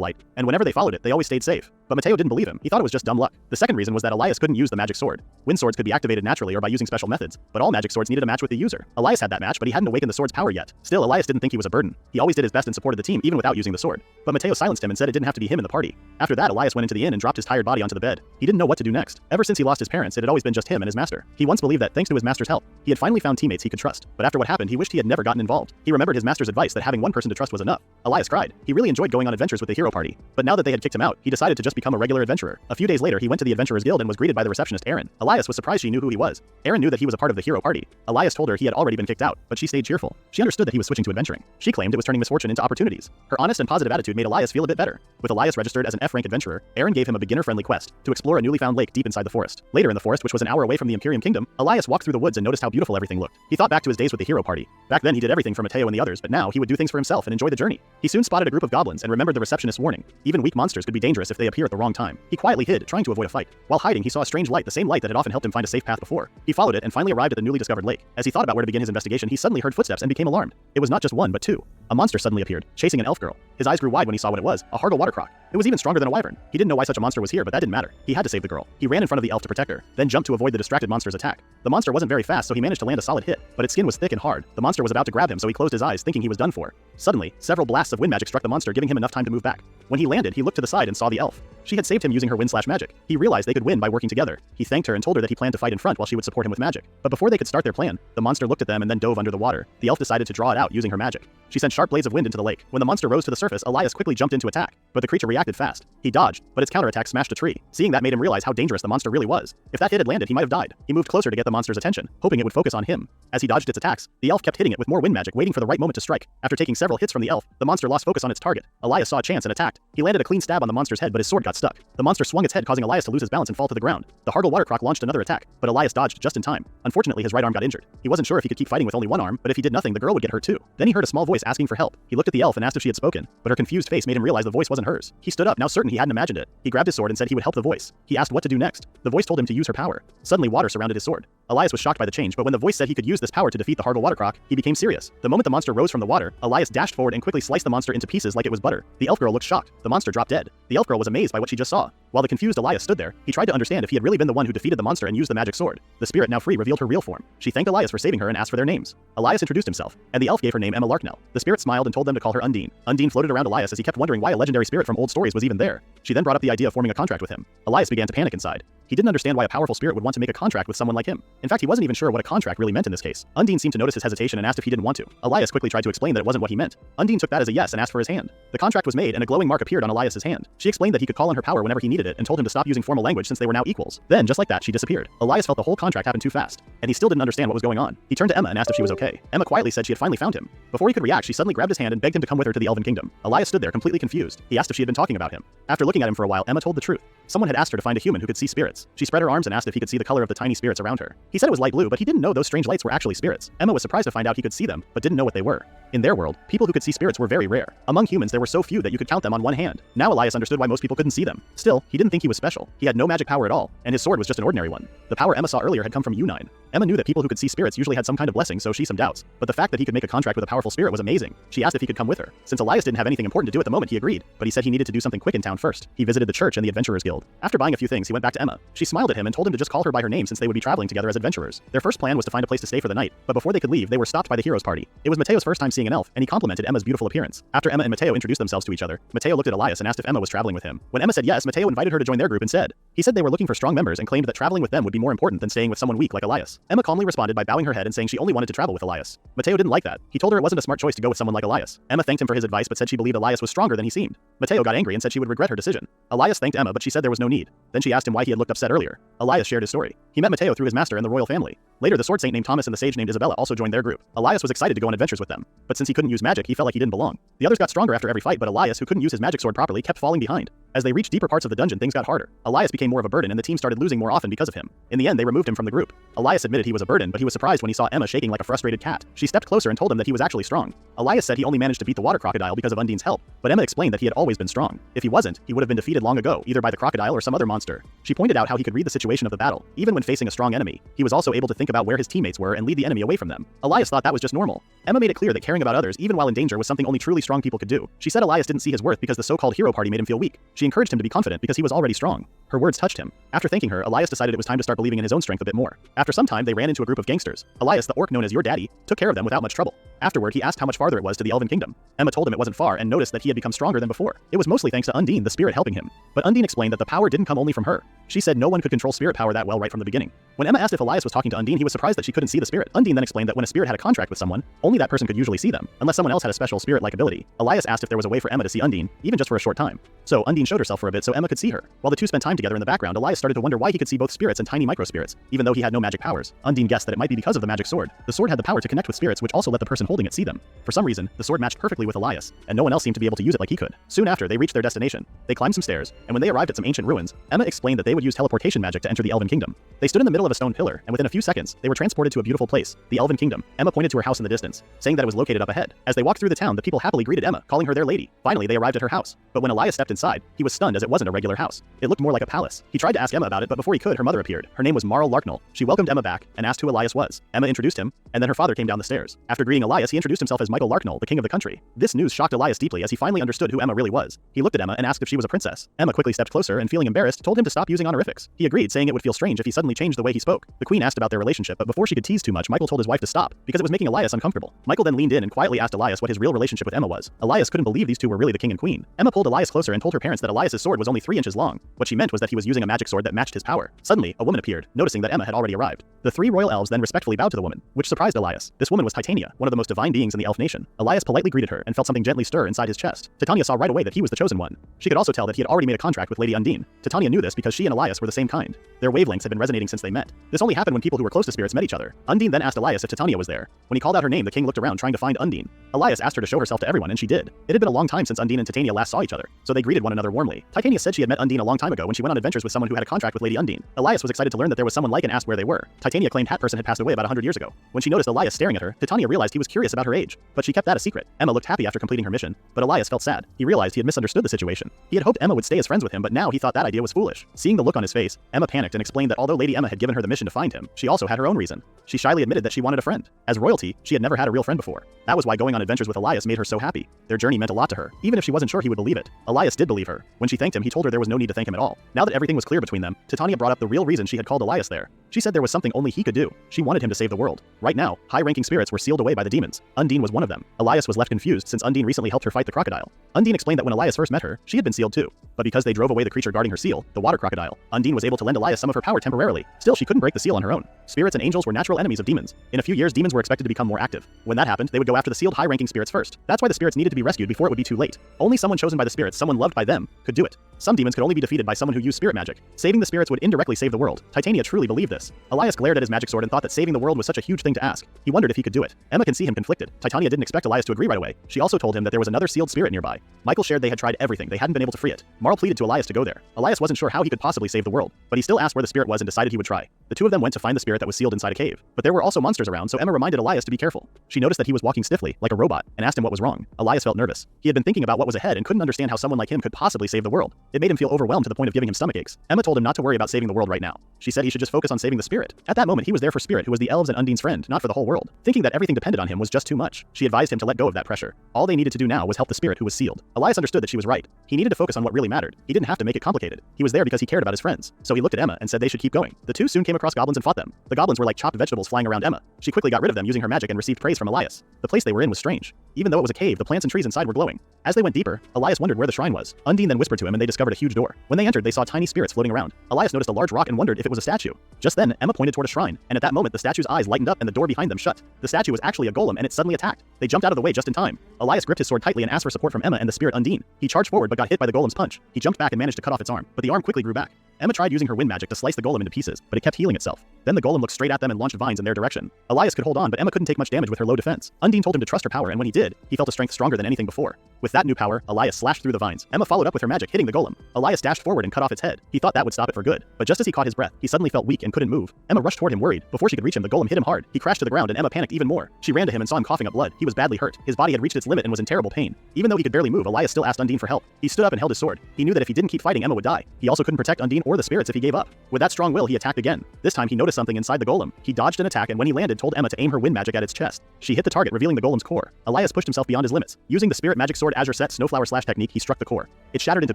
light, and whenever they followed it, they always stayed safe. But Mateo didn't believe him. He thought it was just dumb luck. The second reason was that Elias couldn't use the magic sword. Wind swords could be activated naturally or by using special methods, but all magic swords needed a match with the user. Elias had that match, but he hadn't awakened the sword's power yet. Still, Elias didn't think he was a burden. He always did his best and supported the team even without using the sword. But Mateo silenced him and said it didn't have to be him in the party. After that, Elias went into the inn and dropped his tired body onto the bed. He didn't know what to do next. Ever since he lost his parents, it had always been just him and his master. He once believed that thanks to his master's help, he had finally found teammates he could trust. But after what happened, he wished he had never gotten involved. He remembered his master's advice that having one person to trust was enough. Elias cried. He really enjoyed going on adventures with the hero party. But now that they had kicked him out, he decided to just become a regular adventurer. A few days later, he went to the Adventurers Guild and was greeted by the receptionist Erin. Elias was surprised she knew who he was. Erin knew that he was a part of the hero party. Elias told her he had already been kicked out, but she stayed cheerful. She understood that he was switching to adventuring. She claimed it was turning misfortune into opportunities. Her honest and positive attitude made Elias feel a bit better. With Elias registered as an F-rank adventurer, Erin gave him a beginner-friendly quest to explore a newly found lake deep inside the forest. Later in the forest, which was an hour away from the Imperium Kingdom, Elias walked through the woods and noticed how beautiful everything looked. He thought back to his days with the hero party. Back then he did everything for Mateo and the others, but now he would do things for himself and enjoy the journey. He soon spotted a group of goblins and remembered the receptionist's warning. Even weak monsters could be dangerous if they appear at the wrong time. He quietly hid, trying to avoid a fight. While hiding, he saw a strange light, the same light that had often helped him find a safe path before. He followed it and finally arrived at the newly discovered lake. As he thought about where to begin his investigation, he suddenly heard footsteps and became alarmed. It was not just one, but two. A monster suddenly appeared, chasing an elf girl. His eyes grew wide when he saw what it was, a Hargle water croc. It was even stronger than a wyvern. He didn't know why such a monster was here, but that didn't matter. He had to save the girl. He ran in front of the elf to protect her, then jumped to avoid the distracted monster's attack. The monster wasn't very fast, so he managed to land a solid hit, but its skin was thick and hard. The monster was about to grab him, so he closed his eyes, thinking he was done for. Suddenly, several blasts of wind magic struck the monster, giving him enough time to move back. When he landed, he looked to the side and saw the elf. She had saved him using her wind/magic. He realized they could win by working together. He thanked her and told her that he planned to fight in front while she would support him with magic. But before they could start their plan, the monster looked at them and then dove under the water. The elf decided to draw it out using her magic. She sent sharp blades of wind into the lake. When the monster rose to the surface, Elias quickly jumped in to attack, but the creature reacted fast. He dodged, but its counterattack smashed a tree. Seeing that made him realize how dangerous the monster really was. If that hit had landed, he might have died. He moved closer to get the monster's attention, hoping it would focus on him. As he dodged its attacks, the elf kept hitting it with more wind magic, waiting for the right moment to strike. After taking several hits from the elf, the monster lost focus on its target. Elias saw a chance and attacked. He landed a clean stab on the monster's head, but his sword got stuck. The monster swung its head, causing Elias to lose his balance and fall to the ground. The Hargle water croc launched another attack, but Elias dodged just in time. Unfortunately, his right arm got injured. He wasn't sure if he could keep fighting with only one arm, but if he did nothing, the girl would get hurt too. Then he heard a small voice asking for help. He looked at the elf and asked if she had spoken, but her confused face made him realize the voice wasn't hers. He stood up, now certain he hadn't imagined it. He grabbed his sword and said he would help the voice. He asked what to do next. The voice told him to use her power. Suddenly, water surrounded his sword. Elias was shocked by the change, but when the voice said he could use this power to defeat the Hargle water croc, he became serious. The moment the monster rose from the water, Elias dashed forward and quickly sliced the monster into pieces like it was butter. The elf girl looked shocked. The monster dropped dead. The elf girl was amazed by what she just saw. While the confused Elias stood there, he tried to understand if he had really been the one who defeated the monster and used the magic sword. The spirit, now free, revealed her real form. She thanked Elias for saving her and asked for their names. Elias introduced himself, and the elf gave her name Emma Larknell. The spirit smiled and told them to call her Undine. Undine floated around Elias as he kept wondering why a legendary spirit from old stories was even there. She then brought up the idea of forming a contract with him. Elias began to panic inside. He didn't understand why a powerful spirit would want to make a contract with someone like him. In fact, he wasn't even sure what a contract really meant in this case. Undine seemed to notice his hesitation and asked if he didn't want to. Elias quickly tried to explain that it wasn't what he meant. Undine took that as a yes and asked for his hand. The contract was made and a glowing mark appeared on Elias's hand. She explained that he could call on her power whenever he needed it and told him to stop using formal language since they were now equals. Then, just like that, she disappeared. Elias felt the whole contract happen too fast, and he still didn't understand what was going on. He turned to Emma and asked if she was okay. Emma quietly said she had finally found him. Before he could react, she suddenly grabbed his hand and begged him to come with her to the Elven Kingdom. Elias stood there completely confused. He asked if she had been talking about him. After looking at him for a while, Emma told the truth. Someone had asked her to find a human who could see spirits. She spread her arms and asked if he could see the color of the tiny spirits around her. He said it was light blue, but he didn't know those strange lights were actually spirits. Emma was surprised to find out he could see them, but didn't know what they were. In their world, people who could see spirits were very rare. Among humans, there were so few that you could count them on one hand. Now Elias understood why most people couldn't see them. Still, he didn't think he was special. He had no magic power at all, and his sword was just an ordinary one. The power Emma saw earlier had come from U9. Emma knew that people who could see spirits usually had some kind of blessing, so she some doubts. But the fact that he could make a contract with a powerful spirit was amazing. She asked if he could come with her. Since Elias didn't have anything important to do at the moment, he agreed, but he said he needed to do something quick in town first. He visited the church and the Adventurers Guild. After buying a few things, he went back to Emma. She smiled at him and told him to just call her by her name since they would be traveling together as adventurers. Their first plan was to find a place to stay for the night, but before they could leave, they were stopped by the heroes party. It was Mateo's first time seeing an elf, and he complimented Emma's beautiful appearance. After Emma and Mateo introduced themselves to each other, Mateo looked at Elias and asked if Emma was traveling with him. When Emma said yes, Mateo invited her to join their group instead. He said they were looking for strong members and claimed that traveling with them would be more important than staying with someone weak like Elias. Emma calmly responded by bowing her head and saying she only wanted to travel with Elias. Mateo didn't like that. He told her it wasn't a smart choice to go with someone like Elias. Emma thanked him for his advice but said she believed Elias was stronger than he seemed. Mateo got angry and said she would regret her decision. Elias thanked Emma but she said there was no need. Then she asked him why he had looked upset earlier. Elias shared his story. He met Mateo through his master and the royal family. Later, the sword saint named Thomas and the sage named Isabella also joined their group. Elias was excited to go on adventures with them, but since he couldn't use magic, he felt like he didn't belong. The others got stronger after every fight, but Elias, who couldn't use his magic sword properly, kept falling behind. As they reached deeper parts of the dungeon, things got harder. Elias became more of a burden and the team started losing more often because of him. In the end, they removed him from the group. Elias admitted he was a burden, but he was surprised when he saw Emma shaking like a frustrated cat. She stepped closer and told him that he was actually strong. Elias said he only managed to beat the water crocodile because of Undine's help, but Emma explained that he had always been strong. If he wasn't, he would have been defeated long ago, either by the crocodile or some other monster. She pointed out how he could read the situation of the battle. Even when facing a strong enemy, he was also able to think about where his teammates were and lead the enemy away from them. Elias thought that was just normal. Emma made it clear that caring about others, even while in danger, was something only truly strong people could do. She said Elias didn't see his worth because the so-called hero party made him feel weak. She encouraged him to be confident because he was already strong. Her words touched him. After thanking her, Elias decided it was time to start believing in his own strength a bit more. After some time, they ran into a group of gangsters. Elias, the orc known as Your Daddy, took care of them without much trouble. Afterward, he asked how much farther it was to the Elven Kingdom. Emma told him it wasn't far and noticed that he had become stronger than before. It was mostly thanks to Undine, the spirit, helping him. But Undine explained that the power didn't come only from her. She said no one could control spirit power that well right from the beginning. When Emma asked if Elias was talking to Undine, he was surprised that she couldn't see the spirit. Undine then explained that when a spirit had a contract with someone, only that person could usually see them, unless someone else had a special spirit-like ability. Elias asked if there was a way for Emma to see Undine, even just for a short time. So Undine showed herself for a bit so Emma could see her. While the two spent time together in the background, Elias started to wonder why he could see both spirits and tiny microspirits, even though he had no magic powers. Undine guessed that it might be because of the magic sword. The sword had the power to connect with spirits, which also let the person holding it see them. For some reason, the sword matched perfectly with Elias, and no one else seemed to be able to use it like he could. Soon after, they reached their destination. They climbed some stairs, and when they arrived at some ancient ruins, Emma explained that they would use teleportation magic to enter the Elven Kingdom. They stood in the middle of a stone pillar, and within a few seconds, they were transported to a beautiful place, the Elven Kingdom. Emma pointed to her house in the distance, saying that it was located up ahead. As they walked through the town, the people happily greeted Emma, calling her their lady. Finally, they arrived at her house. But when Elias stepped inside, he was stunned as it wasn't a regular house. It looked more like a palace. He tried to ask Emma about it, but before he could, her mother appeared. Her name was Marl Larknell. She welcomed Emma back and asked who Elias was. Emma introduced him, and then her father came down the stairs. After greeting Elias, he introduced himself as Michael Larknell, the king of the country. This news shocked Elias deeply as he finally understood who Emma really was. He looked at Emma and asked if she was a princess. Emma quickly stepped closer and, feeling embarrassed, told him to stop using honorifics. He agreed, saying it would feel strange if he suddenly changed the way he spoke. The queen asked about their relationship, but before she could tease too much, Michael told his wife to stop because it was making Elias uncomfortable. Michael then leaned in and quietly asked Elias what his real relationship with Emma was. Elias couldn't believe these two were really the king and queen. Emma pulled Elias closer and told her parents that Elias's sword was only 3 inches long. What she meant was that he was using a magic sword that matched his power. Suddenly, a woman appeared, noticing that Emma had already arrived. The 3 royal elves then respectfully bowed to the woman, which surprised Elias. This woman was Titania, one of the most divine beings in the elf nation. Elias politely greeted her and felt something gently stir inside his chest. Titania saw right away that he was the chosen one. She could also tell that he had already made a contract with Lady Undine. Titania knew this because she and Elias were the same kind. Their wavelengths had been resonating since they met. This only happened when people who were close to spirits met each other. Undine then asked Elias if Titania was there. When he called out her name, the king looked around trying to find Undine. Elias asked her to show herself to everyone, and she did. It had been a long time since Undine and Titania last saw each other, so they greeted one another warmly. Titania said she had met Undine a long time ago when she went on adventures with someone who had a contract with Lady Undine. Elias was excited to learn that there was someone like and asked where they were. Titania claimed that person had passed away about 100 years ago. When she noticed Elias staring at her, Titania realized he was curious about her age, but she kept that a secret. Emma looked happy after completing her mission, but Elias felt sad. He realized he had misunderstood the situation. He had hoped Emma would stay as friends with him, but now he thought that idea was foolish. Seeing the look on his face, Emma panicked and explained that although Lady Emma had given her the mission to find him, she also had her own reason. She shyly admitted that she wanted a friend. As royalty, she had never had a real friend before. That was why going on adventures with Elias made her so happy. Their journey meant a lot to her, even if she wasn't sure he would believe it. Elias did believe her. When she thanked him, he told her there was no need to thank him at all. Now that everything was clear between them, Titania brought up the real reason she had called Elias there. She said there was something only he could do. She wanted him to save the world. Right now, high-ranking spirits were sealed away by the demons. Undine was one of them. Elias was left confused since Undine recently helped her fight the crocodile. Undine explained that when Elias first met her, she had been sealed too. But because they drove away the creature guarding her seal, the water crocodile, Undine was able to lend Elias some of her power temporarily. Still, she couldn't break the seal on her own. Spirits and angels were natural enemies of demons. In a few years, demons were expected to become more active. When that happened, they would go after the sealed high-ranking spirits first. That's why the spirits needed to be rescued before it would be too late. Only someone chosen by the spirits, someone loved by them, could do it. Some demons could only be defeated by someone who used spirit magic. Saving the spirits would indirectly save the world. Titania truly believed this. Elias glared at his magic sword and thought that saving the world was such a huge thing to ask. He wondered if he could do it. Emma can see him conflicted. Titania didn't expect Elias to agree right away. She also told him that there was another sealed spirit nearby. Michael shared they had tried everything. They hadn't been able to free it. Marl pleaded to Elias to go there. Elias wasn't sure how he could possibly save the world, but he still asked where the spirit was and decided he would try. The two of them went to find the spirit that was sealed inside a cave, but there were also monsters around, so Emma reminded Elias to be careful. She noticed that he was walking stiffly, like a robot, and asked him what was wrong. Elias felt nervous. He had been thinking about what was ahead and couldn't understand how someone like him could possibly save the world. It made him feel overwhelmed to the point of giving him stomach aches. Emma told him not to worry about saving the world right now. She said he should just focus on saving the spirit. At that moment, he was there for Spirit, who was the elves and Undine's friend, not for the whole world. Thinking that everything depended on him was just too much, she advised him to let go of that pressure. All they needed to do now was help the spirit who was sealed. Elias understood that she was right. He needed to focus on what really mattered. He didn't have to make it complicated. He was there because he cared about his friends. So he looked at Emma and said they should keep going. The two soon came across goblins and fought them. The goblins were like chopped vegetables flying around Emma. She quickly got rid of them using her magic and received praise from Elias. The place they were in was strange. Even though it was a cave, the plants and trees inside were glowing. As they went deeper, Elias wondered where the shrine was. Undine then whispered to him and they discovered a huge door. When they entered, they saw tiny spirits floating around. Elias noticed a large rock and wondered if it was a statue. Just then, Emma pointed toward a shrine, and at that moment the statue's eyes lightened up and the door behind them shut. The statue was actually a golem and it suddenly attacked. They jumped out of the way just in time. Elias gripped his sword tightly and asked for support from Emma and the spirit Undine. He charged forward but got hit by the golem's punch. He jumped back and managed to cut off its arm, but the arm quickly grew back. Emma tried using her wind magic to slice the golem into pieces, but it kept healing itself. Then the golem looked straight at them and launched vines in their direction. Elias could hold on, but Emma couldn't take much damage with her low defense. Undine told him to trust her power, and when he did, he felt a strength stronger than anything before. With that new power, Elias slashed through the vines. Emma followed up with her magic, hitting the golem. Elias dashed forward and cut off its head. He thought that would stop it for good, but just as he caught his breath, he suddenly felt weak and couldn't move. Emma rushed toward him worried. Before she could reach him, the golem hit him hard. He crashed to the ground and Emma panicked even more. She ran to him and saw him coughing up blood. He was badly hurt. His body had reached its limit and was in terrible pain. Even though he could barely move, Elias still asked Undine for help. He stood up and held his sword. He knew that if he didn't keep fighting, Emma would die. He also couldn't protect Undine or the spirits if he gave up. With that strong will, he attacked again. This time he noticed something inside the golem. He dodged an attack, and when he landed, told Emma to aim her wind magic at its chest. She hit the target, revealing the golem's core. Elias pushed himself beyond his limits. Using the spirit magic sword Azure Set Snowflower Slash technique, he struck the core. It shattered into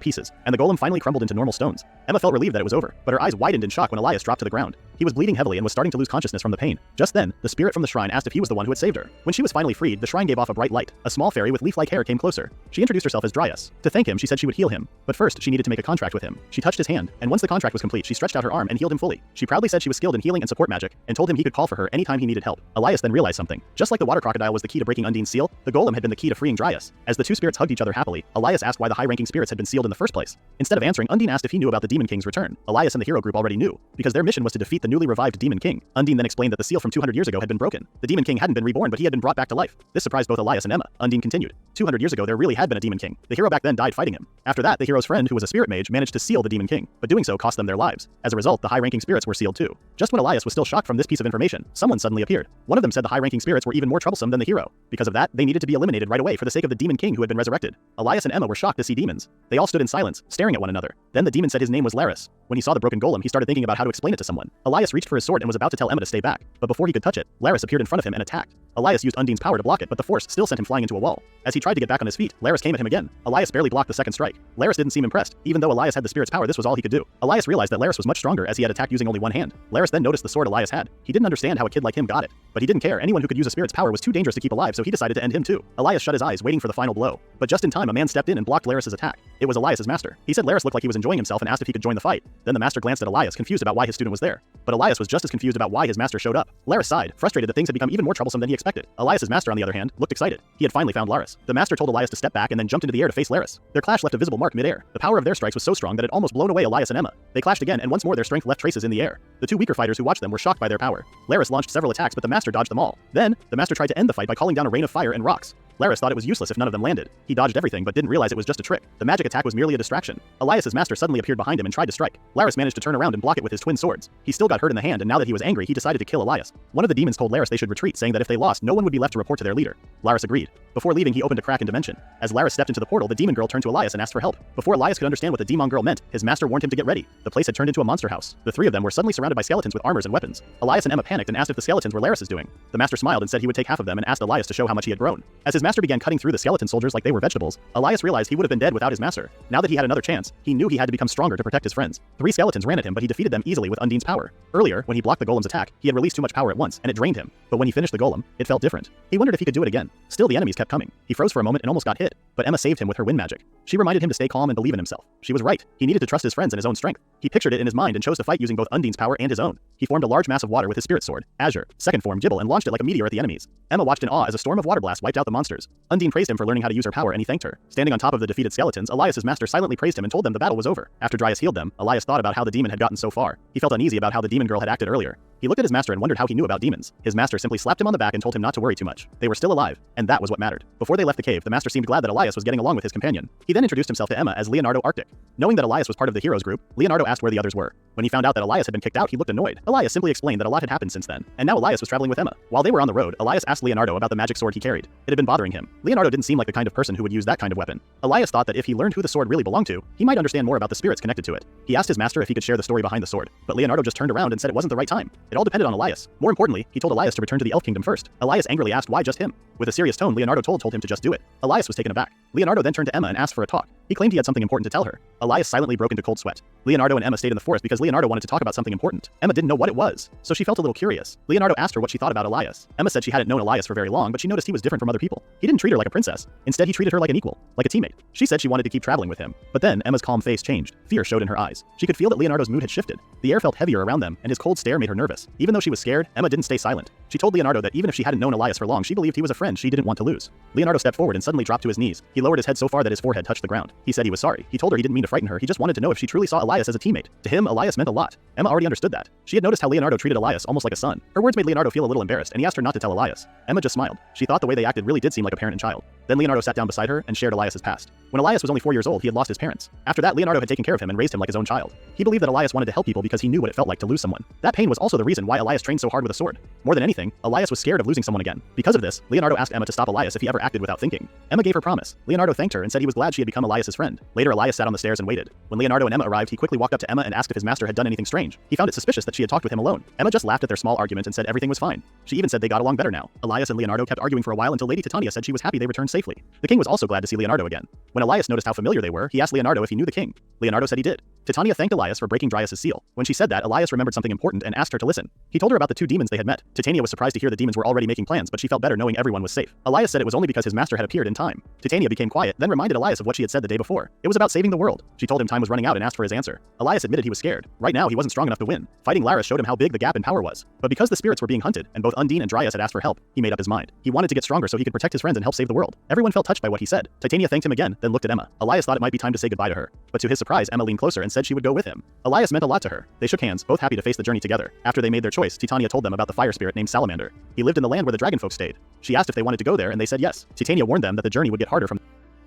pieces, and the golem finally crumbled into normal stones. Emma felt relieved that it was over, but her eyes widened in shock when Elias dropped to the ground. He was bleeding heavily and was starting to lose consciousness from the pain. Just then, the spirit from the shrine asked if he was the one who had saved her. When she was finally freed, the shrine gave off a bright light. A small fairy with leaf-like hair came closer. She introduced herself as Dryas. To thank him, she said she would heal him. But first, she needed to make a contract with him. She touched his hand, and once the contract was complete, she stretched out her arm and healed him fully. She proudly said she was skilled in healing and support magic, and told him he could call for her anytime he needed help. Elias then realized something. Just like the water crocodile was the key to breaking Undine's seal, the golem had been the key to freeing Dryas. As the two spirits hugged each other happily, Elias asked why the high-ranking spirits had been sealed in the first place. Instead of answering, Undine asked if he knew about the Demon King's return. Elias and the hero group already knew, because their mission was to defeat the newly revived Demon King. Undine then explained that the seal from 200 years ago had been broken. The Demon King hadn't been reborn, but he had been brought back to life. This surprised both Elias and Emma. Undine continued. 200 years ago, there really had been a Demon King. The hero back then died fighting him. After that, the hero's friend, who was a spirit mage, managed to seal the Demon King, but doing so cost them their lives. As a result, the high-ranking spirits were sealed too. Just when Elias was still shocked from this piece of information, someone suddenly appeared. One of them said the high-ranking spirits were even more troublesome than the hero. Because of that, they needed to be eliminated right away for the sake of the Demon King who had been resurrected. Elias and Emma were shocked to see demons. They all stood in silence, staring at one another. Then the demon said his name was Laris. When he saw the broken golem, he started thinking about how to explain it to someone. Elias reached for his sword and was about to tell Emma to stay back, but before he could touch it, Laris appeared in front of him and attacked. Elias used Undine's power to block it, but the force still sent him flying into a wall. As he tried to get back on his feet, Laris came at him again. Elias barely blocked the second strike. Laris didn't seem impressed. Even though Elias had the spirit's power, this was all he could do. Elias realized that Laris was much stronger as he had attacked using only one hand. Laris then noticed the sword Elias had. He didn't understand how a kid like him got it, but he didn't care. Anyone who could use a spirit's power was too dangerous to keep alive, so he decided to end him too. Elias shut his eyes, waiting for the final blow. But just in time, a man stepped in and blocked Laris's attack. It was Elias's master. He said Laris looked like he was enjoying himself and asked if he could join the fight. Then the master glanced at Elias, confused about why his student was there. But Elias was just as confused about why his master showed up. Laris sighed, frustrated that things had become even more troublesome than he expected. Elias's master, on the other hand, looked excited. He had finally found Laris. The master told Elias to step back and then jumped into the air to face Laris. Their clash left a visible mark mid-air. The power of their strikes was so strong that it almost blown away Elias and Emma. They clashed again, and once more their strength left traces in the air. The two weaker fighters who watched them were shocked by their power. Laris launched several attacks, but the master dodged them all. Then, the master tried to end the fight by calling down a rain of fire and rocks. Laris thought it was useless if none of them landed. He dodged everything but didn't realize it was just a trick. The magic attack was merely a distraction. Elias's master suddenly appeared behind him and tried to strike. Laris managed to turn around and block it with his twin swords. He still got hurt in the hand, and now that he was angry, he decided to kill Elias. One of the demons told Laris they should retreat, saying that if they lost, no one would be left to report to their leader. Laris agreed. Before leaving, he opened a crack in dimension. As Laris stepped into the portal, the demon girl turned to Elias and asked for help. Before Elias could understand what the demon girl meant, his master warned him to get ready. The place had turned into a monster house. The three of them were suddenly surrounded by skeletons with armors and weapons. Elias and Emma panicked and asked if the skeletons were Laris's doing. The master smiled and said he would take half of them and asked Elias to show how much he had grown. As his master began cutting through the skeleton soldiers like they were vegetables, Elias realized he would have been dead without his master. Now that he had another chance, he knew he had to become stronger to protect his friends. 3 skeletons ran at him, but he defeated them easily with Undine's power. Earlier, when he blocked the golem's attack, he had released too much power at once, and it drained him. But when he finished the golem, it felt different. He wondered if he could do it again. Still, the enemies kept coming. He froze for a moment and almost got hit, but Emma saved him with her wind magic. She reminded him to stay calm and believe in himself. She was right. He needed to trust his friends and his own strength. He pictured it in his mind and chose to fight using both Undine's power and his own. He formed a large mass of water with his spirit sword, Azure, second form Gibble, and launched it like a meteor at the enemies. Emma watched in awe as a storm of water blasts wiped out the monsters. Undine praised him for learning how to use her power, and he thanked her. Standing on top of the defeated skeletons, Elias's master silently praised him and told them the battle was over. After Dryas healed them, Elias thought about how the demon had gotten so far. He felt uneasy about how the demon girl had acted earlier. He looked at his master and wondered how he knew about demons. His master simply slapped him on the back and told him not to worry too much. They were still alive, and that was what mattered. Before they left the cave, the master seemed glad that Elias was getting along with his companion. He then introduced himself to Emma as Leonardo Arctic. Knowing that Elias was part of the heroes group, Leonardo asked where the others were. When he found out that Elias had been kicked out, he looked annoyed. Elias simply explained that a lot had happened since then, and now Elias was traveling with Emma. While they were on the road, Elias asked Leonardo about the magic sword he carried. It had been bothering him. Leonardo didn't seem like the kind of person who would use that kind of weapon. Elias thought that if he learned who the sword really belonged to, he might understand more about the spirits connected to it. He asked his master if he could share the story behind the sword, but Leonardo just turned around and said it wasn't the right time. It all depended on Elias. More importantly, he told Elias to return to the Elf Kingdom first. Elias angrily asked why just him. With a serious tone, Leonardo told him to just do it. Elias was taken aback. Leonardo then turned to Emma and asked for a talk. He claimed he had something important to tell her. Elias silently broke into cold sweat. Leonardo and Emma stayed in the forest because Leonardo wanted to talk about something important. Emma didn't know what it was, so she felt a little curious. Leonardo asked her what she thought about Elias. Emma said she hadn't known Elias for very long, but she noticed he was different from other people. He didn't treat her like a princess. Instead, he treated her like an equal, like a teammate. She said she wanted to keep traveling with him. But then, Emma's calm face changed. Fear showed in her eyes. She could feel that Leonardo's mood had shifted. The air felt heavier around them, and his cold stare made her nervous. Even though she was scared, Emma didn't stay silent. She told Leonardo that even if she hadn't known Elias for long, she believed he was a friend she didn't want to lose. Leonardo stepped forward and suddenly dropped to his knees. He lowered his head so far that his forehead touched the ground. He said he was sorry. He told her he didn't mean to frighten her, he just wanted to know if she truly saw Elias as a teammate. To him, Elias meant a lot. Emma already understood that. She had noticed how Leonardo treated Elias almost like a son. Her words made Leonardo feel a little embarrassed, and he asked her not to tell Elias. Emma just smiled. She thought the way they acted really did seem like a parent and child. Then Leonardo sat down beside her and shared Elias's past. When Elias was only 4 years old, he had lost his parents. After that, Leonardo had taken care of him and raised him like his own child. He believed that Elias wanted to help people because he knew what it felt like to lose someone. That pain was also the reason why Elias trained so hard with a sword. More than anything, Elias was scared of losing someone again. Because of this, Leonardo asked Emma to stop Elias if he ever acted without thinking. Emma gave her promise. Leonardo thanked her and said he was glad she had become Elias's friend. Later, Elias sat on the stairs and waited. When Leonardo and Emma arrived, he quickly walked up to Emma and asked if his master had done anything strange. He found it suspicious that she had talked with him alone. Emma just laughed at their small argument and said everything was fine. She even said they got along better now. Elias and Leonardo kept arguing for a while until Lady Titania said she was happy they returned safely. The king was also glad to see Leonardo again. When Elias noticed how familiar they were, he asked Leonardo if he knew the king. Leonardo said he did. Titania thanked Elias for breaking Dryas's seal. When she said that, Elias remembered something important and asked her to listen. He told her about the 2 demons they had met. Titania was surprised to hear the demons were already making plans, but she felt better knowing everyone was safe. Elias said it was only because his master had appeared in time. Titania became quiet, then reminded Elias of what she had said the day before. It was about saving the world. She told him time was running out and asked for his answer. Elias admitted he was scared. Right now, he wasn't strong enough to win. Fighting Laris showed him how big the gap in power was. But because the spirits were being hunted, and both Undine and Dryas had asked for help, he made up his mind. He wanted to get stronger so he could protect his friends and help save the world. Everyone felt touched by what he said. Titania thanked him again, then looked at Emma. Elias thought it might be time to say goodbye to her. But to his surprise, Emma leaned closer and said she would go with him. Elias meant a lot to her. They shook hands, both happy to face the journey together. After they made their choice, Titania told them about the fire spirit named Salamander. He lived in the land where the dragon folk stayed. She asked if they wanted to go there, and they said yes. Titania warned them that the journey would get harder from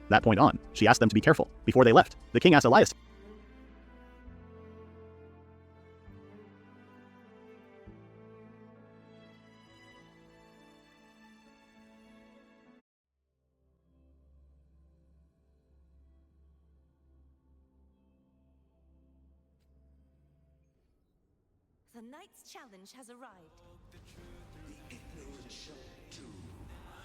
that point on. She asked them to be careful. Before they left, the king asked Elias The knight's challenge has arrived.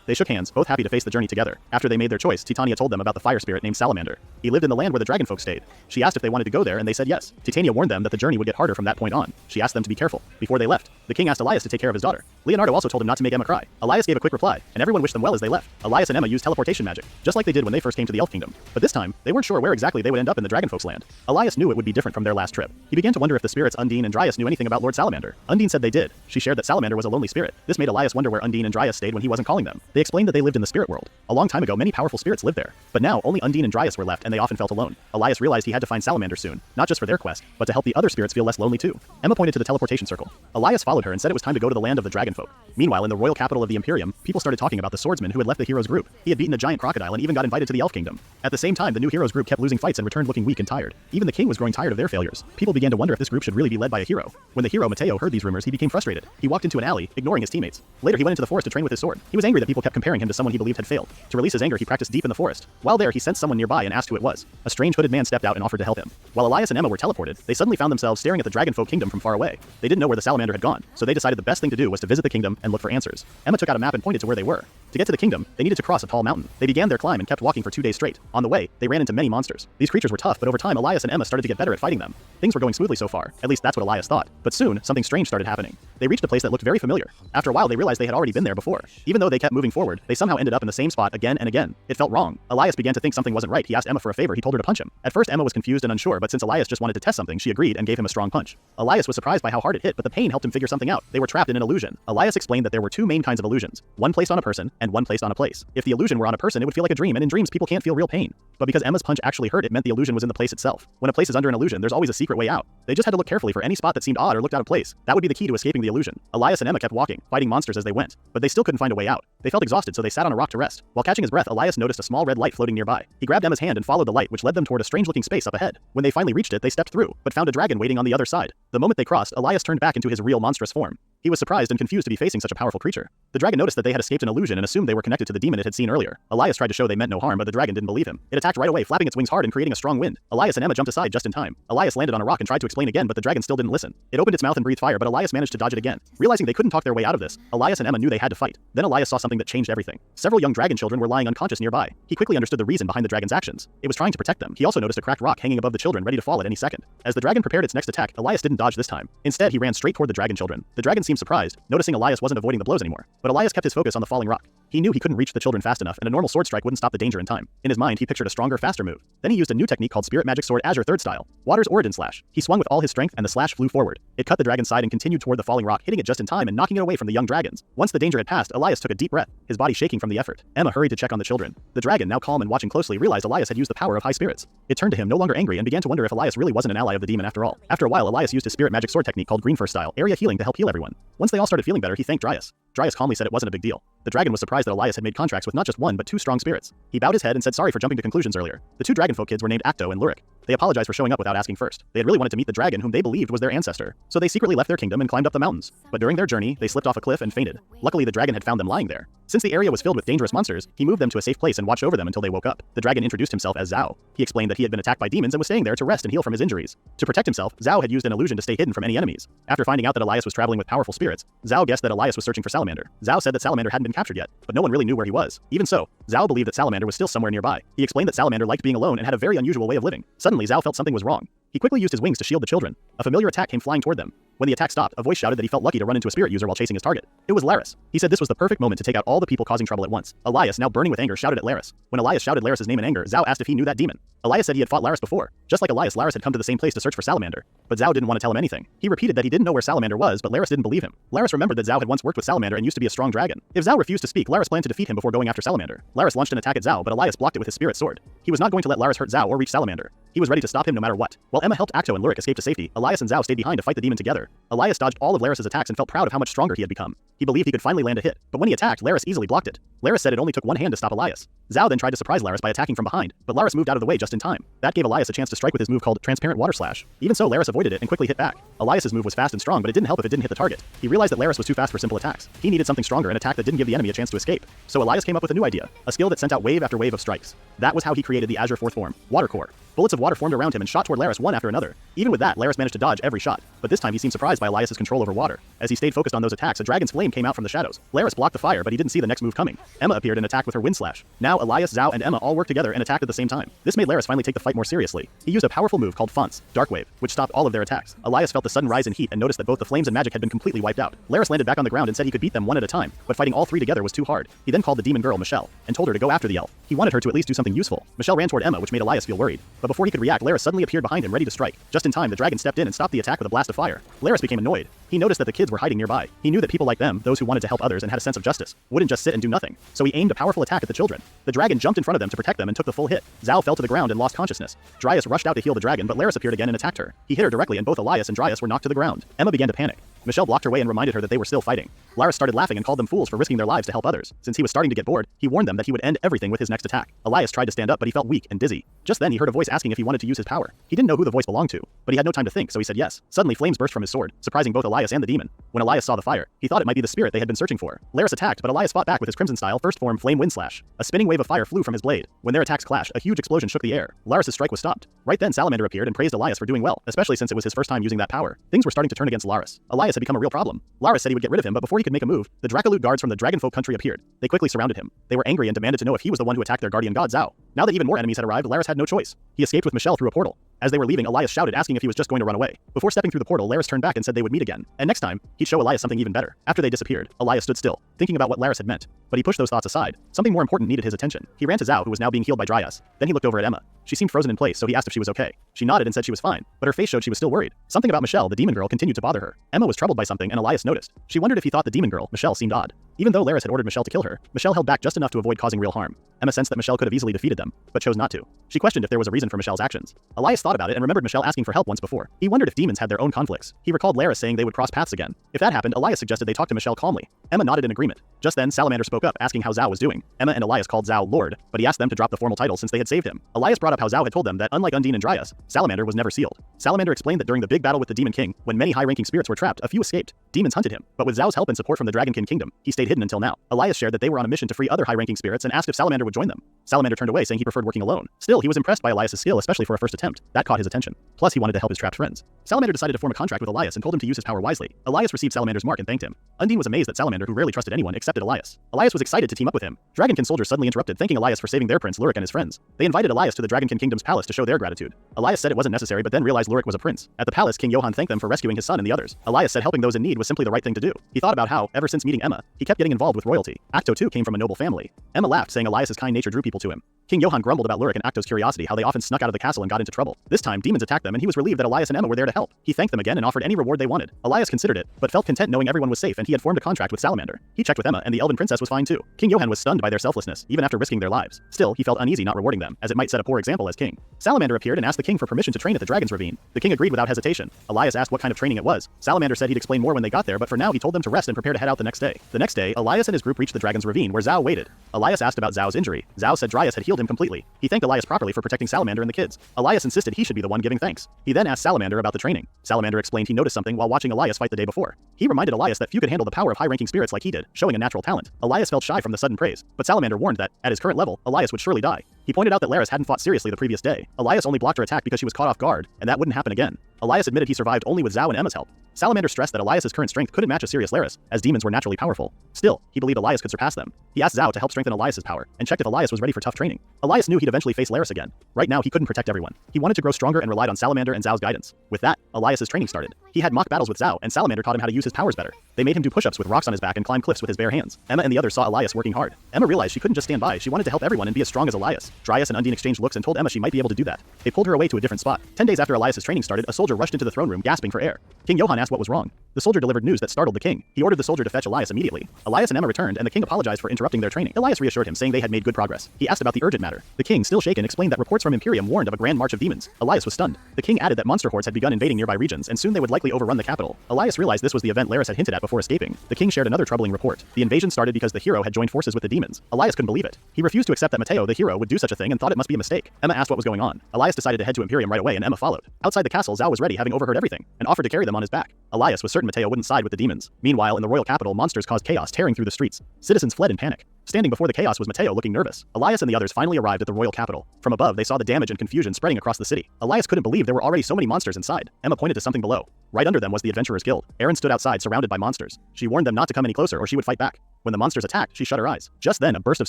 They shook hands, both happy to face the journey together. After they made their choice, Titania told them about the fire spirit named Salamander. He lived in the land where the dragon folk stayed. She asked if they wanted to go there, and they said yes. Titania warned them that the journey would get harder from that point on. She asked them to be careful. Before they left, the king asked Elias to take care of his daughter. Leonardo also told him not to make Emma cry. Elias gave a quick reply, and everyone wished them well as they left. Elias and Emma used teleportation magic, just like they did when they first came to the Elf Kingdom. But this time, they weren't sure where exactly they would end up in the dragon folk's land. Elias knew it would be different from their last trip. He began to wonder if the spirits Undine and Dryas knew anything about Lord Salamander. Undine said they did. She shared that Salamander was a lonely spirit. This made Elias wonder where Undine and Dryas stayed when he wasn't calling them. They explained that they lived in the spirit world. A long time ago, many powerful spirits lived there. But now, only Undine and Dryas were left, and they often felt alone. Elias realized he had to find Salamander soon, not just for their quest, but to help the other spirits feel less lonely too. Emma pointed to the teleportation circle. Elias followed her and said it was time to go to the land of the dragon folk. Meanwhile, in the royal capital of the Imperium, people started talking about the swordsman who had left the heroes group. He had beaten a giant crocodile and even got invited to the Elf Kingdom. At the same time, the new heroes group kept losing fights and returned looking weak and tired. Even the king was growing tired of their failures. People began to wonder if this group should really be led by a hero. When the hero Matteo heard these rumors, he became frustrated. He walked into an alley, ignoring his teammates. Later, he went into the forest to train with his sword. He was angry that people kept comparing him to someone he believed had failed. To release his anger, he practiced deep in the forest. While there, he sensed someone nearby and asked who it was. A strange hooded man stepped out and offered to help him. While Elias and Emma were teleported, they suddenly found themselves staring at the dragon folk kingdom from far away. They didn't know where the salamander had gone, so they decided the best thing to do was to visit the kingdom and look for answers. Emma took out a map and pointed to where they were. To get to the kingdom, they needed to cross a tall mountain. They began their climb and kept walking for 2 days straight. On the way, they ran into many monsters. These creatures were tough, but over time, Elias and Emma started to get better at fighting them. Things were going smoothly so far. At least that's what Elias thought. But soon, something strange started happening. They reached a place that looked very familiar. After a while, they realized they had already been there before. Even though they kept moving forward, they somehow ended up in the same spot again and again. It felt wrong. Elias began to think something wasn't right. He asked Emma for a favor. He told her to punch him. At first, Emma was confused and unsure, but since Elias just wanted to test something, she agreed and gave him a strong punch. Elias was surprised by how hard it hit, but the pain helped him figure something out. They were trapped in an illusion. Elias explained that there were 2 main kinds of illusions, one placed on a person and one placed on a place. If the illusion were on a person, it would feel like a dream, and in dreams, people can't feel real pain. But because Emma's punch actually hurt, it meant the illusion was in the place itself. When a place is under an illusion, there's always a secret way out. They just had to look carefully for any spot that seemed odd or looked out of place. That would be the key to escaping the illusion. Elias and Emma kept walking, fighting monsters as they went, but they still couldn't find a way out. They felt exhausted, so they sat on a rock to rest. While catching his breath, Elias noticed a small red light floating nearby. He grabbed Emma's hand and followed the light, which led them toward a strange-looking space up ahead. When they finally reached it, they stepped through, but found a dragon waiting on the other side. The moment they crossed, Elias turned back into his real monstrous form. He was surprised and confused to be facing such a powerful creature. The dragon noticed that they had escaped an illusion and assumed they were connected to the demon it had seen earlier. Elias tried to show they meant no harm, but the dragon didn't believe him. It attacked right away, flapping its wings hard and creating a strong wind. Elias and Emma jumped aside just in time. Elias landed on a rock and tried to explain again, but the dragon still didn't listen. It opened its mouth and breathed fire, but Elias managed to dodge it again. Realizing they couldn't talk their way out of this, Elias and Emma knew they had to fight. Then Elias saw something that changed everything. Several young dragon children were lying unconscious nearby. He quickly understood the reason behind the dragon's actions. It was trying to protect them. He also noticed a cracked rock hanging above the children, ready to fall at any second. As the dragon prepared its next attack, Elias didn't dodge this time. Instead, he ran straight toward the dragon children. The dragon seemed surprised, noticing Elias wasn't avoiding the blows anymore. but Elias kept his focus on the falling rock. He knew he couldn't reach the children fast enough, and a normal sword strike wouldn't stop the danger in time. In his mind, he pictured a stronger, faster move. Then he used a new technique called Spirit Magic Sword Azure Third Style, Water's Origin Slash. He swung with all his strength, and the slash flew forward. It cut the dragon's side and continued toward the falling rock, hitting it just in time and knocking it away from the young dragons. Once the danger had passed, Elias took a deep breath, his body shaking from the effort. Emma hurried to check on the children. The dragon, now calm and watching closely, realized Elias had used the power of high spirits. It turned to him, no longer angry, and began to wonder if Elias really wasn't an ally of the demon after all. After a while, Elias used his Spirit Magic Sword technique called Green First Style, Area Healing, to help heal everyone. Once they all started feeling better, he thanked Dryas. Dryas calmly said it wasn't a big deal. The dragon was surprised that Elias had made contracts with not just one but two strong spirits. He bowed his head and said sorry for jumping to conclusions earlier. The two dragonfolk kids were named Acto and Lurik. They apologized for showing up without asking first. They had really wanted to meet the dragon whom they believed was their ancestor, so they secretly left their kingdom and climbed up the mountains. But during their journey, they slipped off a cliff and fainted. Luckily, the dragon had found them lying there. Since the area was filled with dangerous monsters, he moved them to a safe place and watched over them until they woke up. The dragon introduced himself as Zhao. He explained that he had been attacked by demons and was staying there to rest and heal from his injuries. To protect himself, Zhao had used an illusion to stay hidden from any enemies. After finding out that Elias was traveling with powerful spirits, Zhao guessed that Elias was searching for Salamander. Zhao said that Salamander hadn't been captured yet, but no one really knew where he was. Even so, Zhao believed that Salamander was still somewhere nearby. He explained that Salamander liked being alone and had a very unusual way of living. Suddenly, Zhao felt something was wrong. He quickly used his wings to shield the children. A familiar attack came flying toward them. When the attack stopped, a voice shouted that he felt lucky to run into a spirit user while chasing his target. It was Laris. He said this was the perfect moment to take out all the people causing trouble at once. Elias, now burning with anger, shouted at Laris. When Elias shouted Laris' name in anger, Zhao asked if he knew that demon. Elias said he had fought Laris before. Just like Elias, Laris had come to the same place to search for Salamander. But Zhao didn't want to tell him anything. He repeated that he didn't know where Salamander was, but Laris didn't believe him. Laris remembered that Zhao had once worked with Salamander and used to be a strong dragon. If Zhao refused to speak, Laris planned to defeat him before going after Salamander. Laris launched an attack at Zhao, but Elias blocked it with his spirit sword. He was not going to let Laris hurt Zhao or reach Salamander. He was ready to stop him no matter what. While Emma helped Acto and Lurik escape to safety, Elias and Zhao stayed behind to fight the demon together. Elias dodged all of Laris' attacks and felt proud of how much stronger he had become. He believed he could finally land a hit, but when he attacked, Laris easily blocked it. Laris said it only took one hand to stop Elias. Zhao then tried to surprise Laris by attacking from behind, but Laris moved out of the way just in time. That gave Elias a chance to strike with his move called Transparent Water Slash. Even so, Laris avoided it and quickly hit back. Elias' move was fast and strong, but it didn't help if it didn't hit the target. He realized that Laris was too fast for simple attacks. He needed something stronger, an attack that didn't give the enemy a chance to escape. So Elias came up with a new idea, a skill that sent out wave after wave of strikes. That was how he created the Azure Fourth Form, Water Core. Bullets of water formed around him and shot toward Laris one after another. Even with that, Laris managed to dodge every shot, but this time he seemed surprised by Elias' control over water. As he stayed focused on those attacks, a dragon's flame came out from the shadows. Laris blocked the fire, but he didn't see the next move coming. Emma appeared and attacked with her wind slash. Now Elias, Zhao, and Emma all worked together and attacked at the same time. This made Laris finally take the fight more seriously. He used a powerful move called Fonts, Dark Wave, which stopped all of their attacks. Elias felt the sudden rise in heat and noticed that both the flames and magic had been completely wiped out. Laris landed back on the ground and said he could beat them one at a time, but fighting all three together was too hard. He then called the demon girl Michelle and told her to go after the elf. He wanted her to at least do something useful. Michelle ran toward Emma, which made Elias feel worried. But before he could react, Laris suddenly appeared behind him ready to strike. Just in time, the dragon stepped in and stopped the attack with a blast of fire. Laris became annoyed. He noticed that the kids were hiding nearby. He knew that people like them, those who wanted to help others and had a sense of justice, wouldn't just sit and do nothing. So he aimed a powerful attack at the children. The dragon jumped in front of them to protect them and took the full hit. Zhao fell to the ground and lost consciousness. Dryas rushed out to heal the dragon, but Laris appeared again and attacked her. He hit her directly and both Elias and Dryas were knocked to the ground. Emma began to panic. Michelle blocked her way and reminded her that they were still fighting. Laris started laughing and called them fools for risking their lives to help others. Since he was starting to get bored, he warned them that he would end everything with his next attack. Elias tried to stand up, but he felt weak and dizzy. Just then he heard a voice asking if he wanted to use his power. He didn't know who the voice belonged to, but he had no time to think, so he said yes. Suddenly flames burst from his sword, surprising both Elias and the demon. When Elias saw the fire, he thought it might be the spirit they had been searching for. Laris attacked, but Elias fought back with his Crimson Style First Form Flame Wind Slash. A spinning wave of fire flew from his blade. When their attacks clashed, a huge explosion shook the air. Laris' strike was stopped. Right then Salamander appeared and praised Elias for doing well, especially since it was his first time using that power. Things were starting to turn against Laris. Elias had become a real problem. Laris said he would get rid of him, but before he could make a move, the Dracoloot guards from the Dragonfolk country appeared. They quickly surrounded him. They were angry and demanded to know if he was the one who attacked their guardian god Zhao. Now that even more enemies had arrived, Laris had no choice. He escaped with Michelle through a portal. As they were leaving, Elias shouted, asking if he was just going to run away. Before stepping through the portal, Laris turned back and said they would meet again. And next time, he'd show Elias something even better. After they disappeared, Elias stood still, thinking about what Laris had meant. But he pushed those thoughts aside. Something more important needed his attention. He ran to Zhao, who was now being healed by Dryas. Then he looked over at Emma. She seemed frozen in place, so he asked if she was okay. She nodded and said she was fine, but her face showed she was still worried. Something about Michelle, the demon girl, continued to bother her. Emma was troubled by something, and Elias noticed. She wondered if he thought the demon girl, Michelle, seemed odd. Even though Laris had ordered Michelle to kill her, Michelle held back just enough to avoid causing real harm. Emma sensed that Michelle could have easily defeated them, but chose not to. She questioned if there was a reason for Michelle's actions. Elias thought about it and remembered Michelle asking for help once before. He wondered if demons had their own conflicts. He recalled Laris saying they would cross paths again. If that happened, Elias suggested they talk to Michelle calmly. Emma nodded in agreement. Just then, Salamander spoke up, asking how Zhao was doing. Emma and Elias called Zhao Lord, but he asked them to drop the formal title since they had saved him. Elias brought up how Zhao had told them that unlike Undine and Dryas, Salamander was never sealed. Salamander explained that during the big battle with the Demon King, when many high-ranking spirits were trapped, a few escaped. Demons hunted him, but with Zhao's help and support from the Dragonkin Kingdom, he stayed hidden until now. Elias shared that they were on a mission to free other high-ranking spirits and asked if Salamander would join them. Salamander turned away, saying he preferred working alone. Still, he was impressed by Elias' skill, especially for a first attempt. That caught his attention. Plus, he wanted to help his trapped friends. Salamander decided to form a contract with Elias and told him to use his power wisely. Elias received Salamander's mark and thanked him. Undine was amazed that Salamander, who rarely trusted anyone, accepted accepted Elias. Elias was excited to team up with him. Dragonkin soldiers suddenly interrupted, thanking Elias for saving their prince Lurik and his friends. They invited Elias to the Dragonkin Kingdom's palace to show their gratitude. Elias said it wasn't necessary, but then realized Lurik was a prince. At the palace, King Johann thanked them for rescuing his son and the others. Elias said helping those in need was simply the right thing to do. He thought about how, ever since meeting Emma, he kept getting involved with royalty. Acto too came from a noble family. Emma laughed, saying Elias's kind nature drew people to him. King Johann grumbled about Lurik and Acto's curiosity, how they often snuck out of the castle and got into trouble. This time, demons attacked them and he was relieved that Elias and Emma were there to help. He thanked them again and offered any reward they wanted. Elias considered it, but felt content knowing everyone was safe and he had formed a contract with Salamander. He checked with Emma and the elven princess was fine too. King Johann was stunned by their selflessness, even after risking their lives. Still, he felt uneasy not rewarding them, as it might set a poor example as king. Salamander appeared and asked the king for permission to train at the Dragon's Ravine. The king agreed without hesitation. Elias asked what kind of training it was. Salamander said he'd explain more when they got there, but for now he told them to rest and prepare to head out the next day. The next day, Elias and his group reached the Dragon's Ravine where Zhao waited. Elias asked about Zhao's injury. Zhao said Dryas had healed him completely. He thanked Elias properly for protecting Salamander and the kids. Elias insisted he should be the one giving thanks. He then asked Salamander about the training. Salamander explained he noticed something while watching Elias fight the day before. He reminded Elias that few could handle the power of high-ranking spirits like he did, showing a natural talent. Elias felt shy from the sudden praise, but Salamander warned that, at his current level, Elias would surely die. He pointed out that Laris hadn't fought seriously the previous day. Elias only blocked her attack because she was caught off guard, and that wouldn't happen again. Elias admitted he survived only with Zhao and Emma's help. Salamander stressed that Elias's current strength couldn't match a serious Laris, as demons were naturally powerful. Still, he believed Elias could surpass them. He asked Zhao to help strengthen Elias's power, and checked if Elias was ready for tough training. Elias knew he'd eventually face Laris again. Right now, he couldn't protect everyone. He wanted to grow stronger and relied on Salamander and Zhao's guidance. With that, Elias's training started. He had mock battles with Zhao, and Salamander taught him how to use his powers better. They made him do push-ups with rocks on his back and climb cliffs with his bare hands. Emma and the others saw Elias working hard. Emma realized she couldn't just stand by, she wanted to help everyone and be as strong as Elias. Dryas and Undine exchanged looks and told Emma she might be able to do that. They pulled her away to a different spot. 10 days after Elias's training started, a soldier rushed into the throne room gasping for air. King Johann asked what was wrong. The soldier delivered news that startled the king. He ordered the soldier to fetch Elias immediately. Elias and Emma returned, and the king apologized for interrupting their training. Elias reassured him, saying they had made good progress. He asked about the urgent matter. The king, still shaken, explained that reports from Imperium warned of a grand march of demons. Elias was stunned. The king added that monster hordes had begun invading nearby regions, and soon they would likely overrun the capital. Elias realized this was the event Laris had hinted at before escaping. The king shared another troubling report. The invasion started because the hero had joined forces with the demons. Elias couldn't believe it. He refused to accept that Mateo, the hero, would do such a thing and thought it must be a mistake. Emma asked what was going on. Elias decided to head to Imperium right away, and Emma followed. Outside the castle, Zhao was ready, having overheard everything, and offered to carry them on his back. Elias was certain Mateo wouldn't side with the demons. Meanwhile, in the royal capital, monsters caused chaos, tearing through the streets. Citizens fled in panic. Standing before the chaos was Mateo, looking nervous. Elias and the others finally arrived at the royal capital. From above, they saw the damage and confusion spreading across the city. Elias couldn't believe there were already so many monsters inside. Emma pointed to something below. Right under them was the Adventurers Guild. Erin stood outside, surrounded by monsters. She warned them not to come any closer or she would fight back. When the monsters attacked, she shut her eyes. Just then, a burst of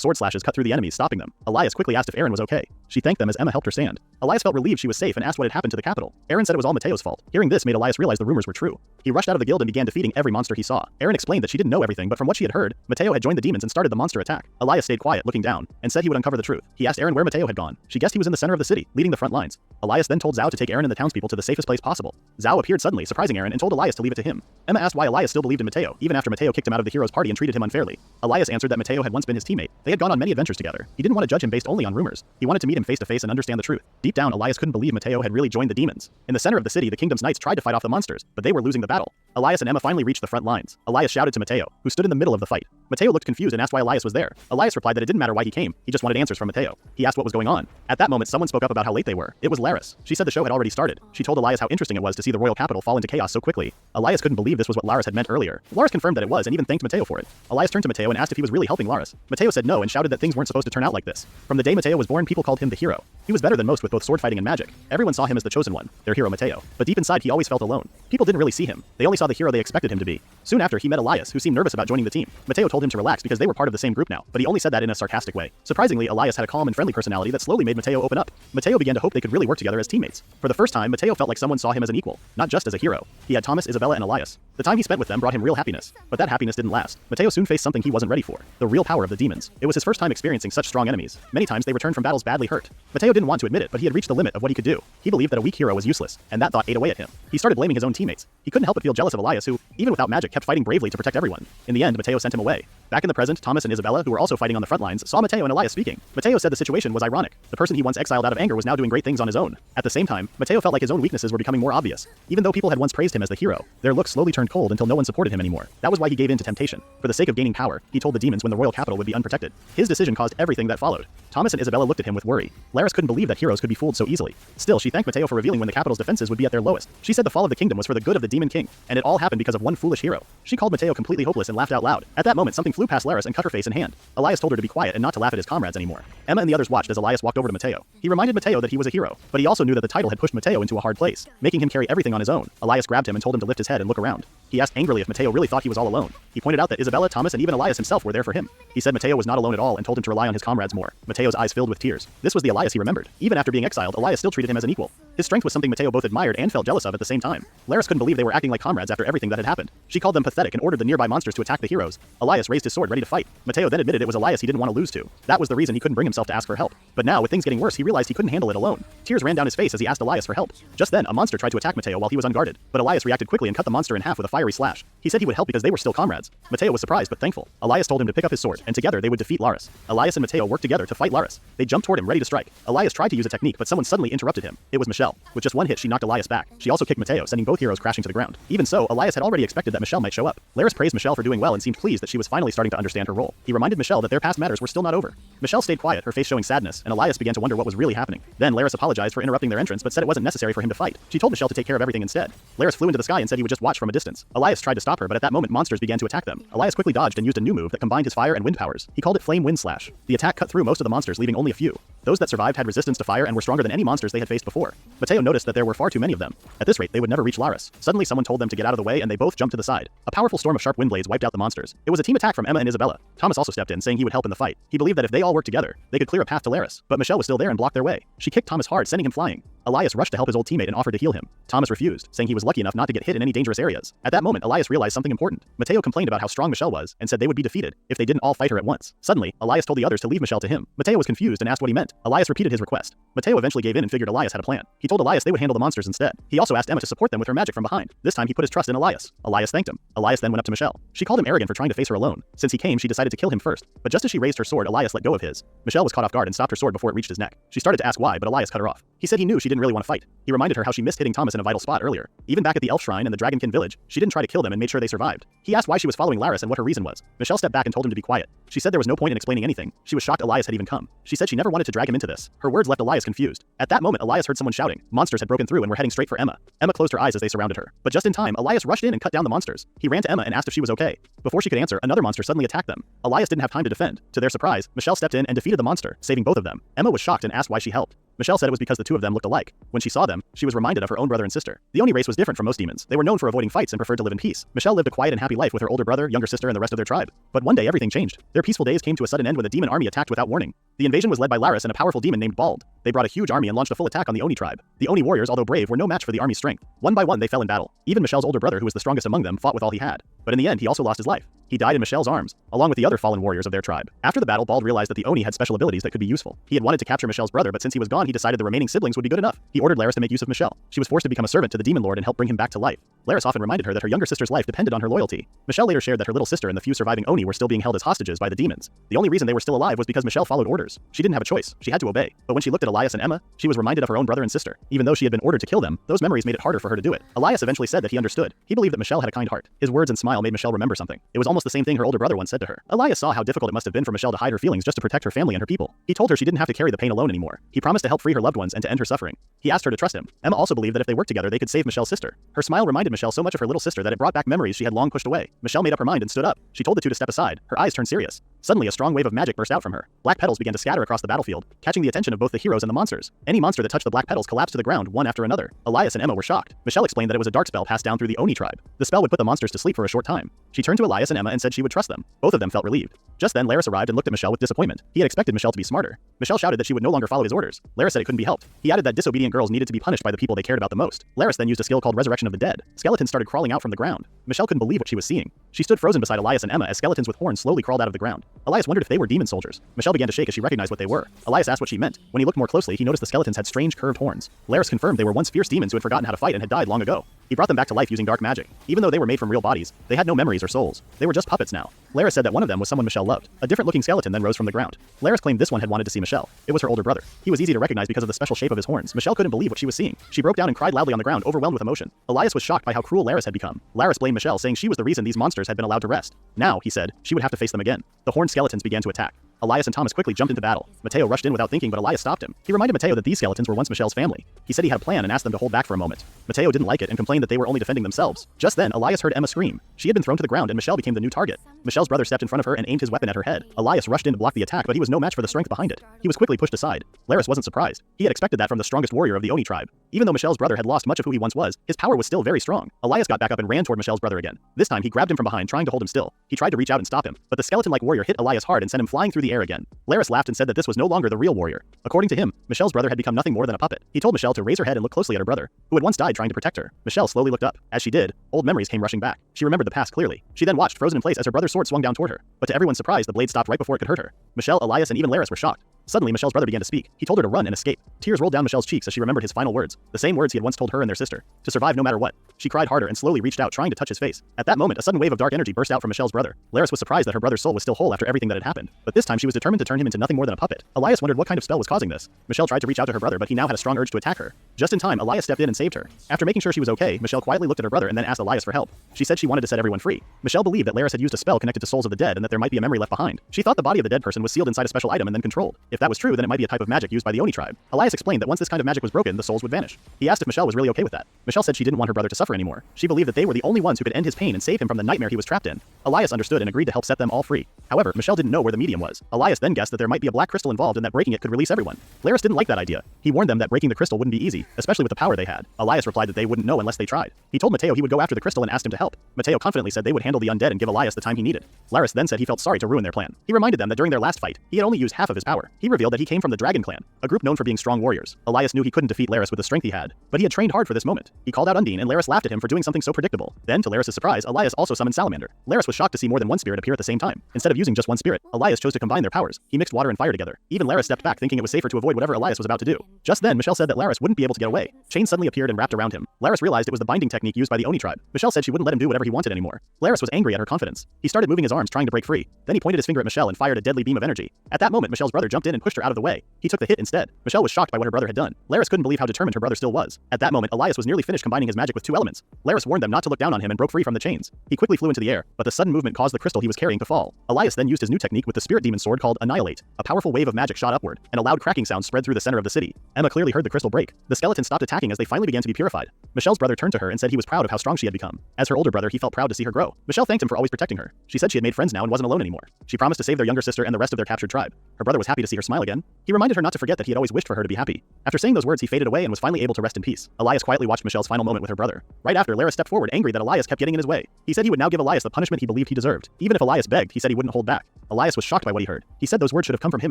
sword slashes cut through the enemies, stopping them. Elias quickly asked if Erin was okay. She thanked them as Emma helped her stand. Elias felt relieved she was safe and asked what had happened to the capital. Erin said it was all Mateo's fault. Hearing this made Elias realize the rumors were true. He rushed out of the guild and began defeating every monster he saw. Erin explained that she didn't know everything, but from what she had heard, Mateo had joined the demons and started the monster attack. Elias stayed quiet, looking down, and said he would uncover the truth. He asked Erin where Mateo had gone. She guessed he was in the center of the city, leading the front lines. Elias then told Zhao to take Erin and the townspeople to the safest place possible. Zhao appeared suddenly, surprising Erin, and told Elias to leave it to him. Emma asked why Elias still believed in Mateo, even after Mateo kicked him out of the hero's party and treated him unfairly. Elias answered that Mateo had once been his teammate. They had gone on many adventures together. He didn't want to judge him based only on rumors. He wanted to meet him face to face and understand the truth. Deep down, Elias couldn't believe Mateo had really joined the demons. In the center of the city, the kingdom's knights tried to fight off the monsters, but they were losing the battle. Elias and Emma finally reached the front lines. Elias shouted to Mateo, who stood in the middle of the fight. Mateo looked confused and asked why Elias was there. Elias replied that it didn't matter why he came, he just wanted answers from Mateo. He asked what was going on. At that moment, someone spoke up about how late they were. It was Laris. She said the show had already started. She told Elias how interesting it was to see the royal capital fall into chaos so quickly. Elias couldn't believe this was what Laris had meant earlier. Laris confirmed that it was and even thanked Mateo for it. Elias turned to Mateo and asked if he was really helping Laris. Mateo said no and shouted that things weren't supposed to turn out like this. From the day Mateo was born, people called him the hero. He was better than most with both sword fighting and magic. Everyone saw him as the chosen one, their hero Mateo. But deep inside, he always felt alone. People didn't really see him. They only saw the hero they expected him to be. Soon after, he met Elias, who seemed nervous about joining the team. Mateo told him to relax because they were part of the same group now, but he only said that in a sarcastic way. Surprisingly, Elias had a calm and friendly personality that slowly made Mateo open up. Mateo began to hope they could really work together as teammates. For the first time, Mateo felt like someone saw him as an equal, not just as a hero. He had Thomas, Isabella, and Elias. The time he spent with them brought him real happiness. But that happiness didn't last. Mateo soon faced something he wasn't ready for. The real power of the demons. It was his first time experiencing such strong enemies. Many times they returned from battles badly hurt. Mateo didn't want to admit it, but he had reached the limit of what he could do. He believed that a weak hero was useless, and that thought ate away at him. He started blaming his own teammates. He couldn't help but feel jealous of Elias, who, even without magic, kept fighting bravely to protect everyone. In the end, Mateo sent him away. Back in the present, Thomas and Isabella, who were also fighting on the front lines, saw Mateo and Elias speaking. Mateo said the situation was ironic. The person he once exiled out of anger was now doing great things on his own. At the same time, Mateo felt like his own weaknesses were becoming more obvious. Even though people had once praised him as the hero, their looks slowly turned cold until no one supported him anymore. That was why he gave in to temptation. For the sake of gaining power, he told the demons when the royal capital would be unprotected. His decision caused everything that followed. Thomas and Isabella looked at him with worry. Laris couldn't believe that heroes could be fooled so easily. Still, she thanked Mateo for revealing when the capital's defenses would be at their lowest. She said the fall of the kingdom was for the good of the demon king, and it all happened because of one foolish hero. She called Mateo completely hopeless and laughed out loud. At that moment, something flew past Laris and cut her face and hand. Elias told her to be quiet and not to laugh at his comrades anymore. Emma and the others watched as Elias walked over to Mateo. He reminded Mateo that he was a hero, but he also knew that the title had pushed Mateo into a hard place, making him carry everything on his own. Elias grabbed him and told him to lift his head and look around. He asked angrily if Mateo really thought he was all alone. He pointed out that Isabella, Thomas, and even Elias himself were there for him. He said Mateo was not alone at all and told him to rely on his comrades more. Mateo's eyes filled with tears. This was the Elias he remembered. Even after being exiled, Elias still treated him as an equal. His strength was something Mateo both admired and felt jealous of at the same time. Laris couldn't believe they were acting like comrades after everything that had happened. She called them pathetic and ordered the nearby monsters to attack the heroes. Elias raised his sword ready to fight. Mateo then admitted it was Elias he didn't want to lose to. That was the reason he couldn't bring himself to ask for help. But now, with things getting worse, he realized he couldn't handle it alone. Tears ran down his face as he asked Elias for help. Just then, a monster tried to attack Mateo while he was unguarded, but Elias reacted quickly and cut the monster in half with a fiery slash. He said he would help because they were still comrades. Mateo was surprised but thankful. Elias told him to pick up his sword, and together they would defeat Laris. Elias and Mateo worked together to fight Laris. They jumped toward him ready to strike. Elias tried to use a technique, but someone suddenly interrupted him. It was Michelle. With just one hit, she knocked Elias back. She also kicked Mateo, sending both heroes crashing to the ground. Even so, Elias had already expected that Michelle might show up. Laris praised Michelle for doing well and seemed pleased that she was finally starting to understand her role. He reminded Michelle that their past matters were still not over. Michelle stayed quiet, her face showing sadness, and Elias began to wonder what was really happening. Then Laris apologized for interrupting their entrance but said it wasn't necessary for him to fight. She told Michelle to take care of everything instead. Laris flew into the sky and said he would just watch from a distance. Elias tried to stop her, but at that moment monsters began to attack them. Elias quickly dodged and used a new move that combined his fire and wind powers. He called it Flame Wind Slash. The attack cut through most of the monsters, leaving only a few. Those that survived had resistance to fire and were stronger than any monsters they had faced before. Mateo noticed that there were far too many of them. At this rate, they would never reach Laris. Suddenly someone told them to get out of the way and they both jumped to the side. A powerful storm of sharp wind blades wiped out the monsters. It was a team attack from Emma and Isabella. Thomas also stepped in, saying he would help in the fight. He believed that if they all worked together, they could clear a path to Laris. But Michelle was still there and blocked their way. She kicked Thomas hard, sending him flying. Elias rushed to help his old teammate and offered to heal him. Thomas refused, saying he was lucky enough not to get hit in any dangerous areas. At that moment, Elias realized something important. Mateo complained about how strong Michelle was and said they would be defeated if they didn't all fight her at once. Suddenly, Elias told the others to leave Michelle to him. Mateo was confused and asked what he meant. Elias repeated his request. Mateo eventually gave in and figured Elias had a plan. He told Elias they would handle the monsters instead. He also asked Emma to support them with her magic from behind. This time he put his trust in Elias. Elias thanked him. Elias then went up to Michelle. She called him arrogant for trying to face her alone. Since he came, she decided to kill him first. But just as she raised her sword, Elias let go of his. Michelle was caught off guard and stopped her sword before it reached his neck. She started to ask why, but Elias cut her off. He said he knew she didn't really want to fight. He reminded her how she missed hitting Thomas in a vital spot earlier. Even back at the Elf Shrine and the Dragonkin village, she didn't try to kill them and made sure they survived. He asked why she was following Laris and what her reason was. Michelle stepped back and told him to be quiet. She said there was no point in explaining anything. She was shocked Elias had even come. She said she never wanted to drag him into this. Her words left Elias confused. At that moment, Elias heard someone shouting. Monsters had broken through and were heading straight for Emma. Emma closed her eyes as they surrounded her. But just in time, Elias rushed in and cut down the monsters. He ran to Emma and asked if she was okay. Before she could answer, another monster suddenly attacked them. Elias didn't have time to defend. To their surprise, Michelle stepped in and defeated the monster, saving both of them. Emma was shocked and asked why she helped. Michelle said it was because the two of them looked alike. When she saw them, she was reminded of her own brother and sister. The Oni race was different from most demons. They were known for avoiding fights and preferred to live in peace. Michelle lived a quiet and happy life with her older brother, younger sister, and the rest of their tribe. But one day everything changed. Their peaceful days came to a sudden end when the demon army attacked without warning. The invasion was led by Laris and a powerful demon named Bald. They brought a huge army and launched a full attack on the Oni tribe. The Oni warriors, although brave, were no match for the army's strength. One by one, they fell in battle. Even Michelle's older brother, who was the strongest among them, fought with all he had. But in the end, he also lost his life. He died in Michelle's arms, along with the other fallen warriors of their tribe. After the battle, Bald realized that the Oni had special abilities that could be useful. He had wanted to capture Michelle's brother, but since he was gone, he decided the remaining siblings would be good enough. He ordered Laris to make use of Michelle. She was forced to become a servant to the demon lord and help bring him back to life. Laris often reminded her that her younger sister's life depended on her loyalty. Michelle later shared that her little sister and the few surviving Oni were still being held as hostages by the demons. The only reason they were still alive was because Michelle followed orders. She didn't have a choice. She had to obey. But when she looked at Elias and Emma, she was reminded of her own brother and sister. Even though she had been ordered to kill them, those memories made it harder for her to do it. Elias eventually said that he understood. He believed that Michelle had a kind heart. His words and smile made Michelle remember something. It was almost the same thing her older brother once said to her. Elias saw how difficult it must have been for Michelle to hide her feelings just to protect her family and her people. He told her she didn't have to carry the pain alone anymore. He promised to help free her loved ones and to end her suffering. He asked her to trust him. Emma also believed that if they worked together, they could save Michelle's sister. Her smile reminded Michelle so much of her little sister that it brought back memories she had long pushed away. Michelle made up her mind and stood up. She told the two to step aside. Her eyes turned serious. Suddenly, a strong wave of magic burst out from her. Black petals began to scatter across the battlefield, catching the attention of both the heroes and the monsters. Any monster that touched the black petals collapsed to the ground one after another. Elias and Emma were shocked. Michelle explained that it was a dark spell passed down through the Oni tribe. The spell would put the monsters to sleep for a short time. She turned to Elias and Emma and said she would trust them. Both of them felt relieved. Just then, Laris arrived and looked at Michelle with disappointment. He had expected Michelle to be smarter. Michelle shouted that she would no longer follow his orders. Laris said it couldn't be helped. He added that disobedient girls needed to be punished by the people they cared about the most. Laris then used a skill called Resurrection of the Dead. Skeletons started crawling out from the ground. Michelle couldn't believe what she was seeing. She stood frozen beside Elias and Emma as skeletons with horns slowly crawled out of the ground. Elias wondered if they were demon soldiers. Michelle began to shake as she recognized what they were. Elias asked what she meant. When he looked more closely, he noticed the skeletons had strange curved horns. Laris confirmed they were once fierce demons who had forgotten how to fight and had died long ago. He brought them back to life using dark magic. Even though they were made from real bodies, they had no memories or souls. They were just puppets now. Laris said that one of them was someone Michelle loved. A different-looking skeleton then rose from the ground. Laris claimed this one had wanted to see Michelle. It was her older brother. He was easy to recognize because of the special shape of his horns. Michelle couldn't believe what she was seeing. She broke down and cried loudly on the ground, overwhelmed with emotion. Elias was shocked by how cruel Laris had become. Laris blamed Michelle, saying she was the reason these monsters had been allowed to rest. Now, he said, she would have to face them again. The horned skeletons began to attack. Elias and Thomas quickly jumped into battle. Mateo rushed in without thinking, but Elias stopped him. He reminded Mateo that these skeletons were once Michelle's family. He said he had a plan and asked them to hold back for a moment. Mateo didn't like it and complained that they were only defending themselves. Just then, Elias heard Emma scream. She had been thrown to the ground and Michelle became the new target. Michelle's brother stepped in front of her and aimed his weapon at her head. Elias rushed in to block the attack, but he was no match for the strength behind it. He was quickly pushed aside. Laris wasn't surprised. He had expected that from the strongest warrior of the Oni tribe. Even though Michelle's brother had lost much of who he once was, his power was still very strong. Elias got back up and ran toward Michelle's brother again. This time he grabbed him from behind, trying to hold him still. He tried to reach out and stop him, but the skeleton-like warrior hit Elias hard and sent him flying through the air again. Laris laughed and said that this was no longer the real warrior. According to him, Michelle's brother had become nothing more than a puppet. He told Michelle to raise her head and look closely at her brother, who had once died trying to protect her. Michelle slowly looked up. As she did, old memories came rushing back. She remembered the past clearly. She then watched frozen in place as her brother's sword swung down toward her. But to everyone's surprise, the blade stopped right before it could hurt her. Michelle, Elias, and even Laris were shocked. Suddenly, Michelle's brother began to speak. He told her to run and escape. Tears rolled down Michelle's cheeks as she remembered his final words, the same words he had once told her and their sister, to survive no matter what. She cried harder and slowly reached out, trying to touch his face. At that moment, a sudden wave of dark energy burst out from Michelle's brother. Laris was surprised that her brother's soul was still whole after everything that had happened, but this time she was determined to turn him into nothing more than a puppet. Elias wondered what kind of spell was causing this. Michelle tried to reach out to her brother, but he now had a strong urge to attack her. Just in time, Elias stepped in and saved her. After making sure she was okay, Michelle quietly looked at her brother and then asked Elias for help. She said she wanted to set everyone free. Michelle believed that Laris had used a spell connected to souls of the dead and that there might be a memory left behind. She thought the body of the dead person was sealed inside a special item and then controlled. If that was true, then it might be a type of magic used by the Oni tribe. Elias explained that once this kind of magic was broken, the souls would vanish. He asked if Michelle was really okay with that. Michelle said she didn't want her brother to suffer anymore. She believed that they were the only ones who could end his pain and save him from the nightmare he was trapped in. Elias understood and agreed to help set them all free. However, Michelle didn't know where the medium was. Elias then guessed that there might be a black crystal involved and that breaking it could release everyone. Laris didn't like that idea. He warned them that breaking the crystal wouldn't be easy, especially with the power they had. Elias replied that they wouldn't know unless they tried. He told Mateo he would go after the crystal and asked him to help. Mateo confidently said they would handle the undead and give Elias the time he needed. Laris then said he felt sorry to ruin their plan. He reminded them that during their last fight, he had only used half of his power. He revealed that he came from the Dragon Clan, a group known for being strong warriors. Elias knew he couldn't defeat Laris with the strength he had, but he had trained hard for this moment. He called out Undine and Laris laughed at him for doing something so predictable. Then, to Laris' surprise, Elias also summoned Salamander. Laris was shocked to see more than one spirit appear at the same time. Instead of using just one spirit, Elias chose to combine their powers. He mixed water and fire together. Even Laris stepped back, thinking it was safer to avoid whatever Elias was about to do. Just then, Michelle said that Laris wouldn't be able to get away. Chains suddenly appeared and wrapped around him. Laris realized it was the binding technique used by the Oni tribe. Michelle said she wouldn't let him do whatever he wanted anymore. Laris was angry at her confidence. He started moving his arms trying to break free. Then he pointed his finger at Michelle and fired a deadly beam of energy. At that moment, Michelle's brother jumped in and pushed her out of the way. He took the hit instead. Michelle was shocked by what her brother had done. Laris couldn't believe how determined her brother still was. At that moment, Elias was nearly finished combining his magic with two elements. Laris warned them not to look down on him and broke free from the chains. He quickly flew into the air, but the sudden movement caused the crystal he was carrying to fall. Elias then used his new technique with the spirit demon sword called Annihilate. A powerful wave of magic shot upward, and a loud cracking sound spread through the center of the city. Emma clearly heard the crystal break. The skeleton stopped attacking as they finally began to be purified. Michelle's brother turned to her and said he was proud of how strong she had become. As her older brother, he felt proud to see her grow. Michelle thanked him for always protecting her. She said she had made friends now and wasn't alone anymore. She promised to save their younger sister and the rest of their captured tribe. Her brother was happy to see her smile again. He reminded her not to forget that he had always wished for her to be happy. After saying those words, he faded away and was finally able to rest in peace. Elias quietly watched Michelle's final moment with her brother. Right after, Laris stepped forward, angry that Elias kept getting in his way. He said he would now give Elias the punishment he believed he deserved. Even if Elias begged, he said he wouldn't hold back. Elias was shocked by what he heard. He said those words should have come from him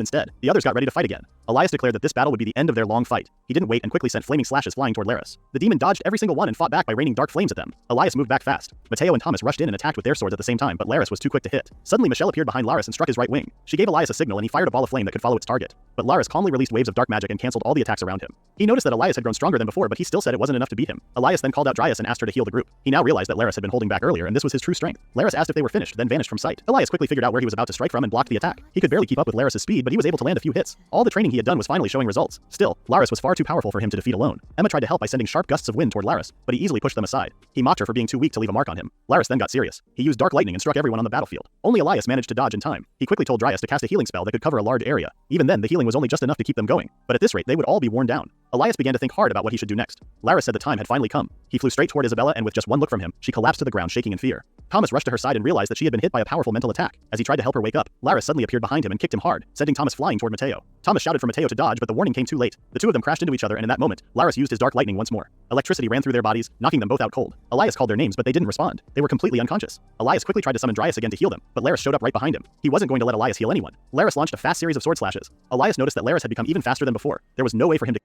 instead. The others got ready to fight again. Elias declared that this battle would be the end of their long fight. He didn't wait and quickly sent flaming slashes flying toward Laris. The demon dodged every single one and fought back by raining dark flames at them. Elias moved back fast. Mateo and Thomas rushed in and attacked with their swords at the same time, but Laris was too quick to hit. Suddenly, Michelle appeared behind Laris and struck his right wing. She gave Elias a signal and he fired a ball of flame that could follow its target. But Laris calmly released waves of dark magic and canceled all the attacks around him. He noticed that Elias had grown stronger than before, but he still said it wasn't enough to beat him. Elias then called out Dryas and asked her to heal the group. He now realized that Laris had been holding back earlier and this was his true strength. Laris asked if they were finished, then vanished from sight. Elias quickly figured out where he was about to strike from and blocked the attack. He could barely keep up with Laris' speed, but he was able to land a few hits. All the training he had done was finally showing results. Still, Laris was far too powerful for him to defeat alone. Emma tried to help by sending sharp gusts of wind toward Laris, but he easily pushed them aside. He mocked her for being too weak to leave a mark on him. Laris then got serious. He used dark lightning and struck everyone on the battlefield. Only Elias managed to dodge in time. He quickly told Dryas to cast a healing spell that could cover a large area. Even then, the healing was only just enough to keep them going. But at this rate, they would all be worn down. Elias began to think hard about what he should do next. Laris said the time had finally come. He flew straight toward Isabella and with just one look from him, she collapsed to the ground shaking in fear. Thomas rushed to her side and realized that she had been hit by a powerful mental attack. As he tried to help her wake up, Laris suddenly appeared behind him and kicked him hard, sending Thomas flying toward Mateo. Thomas shouted for Mateo to dodge, but the warning came too late. The two of them crashed into each other and in that moment, Laris used his dark lightning once more. Electricity ran through their bodies, knocking them both out cold. Elias called their names, but they didn't respond. They were completely unconscious. Elias quickly tried to summon Dryas again to heal them, but Laris showed up right behind him. He wasn't going to let Elias heal anyone. Laris launched a fast series of sword slashes. Elias noticed that Laris had become even faster than before. There was no way for him to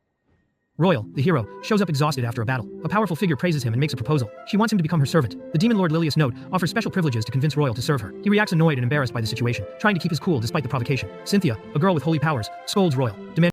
Royal, the hero, shows up exhausted after a battle. A powerful figure praises him and makes a proposal. She wants him to become her servant. The demon lord Lilius Note offers special privileges to convince Royal to serve her. He reacts annoyed and embarrassed by the situation, trying to keep his cool despite the provocation. Cynthia, a girl with holy powers, scolds Royal, demanding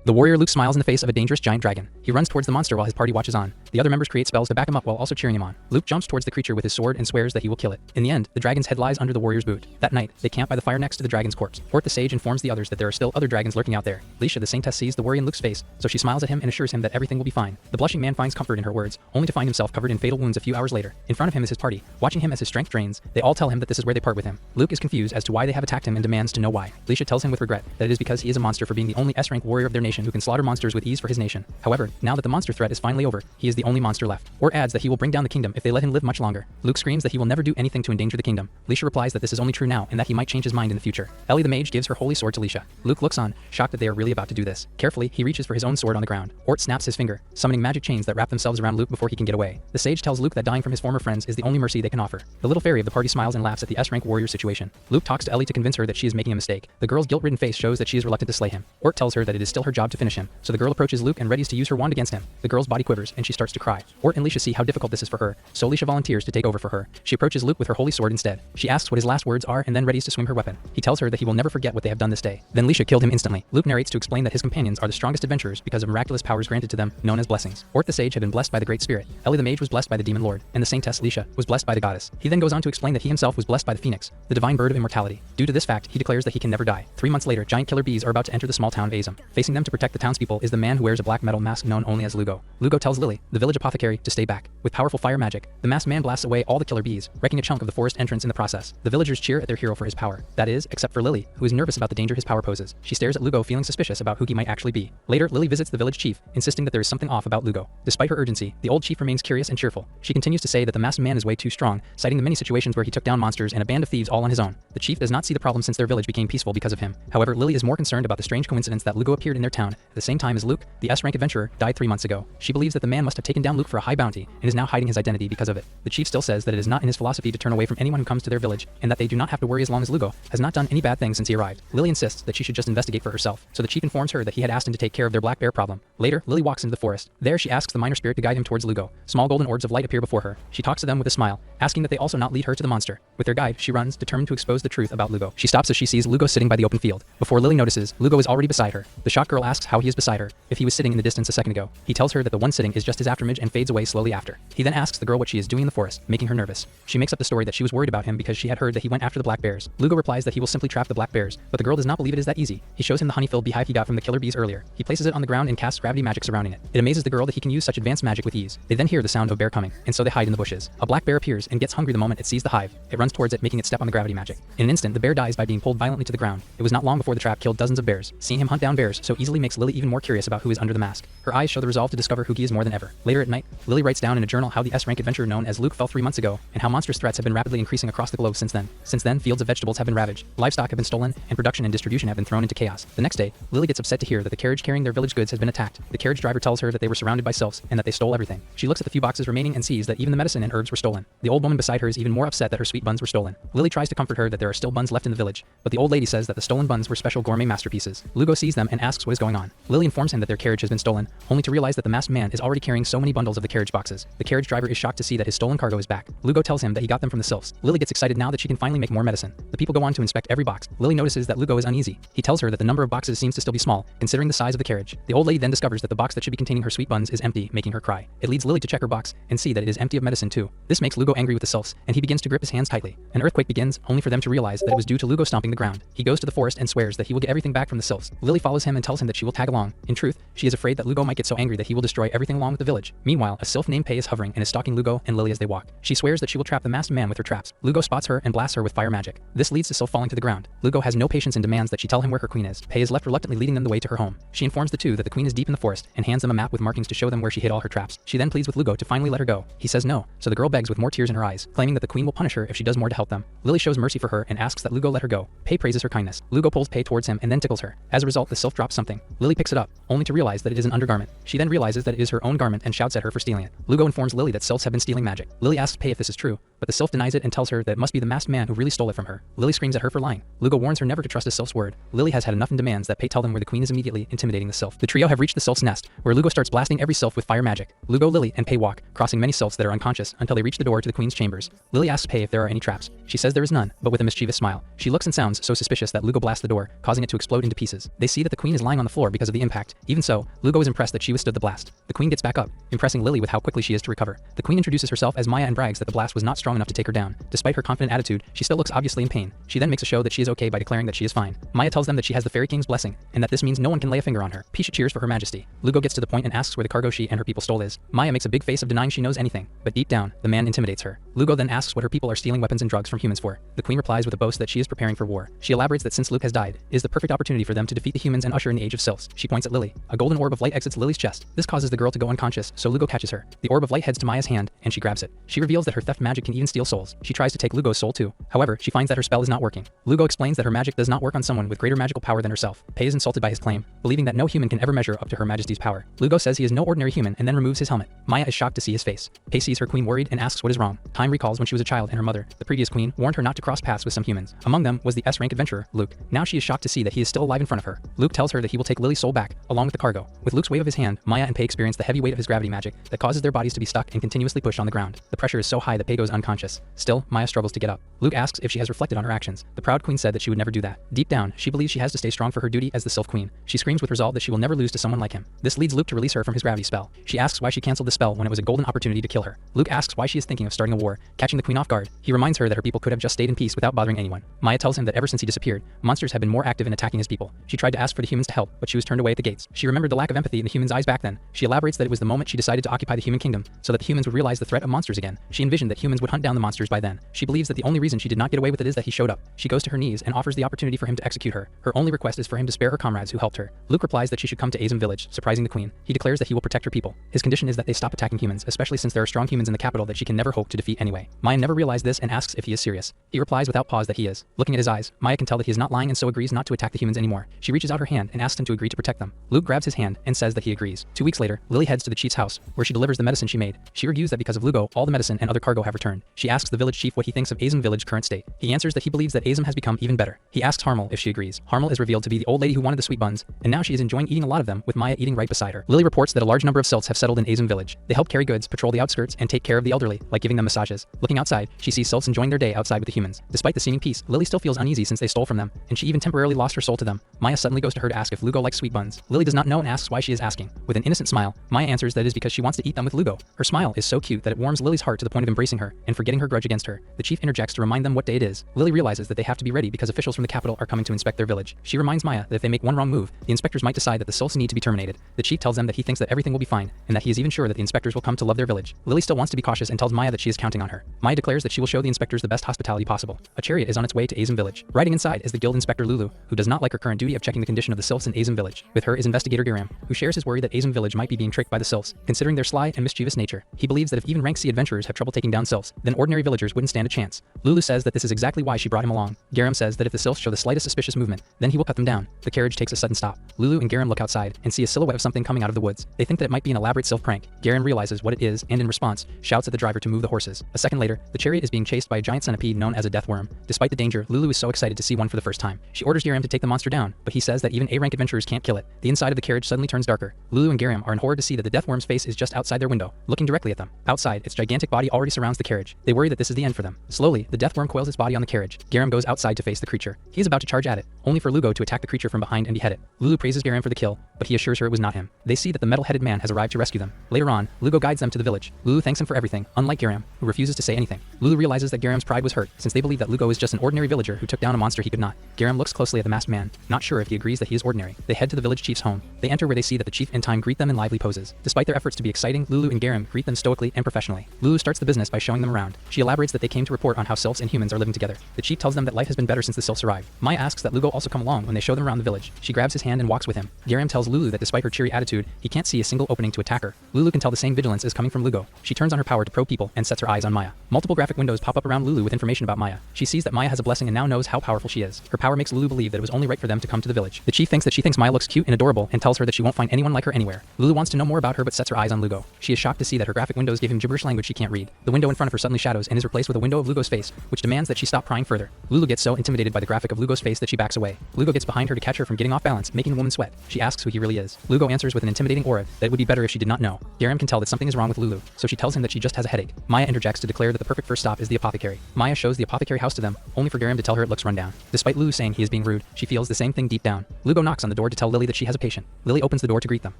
The warrior Luke smiles in the face of a dangerous giant dragon. He runs towards the monster while his party watches on. The other members create spells to back him up while also cheering him on. Luke jumps towards the creature with his sword and swears that he will kill it. In the end, the dragon's head lies under the warrior's boot. That night, they camp by the fire next to the dragon's corpse. Hort the sage informs the others that there are still other dragons lurking out there. Leisha the saintess sees the worry in Luke's face, so she smiles at him and assures him that everything will be fine. The blushing man finds comfort in her words, only to find himself covered in fatal wounds a few hours later. In front of him is his party. Watching him as his strength drains, they all tell him that this is where they part with him. Luke is confused as to why they have attacked him and demands to know why. Leisha tells him with regret that it is because he is a monster for being the only S-rank warrior of their nation magician who can slaughter monsters with ease for his nation. However, now that the monster threat is finally over, he is the only monster left. Ort adds that he will bring down the kingdom if they let him live much longer. Luke screams that he will never do anything to endanger the kingdom. Lisha replies that this is only true now and that he might change his mind in the future. Ellie the mage gives her holy sword to Lisha. Luke looks on, shocked that they are really about to do this. Carefully, he reaches for his own sword on the ground. Ort snaps his finger, summoning magic chains that wrap themselves around Luke before he can get away. The sage tells Luke that dying from his former friends is the only mercy they can offer. The little fairy of the party smiles and laughs at the S-rank warrior situation. Luke talks to Ellie to convince her that she is making a mistake. The girl's guilt-ridden face shows that she is reluctant to slay him. Ort tells her that it is still her job to finish him, so the girl approaches Luke and readies to use her wand against him. The girl's body quivers and she starts to cry. Ort and Lisha see how difficult this is for her, so Lisha volunteers to take over for her. She approaches Luke with her holy sword instead. She asks what his last words are and then readies to swing her weapon. He tells her that he will never forget what they have done this day. Then Lisha killed him instantly. Luke narrates to explain that his companions are the strongest adventurers because of miraculous powers granted to them, known as blessings. Ort the sage had been blessed by the Great Spirit. Ellie the mage was blessed by the demon lord, and the saintess Lisha was blessed by the goddess. He then goes on to explain that he himself was blessed by the phoenix, the divine bird of immortality. Due to this fact, he declares that he can never die. 3 months later, giant killer bees are about to enter the small town of Azum. Facing them to protect the townspeople is the man who wears a black metal mask known only as Lugo. Lugo tells Lily, the village apothecary, to stay back. With powerful fire magic, the masked man blasts away all the killer bees, wrecking a chunk of the forest entrance in the process. The villagers cheer at their hero for his power. That is, except for Lily, who is nervous about the danger his power poses. She stares at Lugo, feeling suspicious about who he might actually be. Later, Lily visits the village chief, insisting that there is something off about Lugo. Despite her urgency, the old chief remains curious and cheerful. She continues to say that the masked man is way too strong, citing the many situations where he took down monsters and a band of thieves all on his own. The chief does not see the problem since their village became peaceful because of him. However, Lily is more concerned about the strange coincidence that Lugo appeared in their town at the same time as Luke, the S-rank adventurer, died 3 months ago. She believes that the man must have taken down Luke for a high bounty and is now hiding his identity because of it. The chief still says that it is not in his philosophy to turn away from anyone who comes to their village, and that they do not have to worry as long as Lugo has not done any bad things since he arrived. Lily insists that she should just investigate for herself, so the chief informs her that he had asked him to take care of their black bear problem. Later, Lily walks into the forest. There, she asks the minor spirit to guide him towards Lugo. Small golden orbs of light appear before her. She talks to them with a smile, asking that they also not lead her to the monster. With their guide, she runs, determined to expose the truth about Lugo. She stops as she sees Lugo sitting by the open field. Before Lily notices, Lugo is already beside her. The shocked girl asks how he is beside her, if he was sitting in the distance a second ago. He tells her that the one sitting is just his afterimage and fades away slowly after. He then asks the girl what she is doing in the forest, making her nervous. She makes up the story that she was worried about him because she had heard that he went after the black bears. Lugo replies that he will simply trap the black bears, but the girl does not believe it is that easy. He shows him the honey-filled beehive he got from the killer bees earlier. He places it on the ground and casts gravity magic surrounding it. It amazes the girl that he can use such advanced magic with ease. They then hear the sound of a bear coming, and so they hide in the bushes. A black bear appears and gets hungry the moment it sees the hive. It runs towards it, making it step on the gravity magic. In an instant, the bear dies by being pulled violently to the ground. It was not long before the trap killed dozens of bears. Seeing him hunt down bears so easily makes Lily even more curious about who is under the mask. Her eyes show the resolve to discover who he is more than ever. Later at night, Lily writes down in a journal how the S-rank adventurer known as Luke fell 3 months ago, and how monstrous threats have been rapidly increasing across the globe since then. Since then, fields of vegetables have been ravaged, livestock have been stolen, and production and distribution have been thrown into chaos. The next day, Lily gets upset to hear that the carriage carrying their village goods has been attacked. The carriage driver tells her that they were surrounded by sylphs and that they stole everything. She looks at the few boxes remaining and sees that even the medicine and herbs were stolen. The old woman beside her is even more upset that her sweet buns were stolen. Lily tries to comfort her that there are still buns left in the village, but the old lady says that the stolen buns were special gourmet masterpieces. Lugo sees them and asks what is going on. Lily informs him that their carriage has been stolen, only to realize that the masked man is already carrying so many bundles of the carriage boxes. The carriage driver is shocked to see that his stolen cargo is back. Lugo tells him that he got them from the sylphs. Lily gets excited now that she can finally make more medicine. The people go on to inspect every box. Lily notices that Lugo is uneasy. He tells her that the number of boxes seems to still be small, considering the size of the carriage. The old lady then discovers that the box that should be containing her sweet buns is empty, making her cry. It leads Lily to check her box and see that it is empty of medicine too. This makes Lugo angry with the sylphs, and he begins to grip his hands tightly. An earthquake begins, only for them to realize that it was due to Lugo stomping the ground. He goes to the forest and swears that he will get everything back from the sylphs. Lily follows him and tells him that she will tag along. In truth, she is afraid that Lugo might get so angry that he will destroy everything along with the village. Meanwhile, a sylph named Pei is hovering and is stalking Lugo and Lily as they walk. She swears that she will trap the masked man with her traps. Lugo spots her and blasts her with fire magic. This leads to sylph falling to the ground. Lugo has no patience and demands that she tell him where her queen is. Pei is left reluctantly leading them the way to her home. She informs the two that the queen is deep in the forest and hands them a map with markings to show them where she hid all her traps. She then pleads with Lugo to finally let her go. He says no, so the girl begs with more tears in her eyes, claiming that the queen will punish her if she does more to help them. Lily shows mercy for her and asks that Lugo let her go. Pei praises her kindness. Lugo pulls Pei towards him and then tickles her. As a result, the sylph drops something. Lily picks it up, only to realize that it is an undergarment. She then realizes that it is her own garment and shouts at her for stealing it. Lugo informs Lily that sylphs have been stealing magic. Lily asks Pei if this is true, but the sylph denies it and tells her that it must be the masked man who really stole it from her. Lily screams at her for lying. Lugo warns her never to trust a sylph's word. Lily has had enough and demands that Pei tell them where the queen is, immediately intimidating the sylph. The trio have reached the sylph's nest, where Lugo starts blasting every sylph with fire magic. Lugo, Lily, and Pei walk, crossing many sylphs that are unconscious until they reach the door to the queen's chambers. Lily asks Pei if there are any traps. She says there is none, but with a mischievous smile. She looks and sounds so suspicious that Lugo blasts the door, causing it to explode into pieces. They see that the queen is lying on the floor because of the impact. Even so, Lugo is impressed that she withstood the blast. The queen gets back up, impressing Lily with how quickly she is to recover. The queen introduces herself as Maya and brags that the blast was not strong enough to take her down. Despite her confident attitude, she still looks obviously in pain. She then makes a show that she is okay by declaring that she is fine. Maya tells them that she has the Fairy King's blessing, and that this means no one can lay a finger on her. Pisha cheers for her majesty. Lugo gets to the point and asks where the cargo she and her people stole is. Maya makes a big face of denying she knows anything, but deep down, the man intimidates her. Lugo then asks what her people are stealing weapons and drugs from humans for. The queen replies with a boast that she is preparing for war. She elaborates that since Luke has died, it is the perfect opportunity for them to defeat the humans and usher in the age of sylphs. She points at Lily. A golden orb of light exits Lily's chest. This causes the girl to go unconscious, so Lugo catches her. The orb of light heads to Maya's hand, and she grabs it. She reveals that her theft magic can even steal souls. She tries to take Lugo's soul too. However, she finds that her spell is not working. Lugo explains that her magic does not work on someone with greater magical power than herself. Pei is insulted by his claim, believing that no human can ever measure up to Her Majesty's power. Lugo says he is no ordinary human and then removes his helmet. Maya is shocked to see his face. Pei sees her queen worried and asks what is wrong. Time recalls when she was a child and her mother, the previous queen, warned her not to cross paths with some humans. Among them was the S-rank adventurer, Luke. Now she is shocked to see that he is still alive in front of her. Luke tells her that he will take Lily's soul back, along with the cargo. With Luke's wave of his hand, Maya and Pei experience the heavy weight of his gravity magic that causes their bodies to be stuck and continuously pushed on the ground. The pressure is so high that Pei goes unconscious. Still, Maya struggles to get up. Luke asks if she has reflected on her actions. The proud queen said that she would never do that. Deep down, she believes she has to stay strong for her duty as the Sylph Queen. She screams with resolve that she will never lose to someone like him. This leads Luke to release her from his gravity spell. She asks why she canceled the spell when it was a golden opportunity to kill her. Luke asks why she is thinking of starting a war, catching the queen off guard. He reminds her that her people could have just stayed in peace without bothering anyone. Maya tells him that ever since he disappeared, monsters have been more active in attacking his people. She tried to ask for the humans to help, but she was turned away at the gates. She remembered the lack of empathy in the humans' eyes back then. She elaborates that it was the moment she decided to occupy the human kingdom, so that the humans would realize the threat of monsters again. She envisioned that humans would hunt down the monsters by then. She believes that the only reason she did not get away with it is that he showed up. She goes to her knees and offers the opportunity for him to execute her. Her only request is for him to spare her comrades who helped her. Luke replies that she should come to Azem village, surprising the queen. He declares that he will protect her people. His condition is that they stop attacking humans, especially since there are strong humans in the capital that she can never hope to defeat anyway. Maya never realized this and asks if he is serious. He replies without pause that he is. Looking at his eyes, Maya can tell that he is not lying and so agrees not to attack the humans anymore. She reaches out her hand and asks him to agree to protect them. Luke grabs his hand and says that he agrees. 2 weeks later, Lily heads to the chief's house, where she delivers the medicine she made. She argues that because of Lugo, all the medicine and other cargo have returned. She asks the village chief what he thinks of Azem village current state. He answers that he believes that Azem has become even better. He asks Harmel if she agrees. Harmel is revealed to be the old lady who wanted the sweet buns, and now she is enjoying eating a lot of them, with Maya eating right beside her. Lily reports that a large number of Sylphs have settled in Azem village. They help carry goods, patrol the outskirts, and take care of the elderly, like giving them massages. Looking outside, she sees Sylphs enjoying their day outside with the humans. Despite the seeming peace, Lily still feels uneasy since they stole from them, and she even temporarily lost her soul to them. Maya suddenly goes to her to ask if Lugo likes sweet buns. Lily does not know and asks why she is asking. With an innocent smile, Maya answers that it is because she wants to eat them with Lugo. Her smile is so cute that it warms Lily's heart to the point of embracing her and forgetting her grudge against her. The chief interjects to remind them what day it is. Lily realizes that they have to be ready because officials from the capital are coming to inspect their village. She reminds Maya that if they make one wrong move, the inspectors might decide that the Sylphs need to be terminated. The chief tells them that he thinks that everything will be fine, and that he is even sure that the inspectors will come to love their village. Lily still wants to be cautious and tells Maya that she is counting on her. Maya declares that she will show the inspectors the best hospitality possible. A chariot is on its way to Azem village. Riding inside is the guild inspector Lulu, who does not like her current duty of checking the condition of the Sylphs in Azem village. With her is investigator Giram, who shares his worry that Azem village might be being tricked by the Sylphs, considering their sly and mischievous nature. He believes that if even rank C adventurers have trouble taking down Sylphs, then ordinary villagers wouldn't stand a chance. Lulu says that this is exactly why she brought him along. Giram says that if the Sylphs show the slightest suspicious movement, then he will cut them down. The carriage takes a sudden stop. Lulu and Giram look outside and see a silhouette of something coming out of the woods. They think that it might be an elaborate Sylph prank. Giram realizes what it is and in response, shouts at the driver to move the horses. A second later, the chariot is being chased by a giant centipede known as a death worm. Despite the danger, Lulu is so excited to see one for the first time. She orders Giram to take the monster down, but he says that even A-rank adventurers can't kill it. The inside of the carriage suddenly turns darker. Lulu and Giram are in horror to see that the death worm's face is just outside their window, looking directly at them. Outside, its gigantic body already surrounds the carriage. They worry that this is the end for them. Slowly, the death worm coils its body on the carriage. Giram goes outside to face the creature. He is about to charge at it, only for Lugo to attack the creature from behind and behead it. Lulu praises Giram for the kill, but he assures her it was not him. They see that the metal-headed man has arrived to rescue them. Later on, Lugo guides them to the village. Lulu thanks him for everything, unlike Giram, who refuses to say anything. Lulu realizes that Giram's pride was hurt, since they believe that Lugo is just an ordinary villager who took down a monster he could not. Giram looks closely at the masked man, not sure if he agrees that he is ordinary. They head to the village chief's home. They enter where they see that the chief and Time greet them in lively poses. Despite their efforts to be exciting, Lulu and Giram greet them stoically and professionally. Lulu starts the business by showing them around. She elaborates that they came to report on how Sylphs and humans are living together. The chief tells them that life has been better since the Sylphs arrived. Maya asks that Lugo also come along when they show them around the village. She grabs his hand and walks with him. Giram tells Lulu that despite her cheery attitude, he can't see a single opening to attack her. Lulu can tell the same vigilance is coming from Lugo. She turns on her power to probe people and sets her eyes on Maya. Multiple graphic windows pop up around Lulu with information about Maya. She sees that Maya has a blessing and now knows how powerful she is. Her power makes Lulu believe that it was only right for them to come to the village. The chief thinks that she thinks Maya looks cute and adorable and tells her that she won't find anyone like her anywhere. Lulu wants to know more about her but sets her eyes on Lugo. She is shocked to see that her graphic windows give him gibberish language she can't read. The window in front of her suddenly shadows and is replaced with a window of Lugo's face, which demands that she stop prying further. Lulu gets so intimidated by the graphic of Lugo's face that she backs away. Lugo gets behind her to catch her from getting off balance, making the woman sweat. She asks who he really is. Lugo answers with an intimidating aura that it would be better if she did not know. Giram can tell that something is wrong with Lulu, so she tells him that she just has a headache. Maya interjects to declare that the perfect first stop is the apothecary. Maya shows the apothecary house to them, only for Giram to tell her it looks run down. Despite Lulu saying he is being rude, she feels the same thing deep down. Lugo knocks on the door to tell Lily that she has a patient. Lily opens the door to greet them.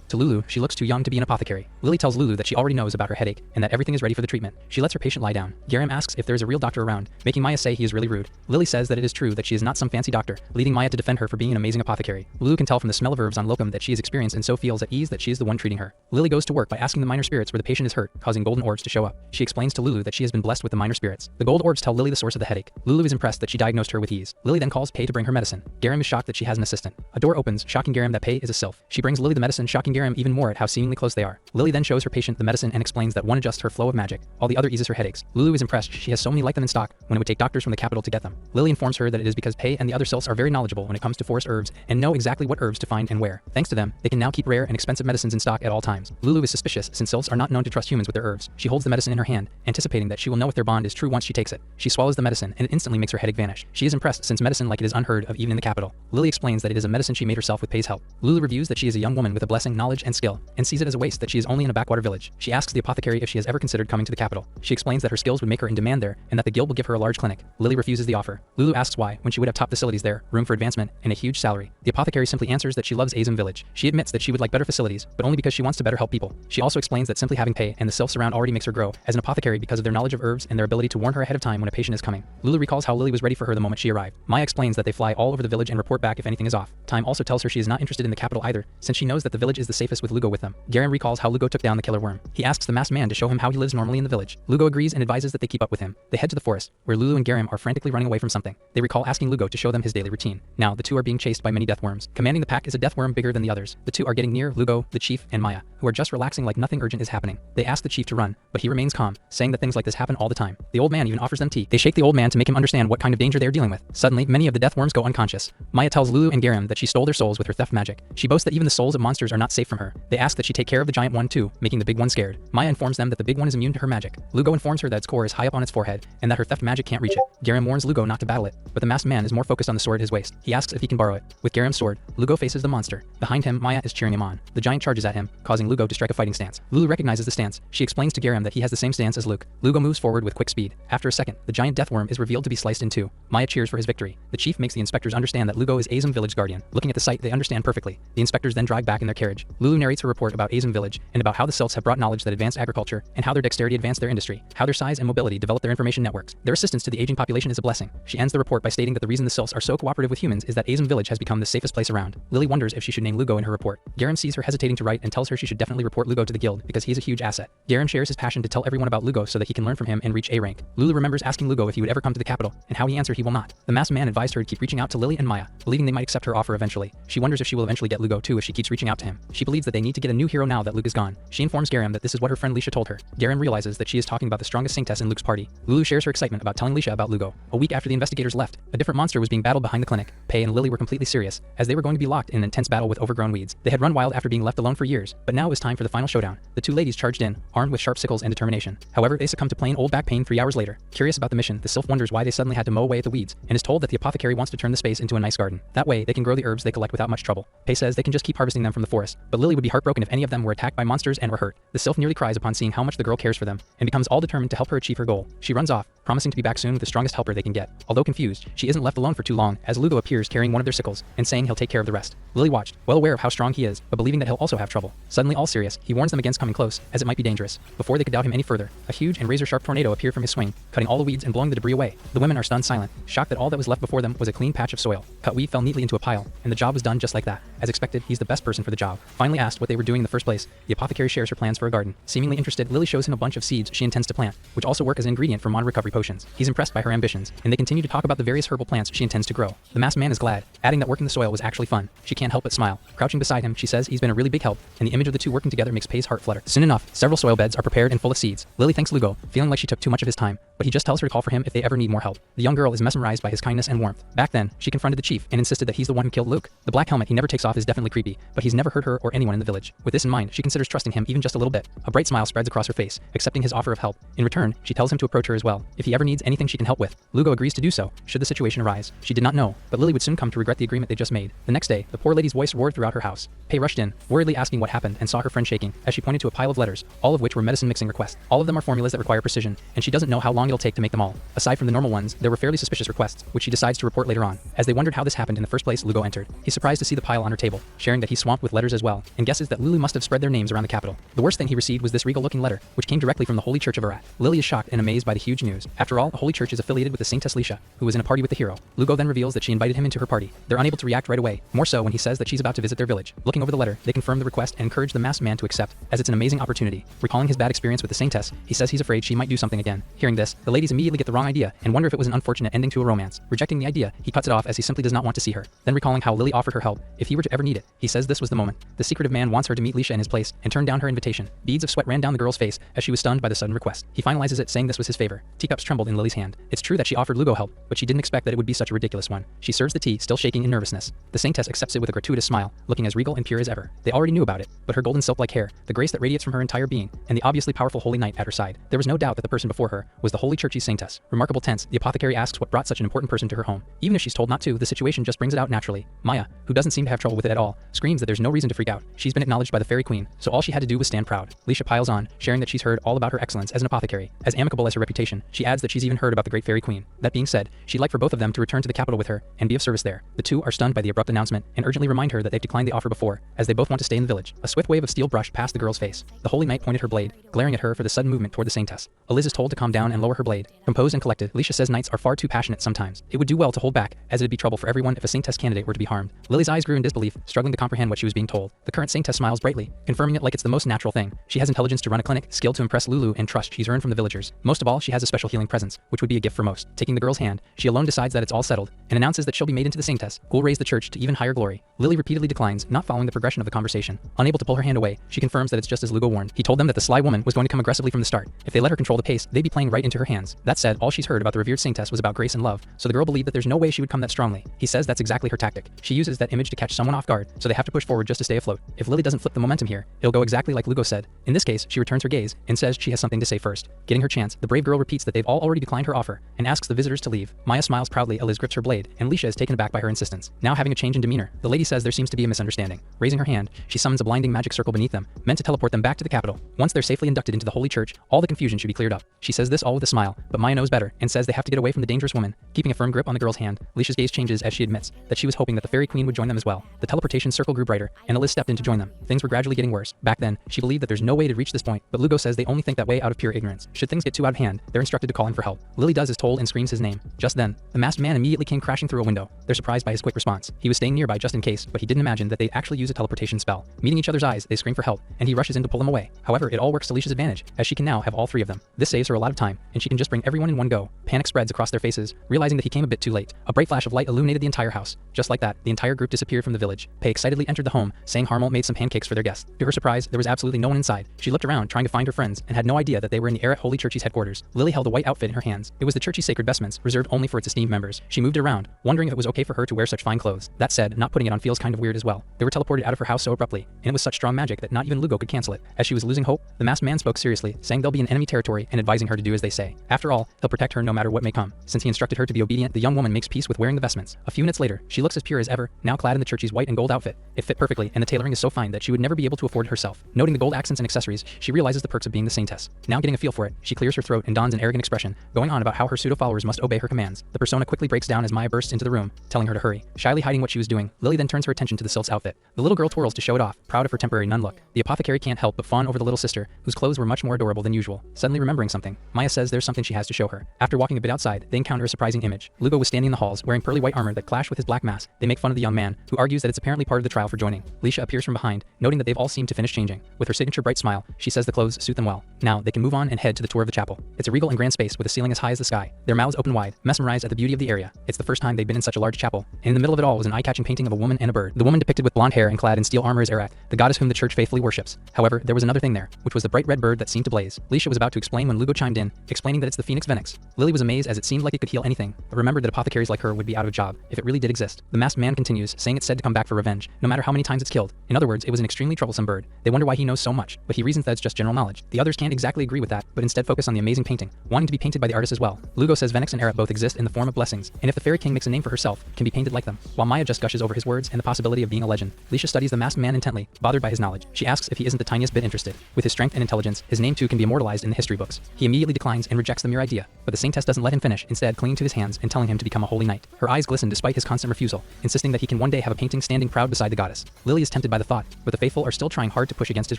To Lulu, she looks too young to be an apothecary. Lily tells Lulu that she already knows about her headache and that everything is ready for the treatment. She lets her patient lie down. Giram asks if there is a real doctor around, making Maya say he is really rude. Lily says that it is true that she is not some fancy doctor, leading Maya to defend her for being an amazing apothecary. Lulu can tell from the smell of herbs on locum that she is experienced and so feels at ease that she is the one treating her. Lily goes to work by asking the minor spirits where the patient is hurt, causing golden orbs to show up. She explains to Lulu Lulu that she has been blessed with the minor spirits. The gold orbs tell Lily the source of the headache. Lulu is impressed that she diagnosed her with ease. Lily then calls Pei to bring her medicine. Garam is shocked that she has an assistant. A door opens, shocking Garam that Pei is a sylph. She brings Lily the medicine, shocking Garam even more at how seemingly close they are. Lily then shows her patient the medicine and explains that one adjusts her flow of magic, while the other eases her headaches. Lulu is impressed she has so many like them in stock when it would take doctors from the capital to get them. Lily informs her that it is because Pei and the other sylphs are very knowledgeable when it comes to forest herbs and know exactly what herbs to find and where. Thanks to them, they can now keep rare and expensive medicines in stock at all times. Lulu is suspicious since sylphs are not known to trust humans with their herbs. She holds the medicine in her hand, anticipating that she will know if their bond is true once she takes it. She swallows the medicine and it instantly makes her headache vanish. She is impressed since medicine like it is unheard of even in the capital. Lily explains that it is a medicine she made herself with Pei's help. Lulu reviews that she is a young woman with a blessing, knowledge, and skill, and sees it as a waste that she is only in a backwater village. She asks the apothecary if she has ever considered coming to the capital. She explains that her skills would make her in demand there and that the guild will give her a large clinic. Lily refuses the offer. Lulu asks why, when she would have top facilities there, room for advancement, and a huge salary. The apothecary simply answers that she loves Azim village. She admits that she would like better facilities, but only because she wants to better help people. She also explains that simply having Pei and the sylphs around already makes her grow as an apothecary because of their knowledge of herbs and their ability to warn her ahead of time when a patient is coming. Lulu recalls how Lily was ready for her the moment she arrived. Maya explains that they fly all over the village and report back if anything is off. Time also tells her she is not interested in the capital either, since she knows that the village is the safest with Lugo with them. Garam recalls how Lugo took down the killer worm. He asks the masked man to show him how he lives normally in the village. Lugo agrees and advises that they keep up with him. They head to the forest, where Lulu and Garam are frantically running away from something. They recall asking Lugo to show them his daily routine. Now, the two are being chased by many deathworms. Commanding the pack is a deathworm bigger than the others. The two are getting near Lugo, the chief, and Maya, who are just relaxing like nothing urgent is happening. They ask the chief to run, but he remains calm, saying that things like this happen all the time. The old man even offers them tea. They shake the old man to make him understand what kind of danger they are dealing with. Suddenly, many of the deathworms go unconscious. Maya tells Lulu and Garam that she stole their souls with her theft magic. She boasts that even the souls of monsters are not safe from her. They ask that she take care of the giant one too, making the big one scared. Maya informs them that the big one is immune to her magic. Lugo informs her that its core is high up on its forehead, and that her theft magic can't reach it. Garam warns Lugo not to battle it, but the masked man is more focused on the sword at his waist. He asks if he can borrow it. With Garam's sword, Lugo faces the monster. Behind him, Maya is cheering him on. The giant charges at him, causing Lugo to strike a fighting stance. Lulu recognizes the stance. She explains to Garam that he has the same stance as Luke. Lugo moves forward with quick speed. After a second, the giant deathworm is revealed to be sliced in two. Maya cheers for his victory. The chief makes the inspectors understand that Lugo is Azim village guardian. Looking at the site, they understand perfectly. The inspectors then drive back in their carriage. Lulu narrates her report about Azim village and about how the sylphs have brought knowledge that advanced agriculture and how their dexterity advanced their industry, how their size and mobility developed their information networks. Their assistance to the aging population is a blessing. She ends the report by stating that the reason the sylphs are so cooperative with humans is that Azim village has become the safest place around. Lily wonders if she should name Lugo in her report. Garam sees her hesitating to write and tells her she should definitely report Lugo to the guild because he's a huge asset. Garam shares his passion to tell everyone about Lugo so that he can learn from him and reach A rank. Lulu remembers asking Lugo if he would ever come to the capital and how he answered he will not. The masked man advised her to keep reaching out to Lily and Maya, believing they might accept her offer eventually. She wonders if she will eventually get Lugo too if she keeps reaching out to him. She believes that they need to get a new hero now that Luke is gone. She informs Garam that this is what her friend Lisha told her. Garam realizes that she is talking about the strongest Saintess in Luke's party. Lulu shares her excitement about telling Lisha about Lugo. A week after the investigators left, a different monster was being battled behind the clinic. Pei and Lily were completely serious, as they were going to be locked in an intense battle with overgrown weeds. They had run wild after being left alone for years, but now it was time for the final showdown. The two ladies charged in, armed with sharp sickles and determination. However, they succumbed to plain old back pain 3 hours later. Curious about the mission, the sylph wonders why they suddenly had to mow away at the weeds, and is told that the apothecary wants to turn the space into a nice garden. That way, they can grow the herbs they collect without much trouble. Pei says they can just keep harvesting them from the forest, but Lily would be heartbroken if any of them were attacked by monsters and were hurt. The sylph nearly cries upon seeing how much the girl cares for them, and becomes all determined to help her achieve her goal. She runs off, promising to be back soon with the strongest helper they can get. Although confused, she isn't left alone for too long, as Lugo appears carrying one of their sickles, and saying he'll take care of the rest. Lily watched, well aware of how strong he is, but believing that he'll also have trouble. Suddenly all serious, he warns them against coming close, as it might be dangerous. Before they could doubt him any further, a huge and razor-sharp tornado appeared from his swing, cutting all the weeds and blowing the debris away. The women are stunned silent, shocked that all that was left before them was a clean patch of soil. Cut weed fell neatly into a pile, and the job was done just like that. As expected, he's the best person for the job. Finally asked what they were doing in the first place, the apothecary shares her plans for a garden. Seemingly interested, Lily shows him a bunch of seeds she intends to plant, which also work as an ingredient for mana recovery potions. He's impressed by her ambitions, and they continue to talk about the various herbal plants she intends to grow. The masked man is glad, adding that working the soil was actually fun. She can't help but smile. Crouching beside him, she says he's been a really big help, and the image of the two working together makes Pei's heart flutter. Soon enough, several soil beds are prepared and full of seeds. Lily thanks Lugo, feeling like she took too much of his time, but he just tells her to call for him if they ever need more help. The young girl is mesmerized by his kindness and warmth. Back then, she confronted the chief and insisted that he's the one who killed Luke. The black helmet he never takes off is definitely creepy, but he's never hurt her or anyone in the village. With this in mind, she considers trusting him even just a little bit. A bright smile spreads across her face, accepting his offer of help. In return, she tells him to approach her as well, if he ever needs anything she can help with. Lugo agrees to do so, should the situation arise. She did not know, but Lily would soon come to regret the agreement they just made. The next day, the poor lady's voice roared throughout her house. Pei rushed in, worriedly asking what happened, and saw her friend shaking, as she pointed to a pile of letters, all of which were medicine mixing requests. All of them are formulas that require precision, and she doesn't know how long long it'll take to make them all. Aside from the normal ones, there were fairly suspicious requests, which she decides to report later on. As they wondered how this happened in the first place, Lugo entered. He's surprised to see the pile on her table, sharing that he's swamped with letters as well, and guesses that Lulu must have spread their names around the capital. The worst thing he received was this regal-looking letter, which came directly from the Holy Church of Arat. Lily is shocked and amazed by the huge news. After all, the Holy Church is affiliated with the Saintess Lisha, who was in a party with the hero. Lugo then reveals that she invited him into her party. They're unable to react right away, more so when he says that she's about to visit their village. Looking over the letter, they confirm the request and encourage the masked man to accept, as it's an amazing opportunity. Recalling his bad experience with the Saintess, he says he's afraid she might do something again. Hearing this, the ladies immediately get the wrong idea and wonder if it was an unfortunate ending to a romance. Rejecting the idea, he cuts it off as he simply does not want to see her. Then recalling how Lily offered her help if he were to ever need it, he says this was the moment. The secretive man wants her to meet Lisha in his place and turn down her invitation. Beads of sweat ran down the girl's face as she was stunned by the sudden request. He finalizes it, saying this was his favor. Teacups trembled in Lily's hand. It's true that she offered Lugo help, but she didn't expect that it would be such a ridiculous one. She serves the tea, still shaking in nervousness. The Saintess accepts it with a gratuitous smile, looking as regal and pure as ever. They already knew about it, but her golden silk-like hair, the grace that radiates from her entire being, and the obviously powerful holy knight at her side. There was no doubt that the person before her was the Holy Church's Saintess. Remarkable tense, the apothecary asks what brought such an important person to her home. Even if she's told not to, the situation just brings it out naturally. Maya, who doesn't seem to have trouble with it at all, screams that there's no reason to freak out. She's been acknowledged by the Fairy Queen, so all she had to do was stand proud. Lisha piles on, sharing that she's heard all about her excellence as an apothecary. As amicable as her reputation, she adds that she's even heard about the great Fairy Queen. That being said, she'd like for both of them to return to the capital with her and be of service there. The two are stunned by the abrupt announcement and urgently remind her that they've declined the offer before, as they both want to stay in the village. A swift wave of steel brushed past the girl's face. The Holy Knight pointed her blade, glaring at her for the sudden movement toward the Saintess. Eliz is told to calm down and lower her blade. Composed and collected, Lisha says knights are far too passionate sometimes. It would do well to hold back, as it'd be trouble for everyone if a Saintess candidate were to be harmed. Lily's eyes grew in disbelief, struggling to comprehend what she was being told. The current Saintess smiles brightly, confirming it like it's the most natural thing. She has intelligence to run a clinic, skill to impress Lulu, and trust she's earned from the villagers. Most of all, she has a special healing presence, which would be a gift for most. Taking the girl's hand, she alone decides that it's all settled, and announces that she'll be made into the Saintess, who will raise the church to even higher glory. Lily repeatedly declines, not following the progression of the conversation. Unable to pull her hand away, she confirms that it's just as Lugo warned. He told them that the sly woman was going to come aggressively from the start. If they let her control the pace, they'd be playing right into her hands. That said, all she's heard about the revered Saintess was about grace and love, so the girl believed that there's no way she would come that strongly. He says that's exactly her tactic. She uses that image to catch someone off guard, so they have to push forward just to stay afloat. If Lily doesn't flip the momentum here, it'll go exactly like Lugo said. In this case, she returns her gaze and says she has something to say first. Getting her chance, the brave girl repeats that they've all already declined her offer and asks the visitors to leave. Maya smiles proudly, Eliz grips her blade, and Lisha is taken aback by her insistence. Now having a change in demeanor, the lady says there seems to be a misunderstanding. Raising her hand, she summons a blinding magic circle beneath them, meant to teleport them back to the capital. Once they're safely inducted into the Holy Church, all the confusion should be cleared up. She says this all with a smile, but Maya knows better and says they have to get away from the dangerous woman. Keeping a firm grip on the girl's hand, Lisha's gaze changes as she admits that she was hoping that the Fairy Queen would join them as well. The teleportation circle grew brighter, and Eliz stepped in to join them. Things were gradually getting worse. Back then, she believed that there's no way to reach this point, but Lugo says they only think that way out of pure ignorance. Should things get too out of hand, they're instructed to call in for help. Lily does as told and screams his name. Just then, the masked man immediately came crashing through a window. They're surprised by his quick response. He was staying nearby just in case, but he didn't imagine that they'd actually use a teleportation spell. Meeting each other's eyes, they scream for help, and he rushes in to pull them away. However, it all works to Lisha's advantage, as she can now have all three of them. This saves her a lot of time, and she can just bring everyone in one go. Panic spreads across their faces, realizing that he came a bit too late. A bright flash of light illuminated the entire house. Just like that, the entire group disappeared from the village. Pei excitedly entered the home, saying Harmel made some pancakes for their guests. To her surprise, there was absolutely no one inside. She looked around, trying to find her friends, and had no idea that they were in the Arat Holy Church's headquarters. Lily held a white outfit in her hands. It was the church's sacred vestments, reserved only for its esteemed members. She moved it around, wondering if it was okay for her to wear such fine clothes. That said, not putting it on feels kind of weird as well. They were teleported out of her house so abruptly, and it was such strong magic that not even Lugo could cancel it. As she was losing hope, the masked man spoke seriously, saying they'll be in enemy territory and advising her to do as they say. After all, he'll protect her no matter what may come. Since he instructed her to be obedient, the young woman makes peace with wearing the vestments. A few minutes later, she looks as pure as ever, now clad in the church's white and gold outfit. It fit perfectly, and the tailoring is so fine that she would never be able to afford it herself. Noting the gold accents and accessories, she realizes the perks of being the Saintess. Now getting a feel for it, she clears her throat and dons an arrogant expression, going on about how her pseudo-followers must obey her commands. The persona quickly breaks down as Maya bursts into the room, telling her to hurry. Shyly hiding what she was doing, Lily then turns her attention to the sylph's outfit. The little girl twirls to show it off, proud of her temporary nun look. The apothecary can't help but fawn over the little sister, whose clothes were much more adorable than usual. Suddenly remembering something, Maya says there's something she has to show her. After walking a bit outside, they encounter a surprising image. Lugo was standing in the halls, wearing pearly white armor that clashed with his black mask. They make fun of the young man, who argues that it's apparently part of the trial for joining. Lisha appears from behind, noting that they've all seemed to finish changing. With her signature bright smile, she says the clothes suit them well. Now, they can move on and head to the tour of the chapel. It's a regal and grand space with a ceiling as high as the sky. Their mouths open wide, mesmerized at the beauty of the area. It's the first time they'd been in such a large chapel, and in the middle of it all was an eye-catching painting of a woman and a bird. The woman depicted with blonde hair and clad in steel armor is Arat, the goddess whom the church faithfully worships. However, there was another thing there, which was the bright red bird that seemed to blaze. Lisha was about to explain when Lugo chimed in, explaining that it's the Phoenix Venix. Lily was amazed as it seemed like it could heal anything, but remembered that apothecaries like her would be out of a job if it really did exist. The masked man continues, saying it's said to come back for revenge, no matter how many times it's killed. In other words, it was an extremely troublesome bird. They wonder why he knows so much, but he reasons that it's just general knowledge. The others can't exactly agree with that, but instead focus on the amazing painting, wanting to be painted by the artist as well. Lugo says Venix and Arat both exist in the form of blessings, and if the Fairy King makes a name for herself, can be painted like them. While Maya just gushes over his words and the possibility of being a legend, Lisha studies the masked man intently, bothered by his knowledge. She asks if he isn't the tiniest bit interested. With his strength and intelligence, his name too can be immortalized in the history books. He immediately declines and rejects the mere idea, but the saintess doesn't let him finish, instead clinging to his hands and telling him to become a holy knight. Her eyes glisten despite his constant refusal, insisting that he can one day have a painting standing proud beside the goddess. Lily is tempted by the thought, but the faithful are still trying hard to push against his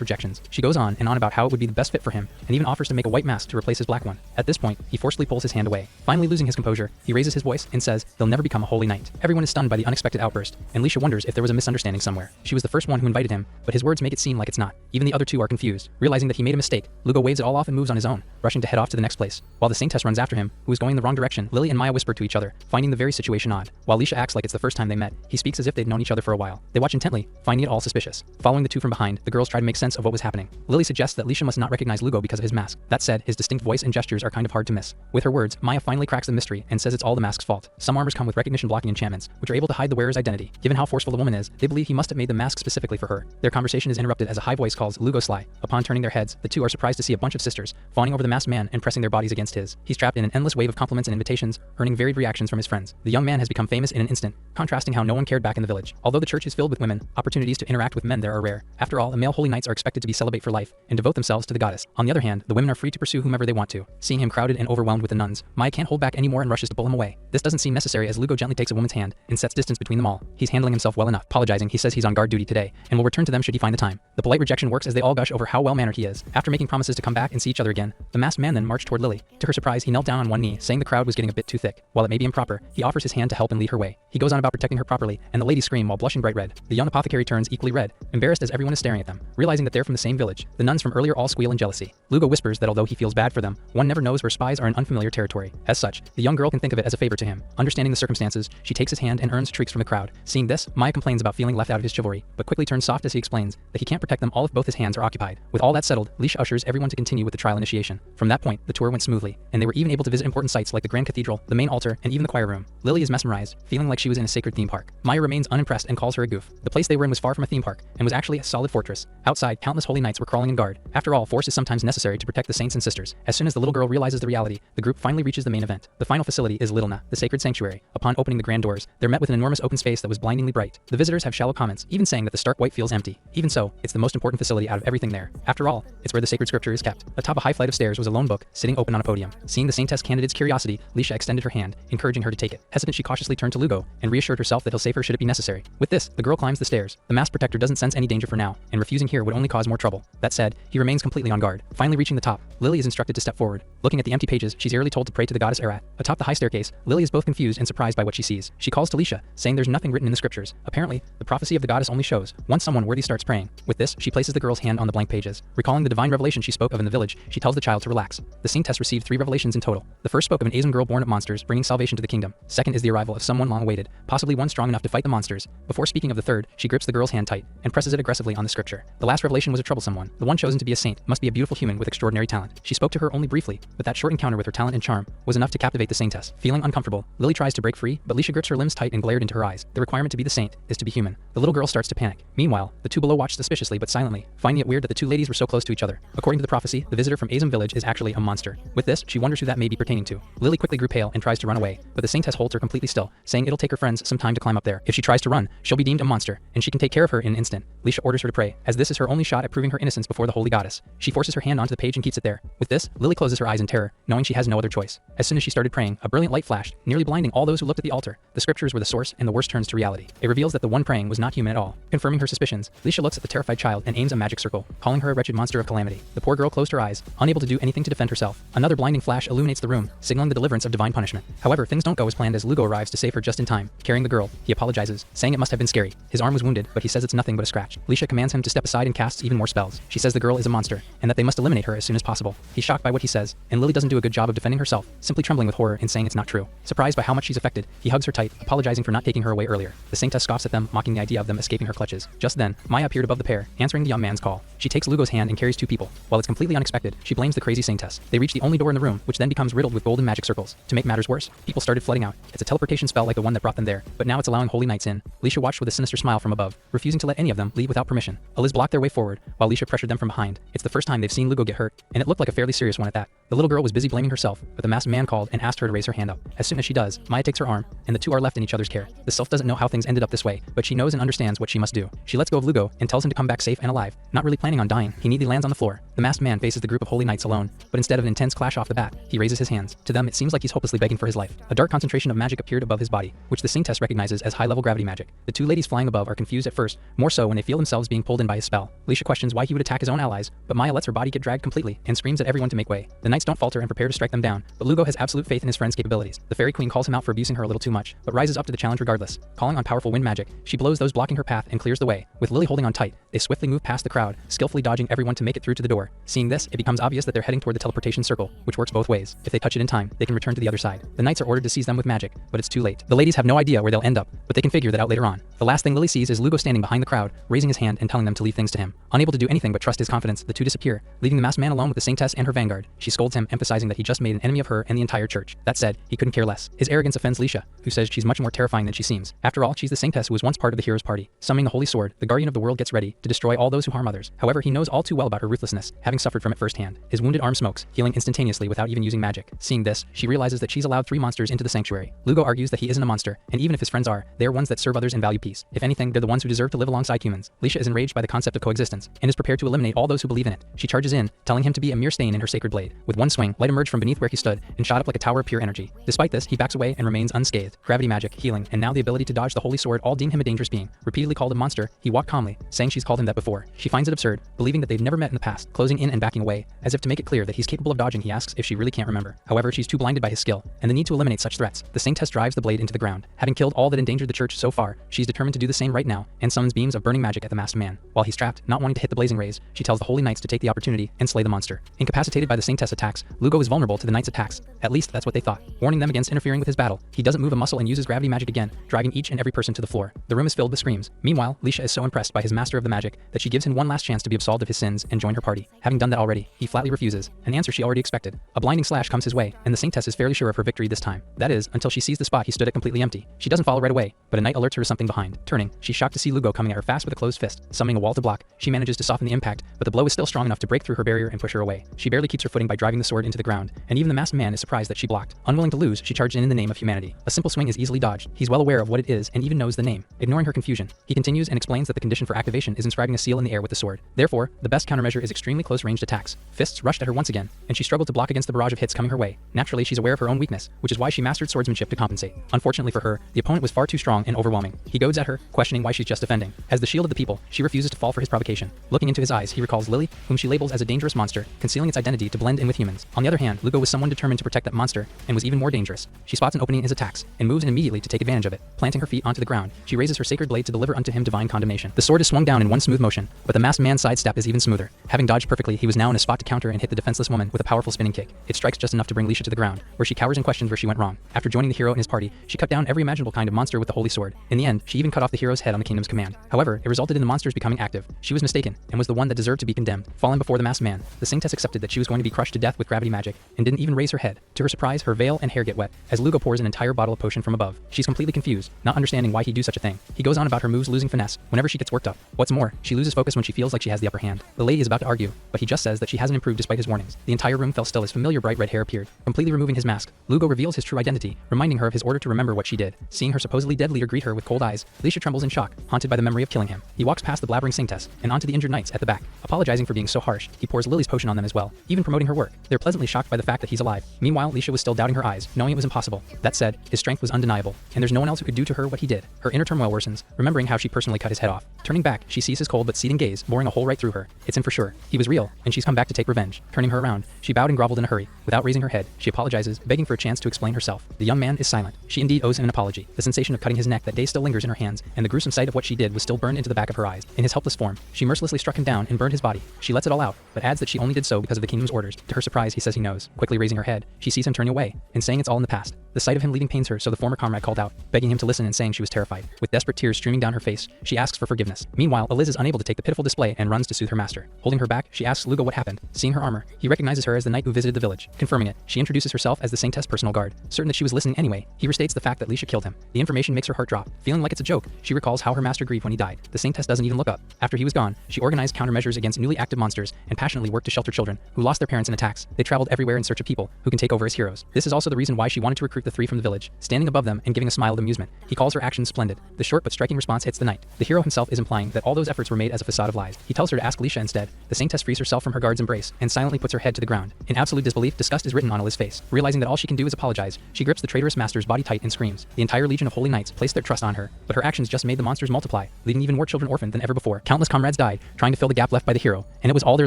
rejections. She goes on and on about how it would be the best fit for him, and even offers to make a white mask to replace his black one. At this point, he forcefully pulls his hand away. Finally losing his composure, he raises his voice and says they'll never become a holy knight. Everyone is stunned by the unexpected outburst, and Lisha wonders if there was a misunderstanding somewhere. She was the first one who invited him, but his words make it seem like it's not. Even the other two are confused. Realizing that he made a mistake, Lugo waves it all off and moves on his own, rushing to head off to the next place. While the saintess runs after him, who is going in the wrong direction, Lily and Maya whisper to each other, finding the very situation odd. While Lisha acts like it's the first time they met, he speaks as if they'd known each other for a while. They watch intently, finding it all suspicious. Following the two from behind, the girls try to make sense of what was happening. Lily suggests that Lisha must not recognize Lugo because of his mask. That said, his distinct voice and gestures are kind of hard to miss. With her words, Maya finally cracks the mystery and says it's all the mask's fault. Some armors come with recognition-blocking enchantments, which are able to hide the wearer's identity. Given how forceful the woman is, they believe he must have made the mask specifically for her. Their conversation is interrupted as a high voice calls Lugo sly. Upon turning their heads, the two are surprised to see a bunch of sisters fawning over the masked man and pressing their bodies against his. He's trapped in an endless wave of compliments and invitations, earning varied reactions from his friends. The young man has become famous in an instant, contrasting how no one cared back in the village. Although the church is filled with women, opportunities to interact with men there are rare. After all, the male holy knights are expected to be celibate for life and devote themselves to the goddess. On the other hand, the women are free to pursue whomever they want to. Seeing him crowded and overwhelmed with the nuns, Maya can't hold back anymore and rushes to pull him away. This doesn't seem necessary as Lugo gently takes a woman's hand and sets distance between them all. He's handling himself well enough. Apologizing, he says he's on guard duty today and will return to them should he find the time. The polite rejection works as they all gush over how well-mannered he is. After making promises to come back and see each other again, the masked man then marched toward Lily. To her surprise, he knelt down on one knee, saying the crowd was getting a bit too thick. While it may be improper, he offers his hand to help and lead her way. He goes on about protecting her properly, and the ladies scream while blushing bright red. The young apothecary turns equally red, embarrassed as everyone is staring at them. Realizing that they're from the same village, the nuns from earlier all squeal in jealousy. Lugo whispers that although he feels bad for them, one never knows where spies are in unfamiliar territory. As such, the young girl can think of it as a favor to him. Understanding the circumstances, she takes his hand and earns shrieks from the crowd. Seeing this, Maya complains about feeling left out of his chivalry, but quickly turns soft as he explains that he can't protect them all if both his hands are occupied. With all that settled, Lisha ushers everyone to continue with the trial initiation. From that point, the tour went smoothly, and they were even able to visit important sites like the Grand Cathedral, the main altar, and even the choir room. Lily is mesmerized, feeling like she was in a sacred theme park. Maya remains unimpressed and calls her a goof. The place they were in was far from a theme park, and was actually a solid fortress. Outside, countless holy knights were crawling in guard. After all, force is sometimes necessary to protect the saints and sisters. As soon as the little girl realizes the reality, the group finally reaches the main event. The final facility is Littlena, the sacred sanctuary. Upon opening the grand doors, they're met with an enormous open space that was blindingly bright. The visitors have shallow comments, even saying that the stark white feels empty. Even so, it's the most important facility out of everything there. After all, it's where the sacred scripture is kept. Atop a high flight of stairs was a lone book, sitting open on a podium. Seeing the saintess candidate's curiosity, Lisha extended her hand, encouraging her to take it. Hesitant, she cautiously turned to Lugo, and reassured herself that he'll save her should it be necessary. With this, the girl climbs the stairs. The masked protector doesn't sense any danger for now, and refusing here would only cause more trouble. That said, he remains completely on guard. Finally reaching the top, Lily is instructed to step forward. Looking at the empty pages, she's eerily told to pray to the goddess Erat. Atop the high staircase, Lily is both confused and surprised by what she sees. She calls to Lisha, saying there's nothing written in the scriptures. Apparently, the prophecy of the goddess only shows once someone worthy starts praying. With this, she places the girl's hand on the blank pages. Recalling the divine revelation she spoke of in the village, she tells the child to relax. The saintess received 3 revelations in total. The first spoke of an Asian girl born of monsters, bringing salvation to the kingdom. Second is the arrival of someone long awaited, possibly one strong enough to fight the monsters. Before speaking of the third, she grips the girl's hand tight and presses it aggressively on the scripture. The last revelation was a troublesome one. The one chosen to be a saint must be a beautiful human with extraordinary talent. She spoke to her only briefly, but that short encounter with her talent and charm was enough to captivate the saintess. Feeling uncomfortable, Lily tries to break free, but Lisha grips her limbs tight and glared into her eyes. The requirement to be the saint is to be human. The little girl starts to panic. Meanwhile, the two below watch suspiciously but silently, finding it weird that the two ladies were so close to each other. According to the prophecy, the visitor from Azam village is actually a monster. With this, she wonders who that may be pertaining to. Lily quickly grew pale and tries to run away, but the saintess holds her completely still, saying it'll take her friends some time to climb up there. If she tries to run, she'll be deemed a monster, and she can take care of her in an instant. Lisha orders her to pray, as this is her only shot at proving her innocence before the holy goddess. She forces her hand onto the page and keeps it there. With this, Lily closes her eyes in terror, knowing she has no other choice. As soon as she started praying, a brilliant light flashed, nearly blinding all those who looked at the altar. The scriptures were the source, and the worst turns to reality. It reveals that the one praying was not human at all. Confirming her suspicions, Lisha looks at the terrified child and aims a magic circle, calling her a wretched monster of calamity. The poor girl closed her eyes, unable to do anything to defend herself. Another blinding flash illuminates the room, signaling the deliverance of divine punishment. However, things don't go as planned as Lugo arrives to save her just in time. Carrying the girl, he apologizes, saying it must have been scary. His arm was wounded, but he says it's nothing but a scratch. Lisha commands him to step aside and casts even more spells. She says the girl is a monster, and that they must eliminate her as soon as possible. He's shocked by what he says, and Lily doesn't do a good job of defending herself, simply trembling with horror and saying it's not true. Surprised by how much she's affected, he hugs her tight, apologizing for not taking her away earlier. The saintess scoffs at them, mocking the idea of them escaping her clutches. Just then, Maya appeared above the pair, answering the young man's call. She takes Lugo's hand and carries 2 people. While it's completely unexpected, she blames the crazy saintess. They reach the only door in the room, which then becomes riddled with golden magic circles. To make matters worse, people started flooding out. It's a teleportation spell like the one that brought them there, but now it's allowing holy knights in. Lisha watched with a sinister smile from above, refusing to let any of them leave without permission. Liz blocked their way forward, while Lisha pressured them from behind. It's the first time they've seen Lugo get hurt, and it looked like a fairly serious one at that. The little girl was busy blaming herself, but the masked man called and asked her to raise her hand up. As soon as she does, Maya takes her arm, and the two are left in each other's care. The self doesn't know how things ended up this way, but she knows and understands what she must do. She lets go of Lugo and tells him to come back safe and alive. Not really planning on dying, he neatly lands on the floor. The masked man faces the group of holy knights alone, but instead of an intense tense clash off the bat. He raises his hands. To them, it seems like he's hopelessly begging for his life. A dark concentration of magic appeared above his body, which the Saintess recognizes as high-level gravity magic. The two ladies flying above are confused at first, more so when they feel themselves being pulled in by his spell. Leisha questions why he would attack his own allies, but Maya lets her body get dragged completely and screams at everyone to make way. The knights don't falter and prepare to strike them down, but Lugo has absolute faith in his friend's capabilities. The Fairy Queen calls him out for abusing her a little too much, but rises up to the challenge regardless. Calling on powerful wind magic, she blows those blocking her path and clears the way. With Lily holding on tight, they swiftly move past the crowd, skillfully dodging everyone to make it through to the door. Seeing this, it becomes obvious that they're heading toward the teleportation circle, which works both ways. If they touch it in time, they can return to the other side. The knights are ordered to seize them with magic, but it's too late. The ladies have no idea where they'll end up, but they can figure that out later on. The last thing Lily sees is Lugo standing behind the crowd, raising his hand and telling them to leave things to him. Unable to do anything but trust his confidence, the two disappear, leaving the masked man alone with the Saintess and her vanguard. She scolds him, emphasizing that he just made an enemy of her and the entire church. That said, he couldn't care less. His arrogance offends Leisha, who says she's much more terrifying than she seems. After all, she's the Saintess who was once part of the hero's party. Summoning the holy sword, the guardian of the world gets ready to destroy all those who harm others. However, he knows all too well about her ruthlessness, having suffered from it firsthand. His wounded arm smokes, healing instantaneously without even using magic. Seeing this, she realizes that she's allowed 3 monsters into the sanctuary. Lugo argues that he isn't a monster, and even if his friends are, they are ones that serve others and value peace. If anything, they're the ones who deserve to live alongside humans. Leisha is enraged by the concept of coexistence, and is prepared to eliminate all those who believe in it. She charges in, telling him to be a mere stain in her sacred blade. With one swing, light emerged from beneath where he stood, and shot up like a tower of pure energy. Despite this, he backs away and remains unscathed. Gravity magic, healing, and now the ability to dodge the holy sword all deem him a dangerous being. Repeatedly called a monster, he walked calmly, saying she's called him that before. She finds it absurd, believing that they've never met in the past, closing in and backing away. As if to make it clear that he's capable of dodging, he asks if she really can't remember. However, she's too blinded by his skill, and the need to eliminate such threats. The Saintess drives the blade into the ground. Having killed all that endangered the church so far, she's determined to do the same right now, and summons beams of burning magic at the masked man. While he's trapped, not wanting to hit the blazing rays, she tells the holy knights to take the opportunity and slay the monster. Incapacitated by the Saintess attacks, Lugo is vulnerable to the knights' attacks. At least that's what they thought. Warning them against interfering with his battle, he doesn't move a muscle and uses gravity magic again, driving each and every person to the floor. The room is filled with screams. Meanwhile, Leisha is so impressed by his master of the magic that she gives him one last chance to be absolved of his sins and join her party. Having done that already, he flatly refuses, an answer she already expected. A blinding slash comes his way, and the Saintess is fairly sure of her victory this time. That is, until she sees the spot he stood at completely empty. She doesn't follow right away, but a knight alerts her to something behind. Turning, she's shocked to see Lugo coming at her fast with a closed fist. Summoning a wall to block, she manages to soften the impact, but the blow is still strong enough to break through her barrier and push her away. She barely keeps her footing by driving the sword into the ground, and even the masked man is surprised that she blocked. Unwilling to lose, she charged in the name of humanity. A simple swing is easily dodged. He's well aware of what it is and even knows the name. Ignoring her confusion, he continues and explains that the condition for activation is inscribing a seal in the air with the sword. Therefore, the best countermeasure is extremely close-ranged attacks. Fists rushed at her once again, and she struggled to block against the barrage of hits coming her way. Naturally, she's aware of her own weakness, which is why she mastered swordsmanship to compensate. Unfortunately for her, the opponent was far too strong and overwhelming. He goads at her, questioning why she's just defending. As the shield of the people, she refuses to fall for his provocation. Looking into his eyes, he recalls Lily, whom she labels as a dangerous monster, concealing its identity to blend in with humans. On the other hand, Lugo was someone determined to protect that monster, and was even more dangerous. She spots an opening in his attacks, and moves in immediately to take advantage of it. Planting her feet onto the ground, she raises her sacred blade to deliver unto him divine condemnation. The sword is swung down in one smooth motion, but the masked man's sidestep is even smoother. Having dodged perfectly, he was now in a spot to counter and hit the defenseless woman with a powerful spinning kick. It strikes just enough to bring Leisha to the ground, where she cowers and questions where she went wrong. After joining the hero and his party, she cut down every imaginable kind of monster with the holy sword. In the end, she even cut off the hero's head on the kingdom's command. However, it resulted in the monsters becoming active. She was mistaken, and was the one that deserved to be condemned. Falling before the masked man, the Saintess accepted that she was going to be crushed to death with gravity magic, and didn't even raise her head. To her surprise, her veil and hair get wet, as Lugo pours an entire bottle of potion from above. She's completely confused, not understanding why he'd do such a thing. He goes on about her moves losing finesse whenever she gets worked up. What's more, she loses focus when she feels like she has the upper hand. The lady is about to argue, but he just says that she hasn't improved despite his warnings. The entire room fell still as familiar bright red hair appeared. Completely removing his mask, Lugo reveals his true identity, reminding her of his order to remember what she did. Seeing her supposedly dead leader greet her with cold eyes, Leisha trembles in shock, haunted by the memory of killing him. He walks past the blabbering Saintess, and onto the injured knights at the back. Apologizing for being so harsh, he pours Lily's potion on them as well, even promoting her work. They're pleasantly shocked by the fact that he's alive. Meanwhile, Leisha was still doubting her eyes, knowing it was impossible. That said, his strength was undeniable, and there's no one else who could do to her what he did. Her inner turmoil worsens, remembering how she personally cut his head off. Turning back, she sees his cold but seething gaze, boring a hole right through her. It's in for sure. He was real, and she's come back to take revenge. Turning her around, she bowed and groveled in a hurry. Without raising her head, she apologizes, begging for a chance to explain herself. The young man is silent. She indeed owes him an apology. The sensation of cutting his neck that day still lingers in her hands, and the gruesome sight of what she did was still burned into the back of her eyes. In his helpless form, she mercilessly struck him down and burned his body. She lets it all out, but adds that she only did so because of the kingdom's orders. To her surprise, he says he knows. Quickly raising her head, she sees him turning away, and saying it's all in the past. The sight of him leaving pains her, so the former comrade called out, begging him to listen and saying she was terrified. With desperate tears streaming down her face, she asks for forgiveness. Meanwhile, Eliz is unable to take the pitiful display and runs to soothe her master. Holding her back, she asks Lugo what happened. Seeing her armor, he recognizes her as the knight who visited the village. Confirming it, she introduces herself as the Saintess' personal guard. Certain that she was listening anyway, he restates the fact that Leisha killed him. The information makes her heart drop. Feeling like it's a joke, she recalls how her master grieved when he died. The Saintess doesn't even look up. After he was gone, she organized countermeasures against newly active monsters and passionately worked to shelter children who lost their parents in attacks. They traveled everywhere in search of people who can take over his heroes. This is also the reason why she wanted to recruit the three from the village, standing above them and giving a smile of amusement. He calls her actions splendid. The short but striking response hits the knight. The hero himself is implying that all those efforts were made as a facade of lies. He tells her to ask Alicia instead. The saintess frees herself from her guard's embrace and silently puts her head to the ground. In absolute disbelief, disgust is written on Alice's face. Realizing that all she can do is apologize, she grips the traitorous master's body tight and screams. The entire legion of holy knights placed their trust on her, but her actions just made the monsters multiply, leaving even more children orphaned than ever before. Countless comrades died, trying to fill the gap left by the hero, and it was all their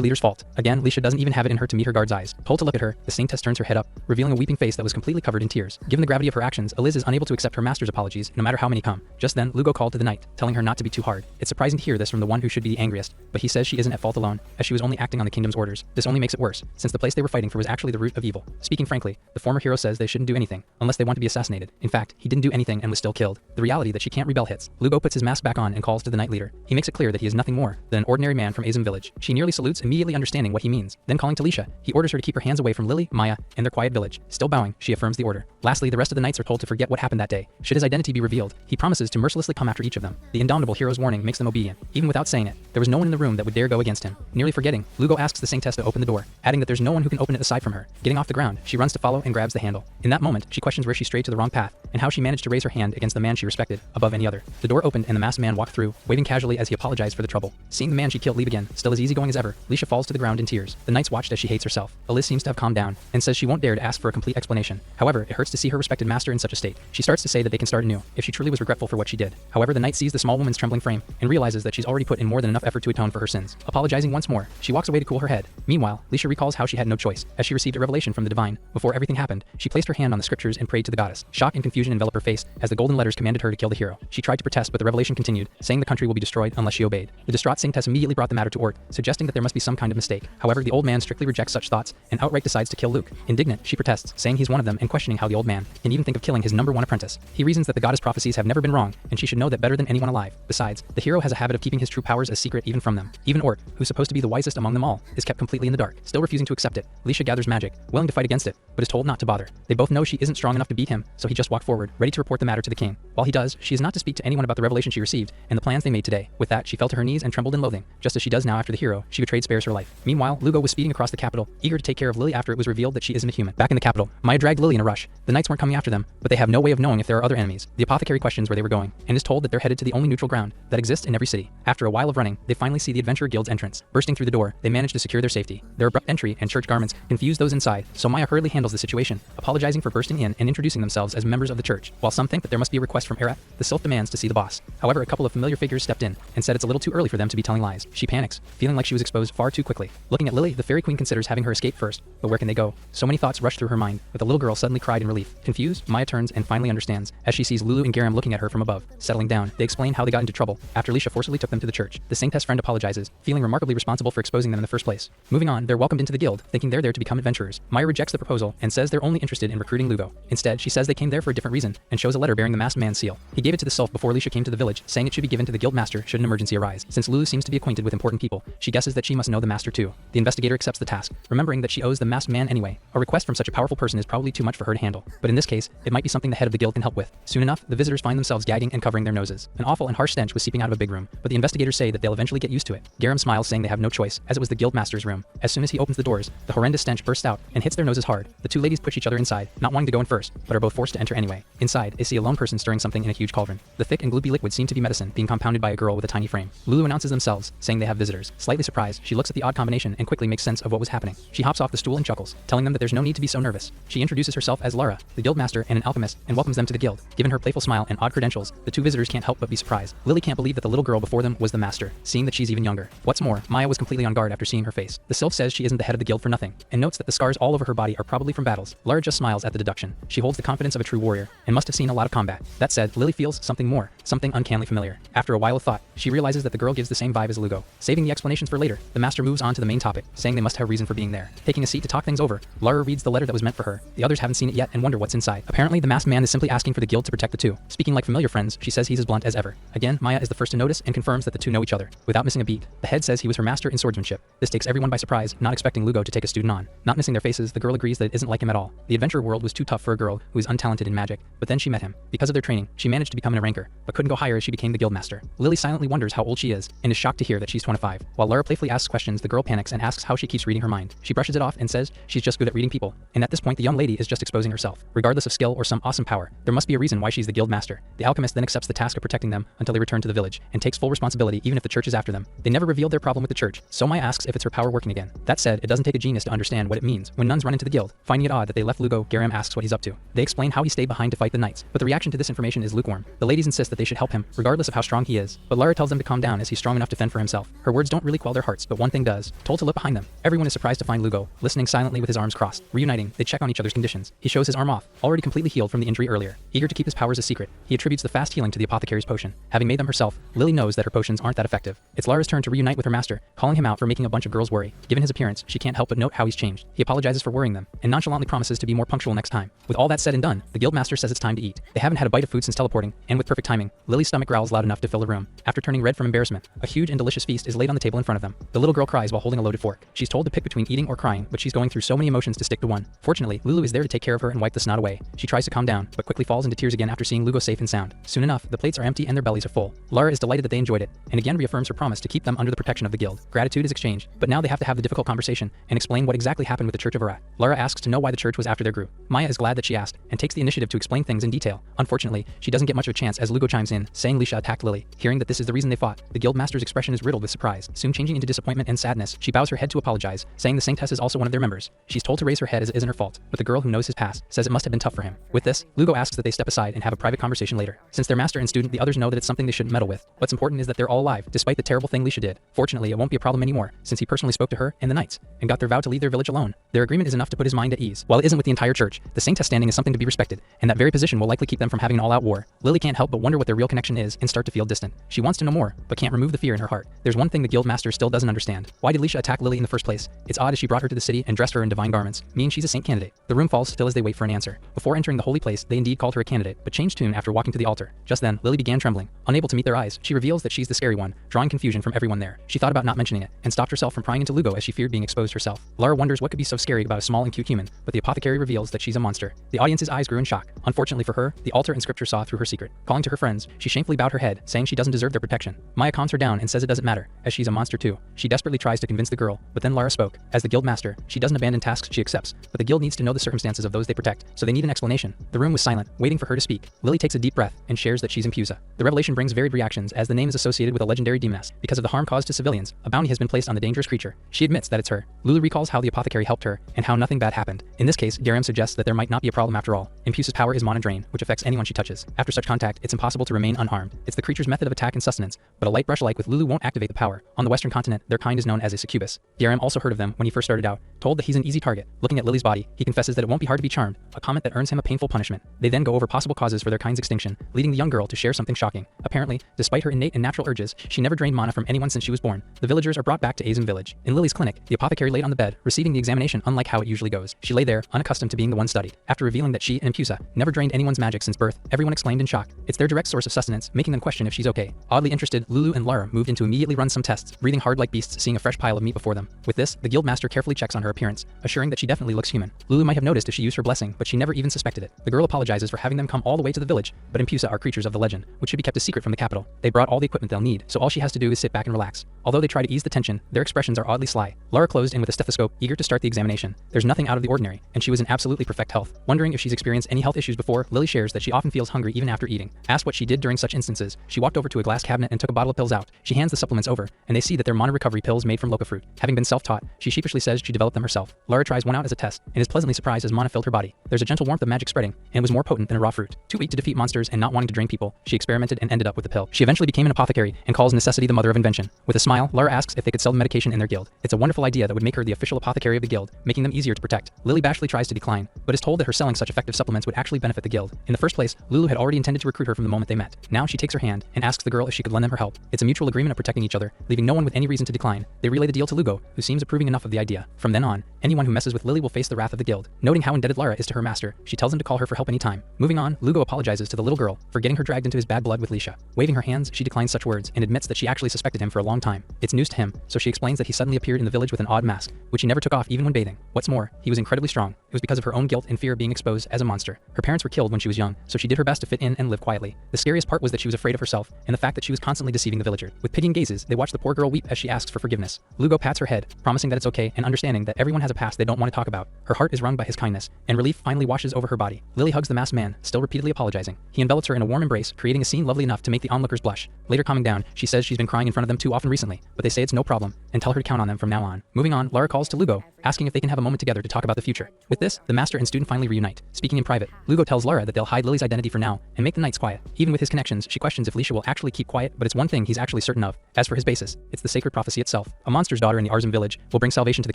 leader's fault. Again, Alicia doesn't even have it in her to meet her guard's eyes. Told to look at her, the saintess turns her head up, revealing a weeping face that was completely covered in tears. Given the gravity of her actions, Eliz is unable to accept her master's apologies, no matter how many come. Just then, Lugo called to the knight, telling her not to be too hard. It's surprising to hear this from the one who should be the angriest, but he says she isn't at fault alone, as she was only acting on the kingdom's orders. This only makes it worse, since the place they were fighting for was actually the root of evil. Speaking frankly, the former hero says they shouldn't do anything, unless they want to be assassinated. In fact, he didn't do anything and was still killed. The reality that she can't rebel hits. Lugo puts his mask back on and calls to the knight leader. He makes it clear that he is nothing more than an ordinary man from Azim village. She nearly salutes, immediately understanding what he means. Then calling to Alicia, he orders her to keep her hands away from Lily, Maya, and their quiet village. Still bowing, she affirms the order. Lastly, the rest of the knights are told to forget what happened that day. Should his identity be revealed, he promises to mercilessly come after each of them. The indomitable hero's warning makes them obedient. Even without saying it, there was no one in the room that would dare go against him. Nearly forgetting, Lugo asks the saintess to open the door, adding that there's no one who can open it aside from her. Getting off the ground, she runs to follow and grabs the handle. In that moment, she questions where she strayed to the wrong path, and how she managed to raise her hand against the man she respected above any other. The door opened and the masked man walked through, waving casually as he apologized for the trouble. Seeing the man she killed leave again, still as easygoing as ever, Alicia falls to the ground in tears. The knights watched as she hates herself. Alice seems to have calmed down, and says she won't dare to ask for a complete explanation. However, it hurts to see her respected master in such a state. She starts to say that they can start anew, if she truly was regretful for what she did. However, the knight sees the small woman's trembling frame, and realizes that she's already put in more than enough effort to atone for her sins. Apologizing once more, she walks away to cool her head. Meanwhile, Alicia recalls how she had no choice, as she received a revelation from the divine. Before everything happened, she placed her hand on the scriptures and prayed to the goddess. Shock and confusion enveloped her face, as the golden letters commanded her to kill the hero. She tried to protest, but the revelation continued, saying the country will be destroyed unless she obeyed. The distraught saintess immediately brought the matter to Ort, suggesting that there must be some kind of mistake. However, the old man strictly rejects such thoughts, and outright decides to kill Luke. Indignant, she protests, saying he's one of them, and questioning how the old man can even think of killing his #1 apprentice. He reasons that the goddess prophecies have never been wrong, and she should know that better than anyone alive. Besides, the hero has a habit of keeping his true powers as secret even from them. Even Ort, who's supposed to be the wisest among them all, is kept completely in the dark. Still refusing to accept it, Alicia gathers magic, willing to fight against it, but is told not to bother. They both know she isn't strong enough to beat him, so he just walked forward, ready to report the matter to the king. While he does, she is not to speak to anyone about the revelation she received and the plans they made today. With that, she fell to her knees and trembled in loathing, just as she does now after the hero she betrayed spares her life. Meanwhile, Lugo was speeding across the capital, eager to take care of Lily after it was revealed that she isn't a human. Back in the capital, Maya dragged Lily in a rush. The knights weren't coming after them, but they have no way of knowing if there are other enemies. The apothecary questions where they were going, and is told that they're headed to the only neutral ground that exists in every city. After a while of running, they finally see the Adventurer Guild's entrance. Bursting through the door, they manage to secure their safety. Their abrupt entry and church garments confuse those inside, so Maya hurriedly handles the situation, apologizing for bursting in and introducing themselves as members of the church. While some think that there must be a request from Erat, the sylph demands to see the boss. However, a couple of familiar figures stepped in and said it's a little too early for them to be telling lies. She panics, feeling like she was exposed far too quickly. Looking at Lily, the fairy queen considers having her escape first, but where can they go? So many thoughts rush through her mind, but the little girl suddenly cried in relief. Confused, Maya turns and finally understands, as she sees Lulu and Garam looking at her from above. Settling down, they explain how they got into trouble after Alicia forcibly took them to the church. The saintess friend apologizes, feeling remarkably responsible for exposing them in the first place. Moving on, they're welcomed into the guild, thinking they're there to become adventurers. Maya rejects the proposal and says they're only interested in recruiting Lugo. Instead, she says they came there for a different reason and shows a letter bearing the masked man's seal. He gave it to the sylph before Alicia came to the village, saying it should be given to the guild master should an emergency arise. Since Lulu seems to be acquainted with important people, she guesses that she must know the master too. The investigator accepts the task, remembering that she owes the masked man anyway. A request from such a powerful person is probably too much for her to handle, but in this case, it might be something the head of the guild can help with. Soon enough, the visitors find themselves gagging and covering their noses. An awful and harsh stench was seeping out of a big room, but the investigators say that they'll eventually get used to it. Garam smiles, saying they have no choice, as it was the guild master's room. As soon as he opens the doors, the horrendous stench bursts out and hits their noses hard. The two ladies push each other inside, not wanting to go in first, but are both forced to enter anyway. Inside, they see a lone person stirring something in a huge cauldron. The thick and gloopy liquid seemed to be medicine, being compounded by a girl with a tiny frame. Lulu announces themselves, saying they have visitors. Slightly surprised, she looks at the odd combination and quickly makes sense of what was happening. She hops off the stool and chuckles, telling them that there's no need to be so nervous. She introduces herself as Lara, the guild master and an alchemist, and welcomes them to the guild. Given her playful smile and odd credentials, the two visitors can't help but be surprised. Lily can't believe that the little girl before them was the master, seeing that she's even younger. What's more, Maya was completely on guard after seeing her face. The sylph says she isn't the head of the guild for nothing, and notes that the scars all over her body are probably from battles. Lara just smiles at the deduction. She holds the confidence of a true warrior, and must have seen a lot of combat. That said, Lily feels something more, something uncannily familiar. After a while of thought, she realizes that the girl gives the same vibe as Lugo. Saving the explanations for later, the master moves on to the main topic, saying they must have reason for being there. Taking a seat to talk things over, Lara reads the letter that was meant for her. The others haven't seen it yet and wonder what's inside. Apparently, the masked man is simply asking for the guild to protect the two. Speaking like familiar friends, she says he's as blunt as ever. Again, Maya is the first to notice and confirms that the two know each other. Without missing a beat, the head says he was her master in swordsmanship. This takes everyone by surprise, not expecting Lugo to take a student on. Not missing their faces, the girl agrees that it isn't like him at all. The adventure world was too tough for a girl who is untalented in magic, but then she met him. Because of their training, she managed to become an ranker, but couldn't go higher as she became the guild master. Lily silently wonders how old she is, and is shocked to hear that she's 25. While Lara playfully asks questions, the girl panics and asks how she keeps reading her mind. She brushes it off and says she's just good at reading people, and at this point the young lady is just exposing herself. Regardless of skill or some awesome power, there must be a reason why she's the guild master. The alchemist then accepts the task of protecting them until they return to the village, and takes full responsibility even if the church is after them. They never revealed their problem with the church, so Maya asks if it's her power working again. That said, it doesn't take a genius to understand what it means when nuns run into the guild. Finding it odd that they left Lugo, Garam asks what he's up to. They explain how he stayed behind to fight the knights, but the reaction to this information is lukewarm. The ladies insist that they should help him, regardless of how strong he is, but Lara tells them to calm down as he's strong enough to fend for himself. Her words don't really quell their hearts, but one thing does. Told to look behind them. Everyone is surprised to find Lugo, listening silently with his arms crossed. Reuniting, they check on each other's conditions. He shows his arm off, already completely healed from the injury earlier. Eager to keep his powers a secret, he attributes the fast healing to the apothecary's potion. Having made them herself, Lily knows that her potions aren't that effective. It's Lara's turn to reunite with her master, calling him out for making a bunch of girls worry. Given his appearance, she can't help but note how he's changed. He apologizes for worrying them, and nonchalantly promises to be more punctual next time. With all that said and done, the guildmaster says it's time to eat. They haven't had a bite of food since teleporting, and with perfect timing, Lily's stomach growls loud enough to fill the room. After turning red from embarrassment, a huge and delicious feast is laid on the table in front of them. The little girl cries while holding a loaded fork. She's told to pick between eating or crying, but she's going through so many emotions to stick to one. Fortunately, Lulu is there to take care of her and wipe the snot away. She tries to calm down, but quickly falls into tears again after seeing Lugo safe and sound. Soon enough, the plates are empty and their bellies are full. Lara is delighted that they enjoyed it, and again reaffirms her promise to keep them under the protection of the guild. Gratitude is exchanged, but now they have to have the difficult conversation and explain what exactly happened with the Church of Arat. Lara asks to know why the church was after their group. Maya is glad that she asked, and takes the initiative to explain things in detail. Unfortunately, she doesn't get much of a chance as Lugo chimes in, saying Lisha attacked Lily. Hearing that this is the reason they fought, the guild master's expression is riddled with surprise, soon changing into disappointment and sadness. She bows her head to apologize, saying the Saintess is also one of their members. She's told to raise her head as it isn't her fault, but the girl who knows his past says it must have been tough for him. With this, Lugo asks that they step aside and have a private conversation later. Since they're master and student, the others know that it's something they shouldn't meddle with. What's important is that they're all alive, despite the terrible thing Lisha did. Fortunately, it won't be a problem anymore, since he personally spoke to her and the knights, and got their vow to leave their village alone. Their agreement is enough to put his mind at ease. While it isn't with the entire church, the Saintess standing is something to be respected, and that very position will likely keep them from having an all-out war. Lily can't help but wonder what their real connection is and start to feel distant. She wants to know more, but can't remove the fear in her heart. There's one thing the guild master still doesn't understand. Why did Lisha attack Lily in the first place? It's odd as she brought her to the city and dressed her in divine garments, meaning she's a saint candidate. The room falls still as they wait for an answer. Before entering the holy place, they indeed called her a candidate, but changed tune after walking to the altar. Just then, Lily began trembling. Unable to meet their eyes, she reveals that she's the scary one, drawing confusion from everyone there. She thought about not mentioning it, and stopped herself from prying into Lugo as she feared being exposed herself. Lara wonders what could be so scary about a small and cute human, but the apothecary reveals that she's a monster. The audience's eyes grew in shock. Unfortunately for her, the altar and scripture saw through her secret. Calling to her friends, she shamefully bowed her head, saying she doesn't deserve their protection. Maya calms her down and says it doesn't matter, as she's a monster too. She desperately tries to convince the girl, but then Lara spoke. As the guild master, she doesn't abandon tasks she accepts, but the guild needs to know the circumstances of those they protect, so they need an explanation. The room was silent, waiting for her to speak. Lily takes a deep breath and shares that she's Impusa. The revelation brings varied reactions as the name is associated with a legendary demoness. Because of the harm caused to civilians, a bounty has been placed on the dangerous creature. She admits that it's her. Lulu recalls how the apothecary helped her, and how nothing bad happened. In this case, Garam suggests that there might not be a problem after all. Impusa's power is Mana Drain, which affects anyone she touches. After such contact, it's impossible to remain unharmed. It's the creature's method of attack and sustenance, but a light brush-like with Lulu won't activate the power. On the western continent, their kind is known as a succubus. Garam also heard of them when he first started out, told that he's an easy target. Looking at Lily's body, he confesses that it won't be hard to be charmed, a comment that earns him a painful punishment. They then go over possible causes for their kind's extinction, leading the young girl to share something shocking. Apparently, despite her innate and natural urges, she never drained mana from anyone since she was born. The villagers are brought back to Azim village. In Lily's clinic, the apothecary laid on the bed, receiving the examination unlike how it usually goes. She lay there, unaccustomed to being the one studied. After revealing that she and Impusa never drained anyone's magic since birth, everyone exclaimed in shock. It's their direct source of sustenance, making them question if she's okay. Oddly interested, Lulu and Lara moved in to immediately run some tests, breathing hard like beasts seeing a fresh pile of meat before them. With this, the guild master carefully checks on her appearance, assuring that she definitely looks human. Lulu might have noticed if she used her blessing, but she never even suspected it. The girl apologizes for having them come all the way to the village, but Impusa are creatures of the legend, which should be kept a secret from the capital. They brought all the equipment they'll need, so all she has to do is sit back and relax. Although they try to ease the tension, their expressions are oddly sly. Lara closed in with a stethoscope, eager to start the examination. There's nothing out of the ordinary, and she was in absolutely perfect health. Wondering if she's experienced any health issues before, Lily shares that she often feels hungry even after eating. Asked what she did during such instances, she walked over to a glass cabinet and took a bottle of pills out. She hands the supplements over, and they see that they're mana recovery pills made from loca fruit. Having been self-taught, she sheepishly says she developed them herself. Lara tries one out as a test, and is pleasantly surprised as mana filled her body. There's a gentle warmth of magic spreading, and was more potent than a raw fruit. Too weak to defeat monsters and not wanting to drain people, she experimented and ended up with the pill. She eventually became an apothecary, and calls necessity the mother of invention. With a smile, Lara asks if they could sell the medication in their guild. It's a wonderful idea that would make her the official apothecary of the guild, making them easier to protect. Lily bashfully tries to decline, but is told that her selling such effective supplements would actually benefit the guild. In the first place, Lulu had already intended to recruit her from the moment they met. Now she takes her hand, and asks the girl if she could lend them her help. It's a mutual agreement of protecting each other, leaving no one with any reason to decline. They relay the deal to Lugo, who seems approving enough of the idea. From then on, anyone who messes with Lily will face the wrath of the guild. Noting how indebted Lara is to her master, she tells him to call her for help anytime. Moving on, Lugo apologizes to the little girl for getting her dragged into his bad blood with Lisha. Waving her hands, she declines such words, and admits that she actually suspected him for a long time. It's news to him, so she explains that he suddenly appeared in the village with an odd mask, which he never took off even when bathing. What's more, he was incredibly strong. It was because of her own guilt and fear of being exposed as a monster. Her parents were killed when she was young, so she did her best to fit in and live quietly. The scariest part was that she was afraid of herself, and the fact that she was constantly deceiving the villagers. With pitying gazes, they watch the poor girl weep as she asks for forgiveness. Lugo pats her head, promising that it's okay and understanding that Everyone has a past they don't want to talk about. Her heart is wrung by his kindness, and relief finally washes over her body. Lily hugs the masked man, still repeatedly apologizing. He envelops her in a warm embrace, creating a scene lovely enough to make the onlookers blush. Later calming down, she says she's been crying in front of them too often recently, but they say it's no problem, and tell her to count on them from now on. Moving on, Lara calls to Lugo, asking if they can have a moment together to talk about the future. With this, the master and student finally reunite. Speaking in private, Lugo tells Lara that they'll hide Lily's identity for now, and make the nights quiet. Even with his connections, she questions if Leisha will actually keep quiet, but it's one thing he's actually certain of. As for his basis, it's the sacred prophecy itself. A monster's daughter in the Arzum village will bring salvation to the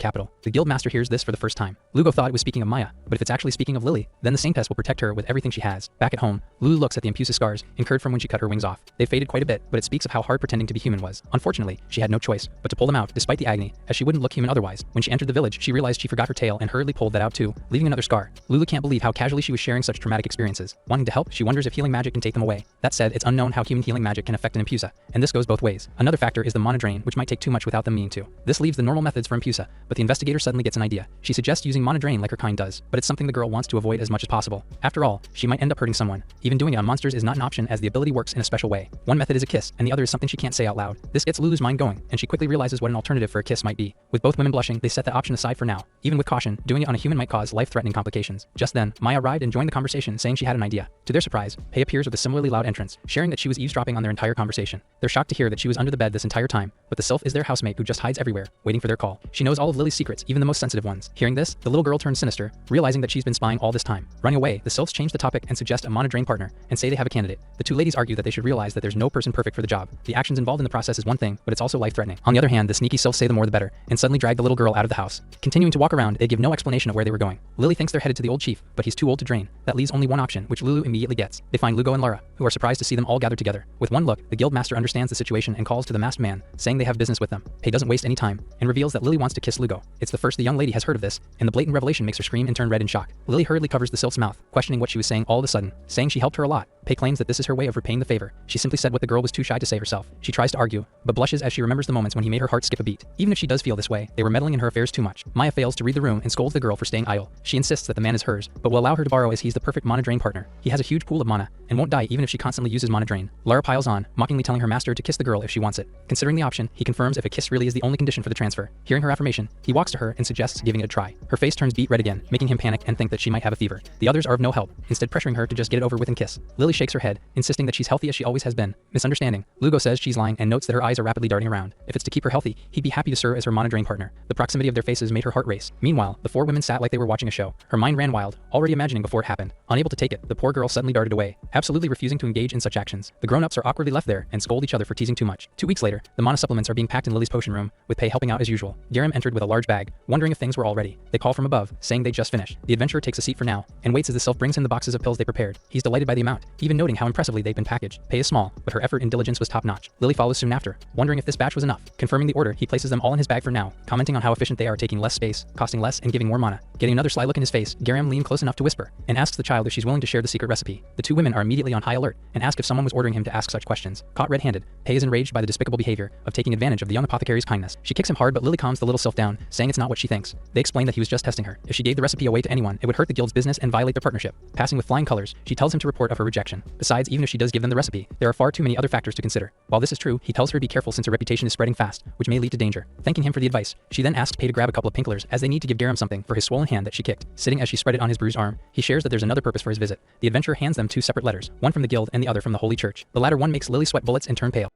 capital. The guild master hears this for the first time. Lugo thought it was speaking of Maya, but if it's actually speaking of Lily, then the Saintess will protect her with everything she has. Back at home, Lulu looks at the Impusa scars, incurred from when she cut her wings off. They faded quite a bit, but it speaks of how hard pretending to be human was. Unfortunately, she had no choice but to pull them out, despite the agony, as she wouldn't look human otherwise. When she entered the village, she realized she forgot her tail and hurriedly pulled that out too, leaving another scar. Lulu can't believe how casually she was sharing such traumatic experiences. Wanting to help, she wonders if healing magic can take them away. That said, it's unknown how human healing magic can affect an Impusa, and this goes both ways. Another factor is the mana drain, which might take too much without them meaning to. This leaves the normal methods for Impusa, but the investigator suddenly gets an idea. She suggests using mana drain like her kind does, but it's something the girl wants to avoid as much as possible. After all, she might end up hurting someone. Even doing it on monsters is not an option, as the ability works in a special way. One method is a kiss, and the other is something she can't say out loud. This gets Lulu's mind going, and she quickly realizes what an alternative for a kiss might be. With both women blushing, they set that option aside for now. Even with caution, doing it on a human might cause life-threatening complications. Just then, Maya arrived and joined the conversation, saying she had an idea. To their surprise, Pei appears with a similarly loud entrance, sharing that she was eavesdropping on their entire conversation. They're shocked to hear that she was under the bed this entire time, but the sylph is their housemate who just hides everywhere, waiting for their call. She knows all of Lily's secrets, even the most sensitive ones. Hearing this, the little girl turns sinister, realizing that she's been spying all this time. Running away, the sylphs change the topic and suggest a mana drain partner, and say they have a candidate. The two ladies argue that they should realize that there's no person perfect for the job. The actions involved in the process is one thing, but it's also life-threatening. On the other hand, the sneaky sylphs say the more the better, and suddenly drag the little girl out of the house. Continuing to walk around, they give no explanation of where they were going. Lily thinks they're headed to the old chief, but he's too old to drain. That leaves only one option, which Lulu immediately gets. They find Lugo and Lara, who are surprised to see them all gathered together. With one look, the guild master understands the situation and calls to the masked man, saying they have business with them. Pei doesn't waste any time, and reveals that Lily wants to kiss Lugo. It's the first the young lady has heard of this, and the blatant revelation makes her scream and turn red in shock. Lily hurriedly covers the sylph's mouth, questioning what she was saying all of a sudden, saying she helped her a lot. Pei claims that this is her way of repaying the favor. She simply said what the girl was too shy to say herself. She tries to argue, but blushes as she remembers the moments when he made her heart skip a beat. Even if she does feel this way, they were meddling in her affairs too much. Maya fails to read the room and scolds the girl for staying idle. She insists that the man is hers, but will allow her to borrow as he's the perfect mana drain partner. He has a huge pool of mana, and won't die even if she constantly uses mana drain. Lara piles on, mockingly telling her master to kiss the girl if she wants it. Considering the option, he confirms if a kiss really is the only condition for the transfer. Hearing her affirmation, he walks to her and suggests giving it a try. Her face turns beet red again, making him panic and think that she might have a fever. The others are of no help, instead pressuring her to just get it over with and kiss. Lily shakes her head, insisting that she's healthy as she always has been. Misunderstanding, Lugo says she's lying and notes that her eyes are rapidly darting around. If it's to keep her healthy, he'd be happy to serve as her mana drain partner. The proximity of their faces made her heart race. Meanwhile, the four women sat like they were watching a show. Her mind ran wild, already imagining before it happened. Unable to take it, the poor girl suddenly darted away, absolutely refusing to engage in such actions. The grown-ups are awkwardly left there and scold each other for teasing too much. 2 weeks later, the mana supplements are being packed in Lily's potion room, with Pei helping out as usual. Garam entered with a large bag, wondering if things were all ready. They call from above, saying they just finished. The adventurer takes a seat for now, and waits as the sylph brings him the boxes of pills they prepared. He's delighted by the amount, even noting how impressively they've been packaged. Pei is small, but her effort and diligence was top-notch. Lily follows soon after, wondering if this batch was enough. Confirming the order, he places them all in his bag for now, commenting on how efficient they are, taking less space, costing less, and giving more mana. Getting another sly look in his face, Garam leaned close enough to whisper, and asks the child if she's willing to share the secret recipe. The two women are immediately on high alert, and ask if someone was ordering him to ask such questions. Caught red-handed, Pei is enraged by the despicable behavior of taking advantage of the young apothecary's kindness. She kicks him hard, but Lily calms the little sylph down, saying it's not what she thinks. They explain that he was just testing her. If she gave the recipe away to anyone, it would hurt the guild's business and violate their partnership. Passing with flying colors, she tells him to report of her rejection. Besides, even if she does give them the recipe, there are far too many other factors to consider. While this is true, he tells her to be careful since her reputation is spreading fast, which may lead to danger. Thanking him for the advice, she then asks Pei to grab a couple of painkillers as they need to give Garam something for his swollen hand that she kicked. Sitting as she spread it on his bruised arm, he shares that there's another purpose for his visit. The adventurer hands them 2 separate letters, one from the guild and the other from the Holy Church. The latter one makes Lily sweat bullets and turn pale.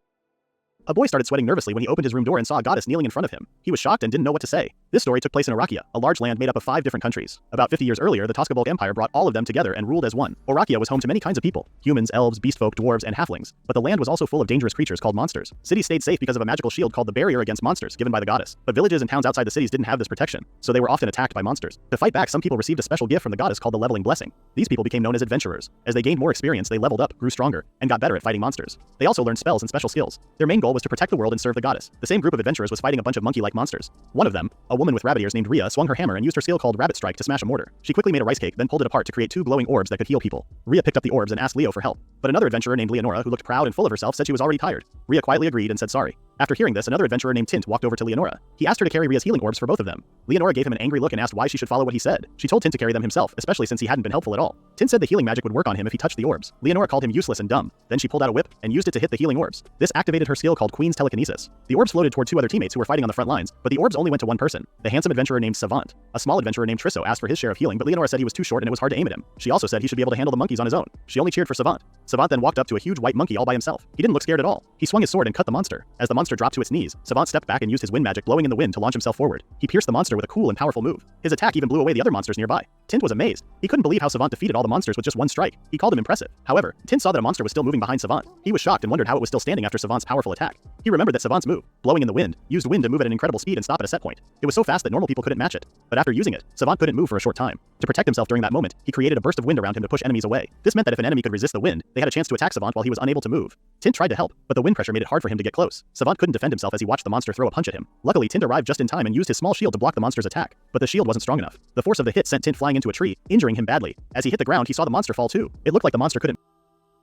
A boy started sweating nervously when he opened his room door and saw a goddess kneeling in front of him. He was shocked and didn't know what to say. This story took place in Orakia, a large land made up of 5 different countries. About 50 years earlier, the Toskabulk Empire brought all of them together and ruled as one. Orakia was home to many kinds of people: humans, elves, beastfolk, dwarves, and halflings. But the land was also full of dangerous creatures called monsters. Cities stayed safe because of a magical shield called the barrier against monsters, given by the goddess. But villages and towns outside the cities didn't have this protection, so they were often attacked by monsters. To fight back, some people received a special gift from the goddess called the leveling blessing. These people became known as adventurers. As they gained more experience, they leveled up, grew stronger, and got better at fighting monsters. They also learned spells and special skills. Their main goal was to protect the world and serve the goddess. The same group of adventurers was fighting a bunch of monkey-like monsters. One of them, a woman with rabbit ears named Rhea, swung her hammer and used her skill called Rabbit Strike to smash a mortar. She quickly made a rice cake, then pulled it apart to create 2 glowing orbs that could heal people. Rhea picked up the orbs and asked Leo for help. But another adventurer named Leonora, who looked proud and full of herself, said she was already tired. Rhea quietly agreed and said sorry. After hearing this, another adventurer named Tint walked over to Leonora. He asked her to carry Rhea's healing orbs for both of them. Leonora gave him an angry look and asked why she should follow what he said. She told Tint to carry them himself, especially since he hadn't been helpful at all. Tin said the healing magic would work on him if he touched the orbs. Leonora called him useless and dumb. Then she pulled out a whip and used it to hit the healing orbs. This activated her skill called Queen's Telekinesis. The orbs floated toward 2 other teammates who were fighting on the front lines, but the orbs only went to one person, the handsome adventurer named Savant. A small adventurer named Trisso asked for his share of healing, but Leonora said he was too short and it was hard to aim at him. She also said he should be able to handle the monkeys on his own. She only cheered for Savant. Savant then walked up to a huge white monkey all by himself. He didn't look scared at all. He swung his sword and cut the monster. As the monster dropped to its knees, Savant stepped back and used his wind magic blowing in the wind to launch himself forward. He pierced the monster with a cool and powerful move. His attack even blew away the other monsters nearby. Tint was amazed. He couldn't believe how Savant defeated all the monsters with just one strike. He called him impressive. However, Tint saw that a monster was still moving behind Savant. He was shocked and wondered how it was still standing after Savant's powerful attack. He remembered that Savant's move, blowing in the wind, used wind to move at an incredible speed and stop at a set point. It was so fast that normal people couldn't match it. But after using it, Savant couldn't move for a short time. To protect himself during that moment, he created a burst of wind around him to push enemies away. This meant that if an enemy could resist the wind, they had a chance to attack Savant while he was unable to move. Tint tried to help, but the wind pressure made it hard for him to get close. Savant couldn't defend himself as he watched the monster throw a punch at him. Luckily, Tint arrived just in time and used his small shield to block the monster's attack, but the shield wasn't strong enough. The force of the hit sent Tint flying into a tree, injuring him badly. As he hit the ground, he saw the monster fall too. It looked like the monster couldn't.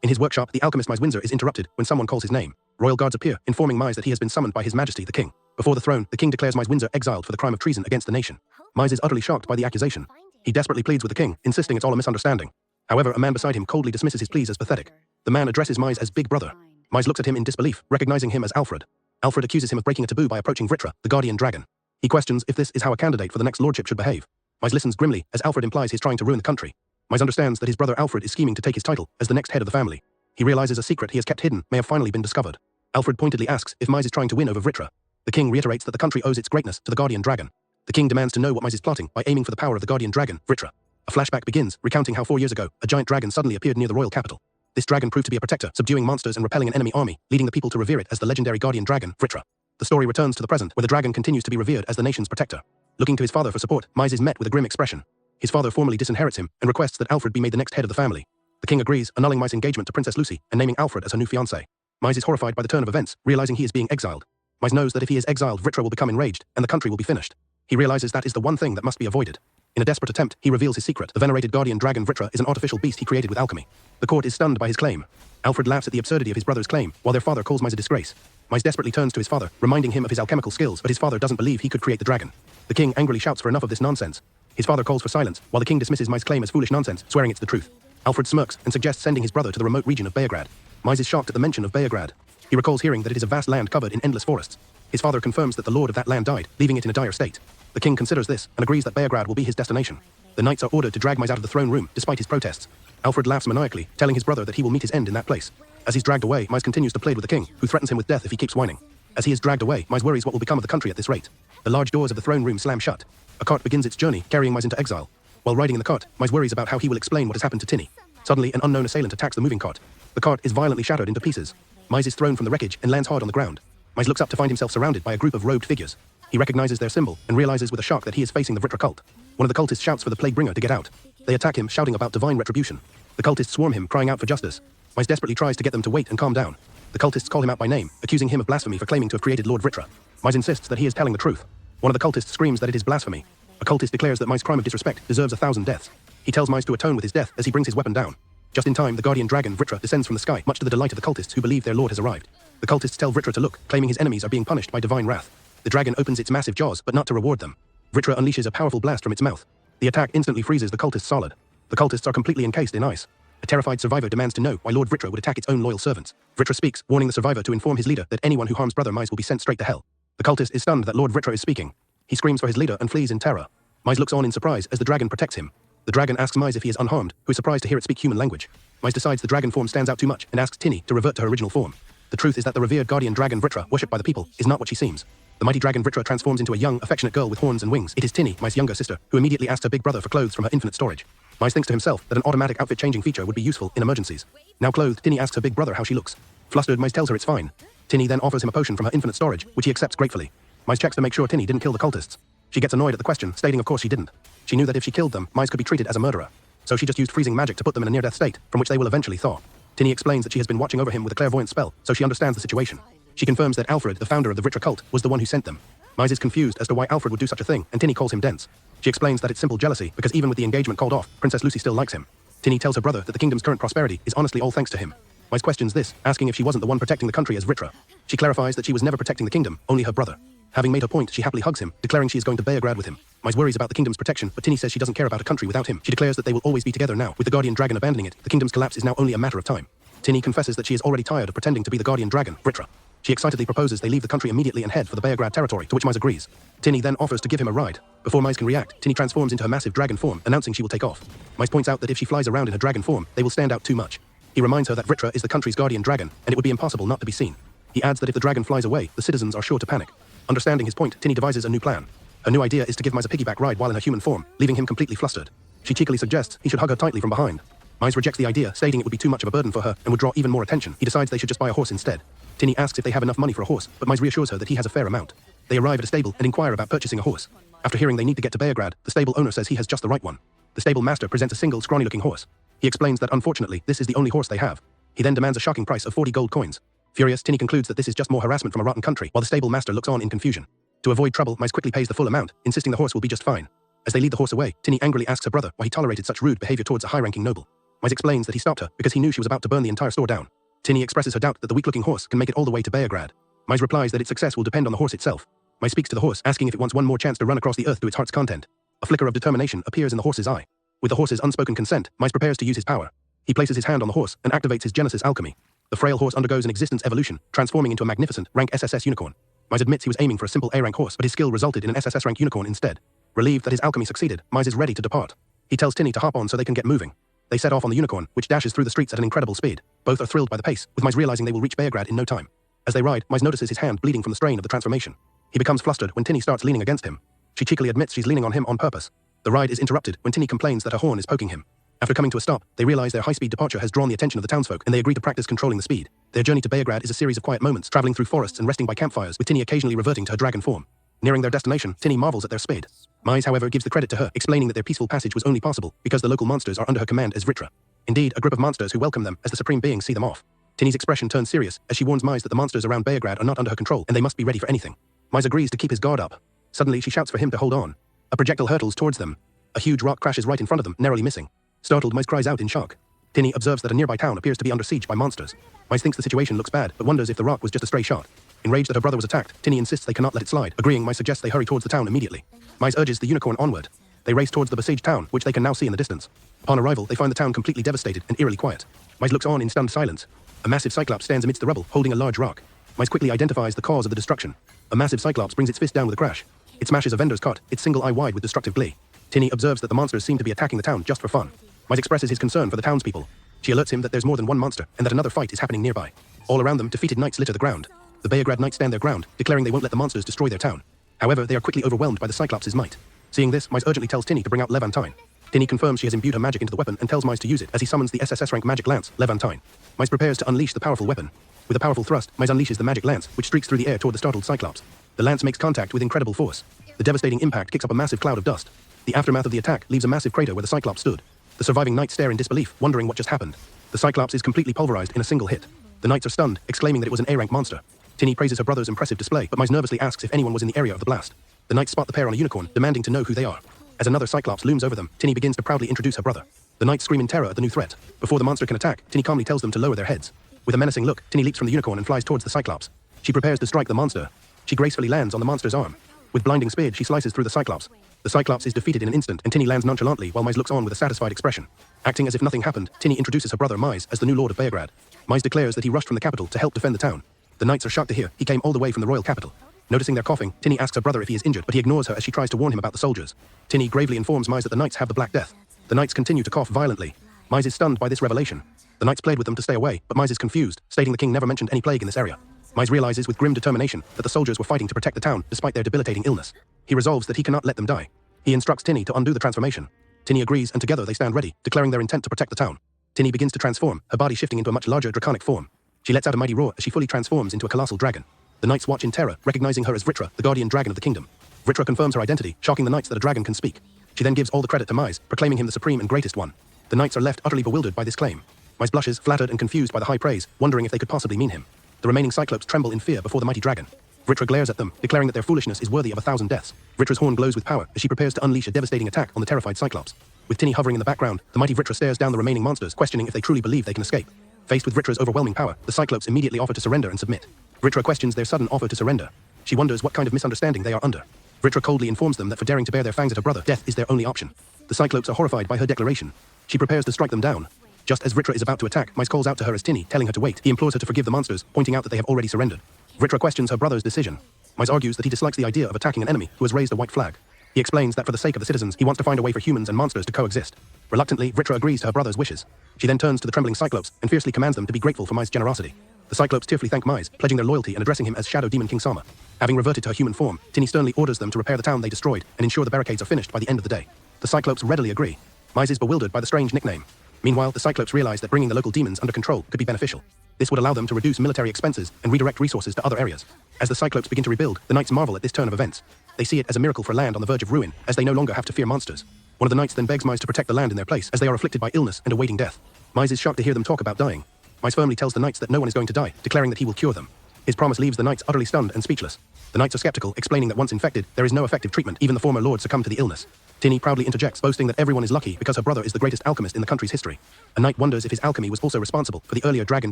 In his workshop, the alchemist Mise Windsor is interrupted when someone calls his name. Royal guards appear, informing Mise that he has been summoned by His Majesty the King. Before the throne, the king declares Mise Windsor exiled for the crime of treason against the nation. Mise is utterly shocked by the accusation. He desperately pleads with the king, insisting it's all a misunderstanding. However, a man beside him coldly dismisses his pleas as pathetic. The man addresses Mise as Big Brother. Mise looks at him in disbelief, recognizing him as Alfred. Alfred accuses him of breaking a taboo by approaching Vritra, the guardian dragon. He questions if this is how a candidate for the next lordship should behave. Mise listens grimly, as Alfred implies he's trying to ruin the country. Mise understands that his brother Alfred is scheming to take his title as the next head of the family. He realizes a secret he has kept hidden may have finally been discovered. Alfred pointedly asks if Mise is trying to win over Vritra. The king reiterates that the country owes its greatness to the guardian dragon. The king demands to know what Mise is plotting by aiming for the power of the guardian dragon, Vritra. A flashback begins, recounting how 4 years ago, a giant dragon suddenly appeared near the royal capital. This dragon proved to be a protector, subduing monsters and repelling an enemy army, leading the people to revere it as the legendary guardian dragon, Vritra. The story returns to the present, where the dragon continues to be revered as the nation's protector. Looking to his father for support, Mise is met with a grim expression. His father formally disinherits him and requests that Alfred be made the next head of the family. The king agrees, annulling Mise's engagement to Princess Lucy and naming Alfred as her new fiancé. Mise is horrified by the turn of events, realizing he is being exiled. Mise knows that if he is exiled, Vritra will become enraged, and the country will be finished. He realizes that is the one thing that must be avoided. In a desperate attempt, he reveals his secret. The venerated guardian dragon Vritra is an artificial beast he created with alchemy. The court is stunned by his claim. Alfred laughs at the absurdity of his brother's claim, while their father calls Mise a disgrace. Mise desperately turns to his father, reminding him of his alchemical skills, but his father doesn't believe he could create the dragon. The king angrily shouts for enough of this nonsense. His father calls for silence, while the king dismisses Mise's claim as foolish nonsense, swearing it's the truth. Alfred smirks and suggests sending his brother to the remote region of Beograd. Mise is shocked at the mention of Beograd. He recalls hearing that it is a vast land covered in endless forests. His father confirms that the lord of that land died, leaving it in a dire state. The king considers this and agrees that Beograd will be his destination. The knights are ordered to drag Mise out of the throne room, despite his protests. Alfred laughs maniacally, telling his brother that he will meet his end in that place. As he's dragged away, Mise continues to plead with the king, who threatens him with death if he keeps whining. As he is dragged away, Mise worries what will become of the country at this rate. The large doors of the throne room slam shut. A cart begins its journey, carrying Mise into exile. While riding in the cart, Mise worries about how he will explain what has happened to Tinny. Suddenly, an unknown assailant attacks the moving cart. The cart is violently shattered into pieces. Mise is thrown from the wreckage and lands hard on the ground. Mise looks up to find himself surrounded by a group of robed figures. He recognizes their symbol and realizes with a shock that he is facing the Vritra cult. One of the cultists shouts for the Plague Bringer to get out. They attack him, shouting about divine retribution. The cultists swarm him, crying out for justice. Mise desperately tries to get them to wait and calm down. The cultists call him out by name, accusing him of blasphemy for claiming to have created Lord Vritra. Mise insists that he is telling the truth. One of the cultists screams that it is blasphemy. A cultist declares that Mise's crime of disrespect deserves 1,000 deaths. He tells Mise to atone with his death as he brings his weapon down. Just in time, the guardian dragon Vritra descends from the sky, much to the delight of the cultists who believe their lord has arrived. The cultists tell Vritra to look, claiming his enemies are being punished by divine wrath. The dragon opens its massive jaws, but not to reward them. Vritra unleashes a powerful blast from its mouth. The attack instantly freezes the cultists solid. The cultists are completely encased in ice. A terrified survivor demands to know why Lord Vritra would attack its own loyal servants. Vritra speaks, warning the survivor to inform his leader that anyone who harms brother Mise will be sent straight to hell. The cultist is stunned that Lord Vritra is speaking. He screams for his leader and flees in terror. Mise looks on in surprise as the dragon protects him. The dragon asks Mise if he is unharmed, who is surprised to hear it speak human language. Mise decides the dragon form stands out too much and asks Tinny to revert to her original form. The truth is that the revered guardian dragon Vritra, worshipped by the people, is not what she seems. The mighty dragon Vritra transforms into a young, affectionate girl with horns and wings. It is Tinny, Mise's younger sister, who immediately asks her big brother for clothes from her infinite storage. Mise thinks to himself that an automatic outfit-changing feature would be useful in emergencies. Now clothed, Tinny asks her big brother how she looks. Flustered, Mise tells her it's fine. Tinny then offers him a potion from her infinite storage, which he accepts gratefully. Mise checks to make sure Tinny didn't kill the cultists. She gets annoyed at the question, stating of course she didn't. She knew that if she killed them, Mise could be treated as a murderer. So she just used freezing magic to put them in a near-death state, from which they will eventually thaw. Tinny explains that she has been watching over him with a clairvoyant spell, so she understands the situation. She confirms that Alfred, the founder of the Vritra cult, was the one who sent them. Mise is confused as to why Alfred would do such a thing, and Tinny calls him dense. She explains that it's simple jealousy, because even with the engagement called off, Princess Lucy still likes him. Tinny tells her brother that the kingdom's current prosperity is honestly all thanks to him. Mise questions this, asking if she wasn't the one protecting the country as Vritra. She clarifies that she was never protecting the kingdom, only her brother. Having made her point, she happily hugs him, declaring she is going to Beargrad with him. Mize worries about the kingdom's protection, but Tinny says she doesn't care about a country without him. She declares that they will always be together now. With the guardian dragon abandoning it, the kingdom's collapse is now only a matter of time. Tinny confesses that she is already tired of pretending to be the guardian dragon, Vritra. She excitedly proposes they leave the country immediately and head for the Beargrad territory, to which Mize agrees. Tinny then offers to give him a ride. Before Mize can react, Tinny transforms into her massive dragon form, announcing she will take off. Mize points out that if she flies around in her dragon form, they will stand out too much. He reminds her that Vritra is the country's guardian dragon, and it would be impossible not to be seen. He adds that if the dragon flies away, the citizens are sure to panic. Understanding his point, Tinny devises a new plan. Her new idea is to give Mize a piggyback ride while in her human form, leaving him completely flustered. She cheekily suggests he should hug her tightly from behind. Mize rejects the idea, stating it would be too much of a burden for her and would draw even more attention. He decides they should just buy a horse instead. Tinny asks if they have enough money for a horse, but Mize reassures her that he has a fair amount. They arrive at a stable and inquire about purchasing a horse. After hearing they need to get to Beargrad, the stable owner says he has just the right one. The stable master presents a single, scrawny-looking horse. He explains that unfortunately, this is the only horse they have. He then demands a shocking price of 40 gold coins. Furious, Tinny concludes that this is just more harassment from a rotten country, while the stable master looks on in confusion. To avoid trouble, Mize quickly pays the full amount, insisting the horse will be just fine. As they lead the horse away, Tinny angrily asks her brother why he tolerated such rude behavior towards a high-ranking noble. Mize explains that he stopped her because he knew she was about to burn the entire store down. Tinny expresses her doubt that the weak-looking horse can make it all the way to Beargrad. Mize replies that its success will depend on the horse itself. Mize speaks to the horse, asking if it wants one more chance to run across the earth to its heart's content. A flicker of determination appears in the horse's eye. With the horse's unspoken consent, Mize prepares to use his power. He places his hand on the horse and activates his Genesis alchemy. The frail horse undergoes an existence evolution, transforming into a magnificent, rank SSS unicorn. Mize admits he was aiming for a simple A-rank horse, but his skill resulted in an SSS rank unicorn instead. Relieved that his alchemy succeeded, Mize is ready to depart. He tells Tinny to hop on so they can get moving. They set off on the unicorn, which dashes through the streets at an incredible speed. Both are thrilled by the pace, with Mize realizing they will reach Beargrad in no time. As they ride, Mize notices his hand bleeding from the strain of the transformation. He becomes flustered when Tinny starts leaning against him. She cheekily admits she's leaning on him on purpose. The ride is interrupted when Tinny complains that her horn is poking him. After coming to a stop, they realize their high-speed departure has drawn the attention of the townsfolk, and they agree to practice controlling the speed. Their journey to Beargrad is a series of quiet moments, traveling through forests and resting by campfires, with Tinny occasionally reverting to her dragon form. Nearing their destination, Tinny marvels at their speed. Mize, however, gives the credit to her, explaining that their peaceful passage was only possible because the local monsters are under her command as Vritra. Indeed, a group of monsters who welcome them as the supreme beings see them off. Tinny's expression turns serious as she warns Mize that the monsters around Beargrad are not under her control and they must be ready for anything. Mize agrees to keep his guard up. Suddenly, she shouts for him to hold on. A projectile hurtles towards them. A huge rock crashes right in front of them, narrowly missing. Startled, Mize cries out in shock. Tinny observes that a nearby town appears to be under siege by monsters. Mize thinks the situation looks bad, but wonders if the rock was just a stray shot. Enraged that her brother was attacked, Tinny insists they cannot let it slide. Agreeing, Mize suggests they hurry towards the town immediately. Mize urges the unicorn onward. They race towards the besieged town, which they can now see in the distance. Upon arrival, they find the town completely devastated and eerily quiet. Mize looks on in stunned silence. A massive cyclops stands amidst the rubble, holding a large rock. Mize quickly identifies the cause of the destruction. A massive cyclops brings its fist down with a crash. It smashes a vendor's cart, its single eye wide with destructive glee. Tinny observes that the monsters seem to be attacking the town just for fun. Mize expresses his concern for the townspeople. She alerts him that there's more than one monster, and that another fight is happening nearby. All around them, defeated knights litter the ground. The Beargrad knights stand their ground, declaring they won't let the monsters destroy their town. However, they are quickly overwhelmed by the Cyclops' might. Seeing this, Mize urgently tells Tinny to bring out Levantine. Tinny confirms she has imbued her magic into the weapon and tells Mize to use it as he summons the SSS rank magic lance, Levantine. Mize prepares to unleash the powerful weapon. With a powerful thrust, Mize unleashes the magic lance, which streaks through the air toward the startled Cyclops. The lance makes contact with incredible force. The devastating impact kicks up a massive cloud of dust. The aftermath of the attack leaves a massive crater where the Cyclops stood. The surviving knights stare in disbelief, wondering what just happened. The Cyclops is completely pulverized in a single hit. The knights are stunned, exclaiming that it was an A-rank monster. Tinny praises her brother's impressive display, but Mize nervously asks if anyone was in the area of the blast. The knights spot the pair on a unicorn, demanding to know who they are. As another Cyclops looms over them, Tinny begins to proudly introduce her brother. The knights scream in terror at the new threat. Before the monster can attack, Tinny calmly tells them to lower their heads. With a menacing look, Tinny leaps from the unicorn and flies towards the Cyclops. She prepares to strike the monster. She gracefully lands on the monster's arm. With blinding speed, she slices through the Cyclops. The Cyclops is defeated in an instant, and Tinny lands nonchalantly while Mize looks on with a satisfied expression. Acting as if nothing happened, Tinny introduces her brother Mize as the new lord of Beargrad. Mize declares that he rushed from the capital to help defend the town. The knights are shocked to hear he came all the way from the royal capital. Noticing their coughing, Tinny asks her brother if he is injured, but he ignores her as she tries to warn him about the soldiers. Tinny gravely informs Mize that the knights have the Black Death. The knights continue to cough violently. Mize is stunned by this revelation. The knights plead with them to stay away, but Mize is confused, stating the king never mentioned any plague in this area. Mize realizes with grim determination that the soldiers were fighting to protect the town despite their debilitating illness. He resolves that he cannot let them die. He instructs Tinny to undo the transformation. Tinny agrees, and together they stand ready, declaring their intent to protect the town. Tinny begins to transform, her body shifting into a much larger draconic form. She lets out a mighty roar as she fully transforms into a colossal dragon. The knights watch in terror, recognizing her as Vritra, the guardian dragon of the kingdom. Vritra confirms her identity, shocking the knights that a dragon can speak. She then gives all the credit to Mize, proclaiming him the supreme and greatest one. The knights are left utterly bewildered by this claim. Mize blushes, flattered and confused by the high praise, wondering if they could possibly mean him. The remaining Cyclopes tremble in fear before the mighty dragon. Vritra glares at them, declaring that their foolishness is worthy of 1,000 deaths. Vritra's horn glows with power as she prepares to unleash a devastating attack on the terrified Cyclops. With Tinny hovering in the background, the mighty Vritra stares down the remaining monsters, questioning if they truly believe they can escape. Faced with Vritra's overwhelming power, the Cyclopes immediately offer to surrender and submit. Vritra questions their sudden offer to surrender. She wonders what kind of misunderstanding they are under. Vritra coldly informs them that for daring to bare their fangs at her brother, death is their only option. The Cyclopes are horrified by her declaration. She prepares to strike them down. Just as Vritra is about to attack, Mize calls out to her as Tinny, telling her to wait. He implores her to forgive the monsters, pointing out that they have already surrendered. Vritra questions her brother's decision. Mize argues that he dislikes the idea of attacking an enemy who has raised a white flag. He explains that for the sake of the citizens, he wants to find a way for humans and monsters to coexist. Reluctantly, Vritra agrees to her brother's wishes. She then turns to the trembling Cyclopes and fiercely commands them to be grateful for Mize's generosity. The Cyclopes tearfully thank Mize, pledging their loyalty and addressing him as Shadow Demon King Sama. Having reverted to her human form, Tinny sternly orders them to repair the town they destroyed and ensure the barricades are finished by the end of the day. The Cyclopes readily agree. Mize is bewildered by the strange nickname. Meanwhile, the Cyclopes realize that bringing the local demons under control could be beneficial. This would allow them to reduce military expenses and redirect resources to other areas. As the Cyclopes begin to rebuild, the knights marvel at this turn of events. They see it as a miracle for land on the verge of ruin, as they no longer have to fear monsters. One of the knights then begs Mize to protect the land in their place, as they are afflicted by illness and awaiting death. Mize is shocked to hear them talk about dying. Mize firmly tells the knights that no one is going to die, declaring that he will cure them. His promise leaves the knights utterly stunned and speechless. The knights are skeptical, explaining that once infected, there is no effective treatment. Even the former lord succumbed to the illness. Tinny proudly interjects, boasting that everyone is lucky because her brother is the greatest alchemist in the country's history. A knight wonders if his alchemy was also responsible for the earlier dragon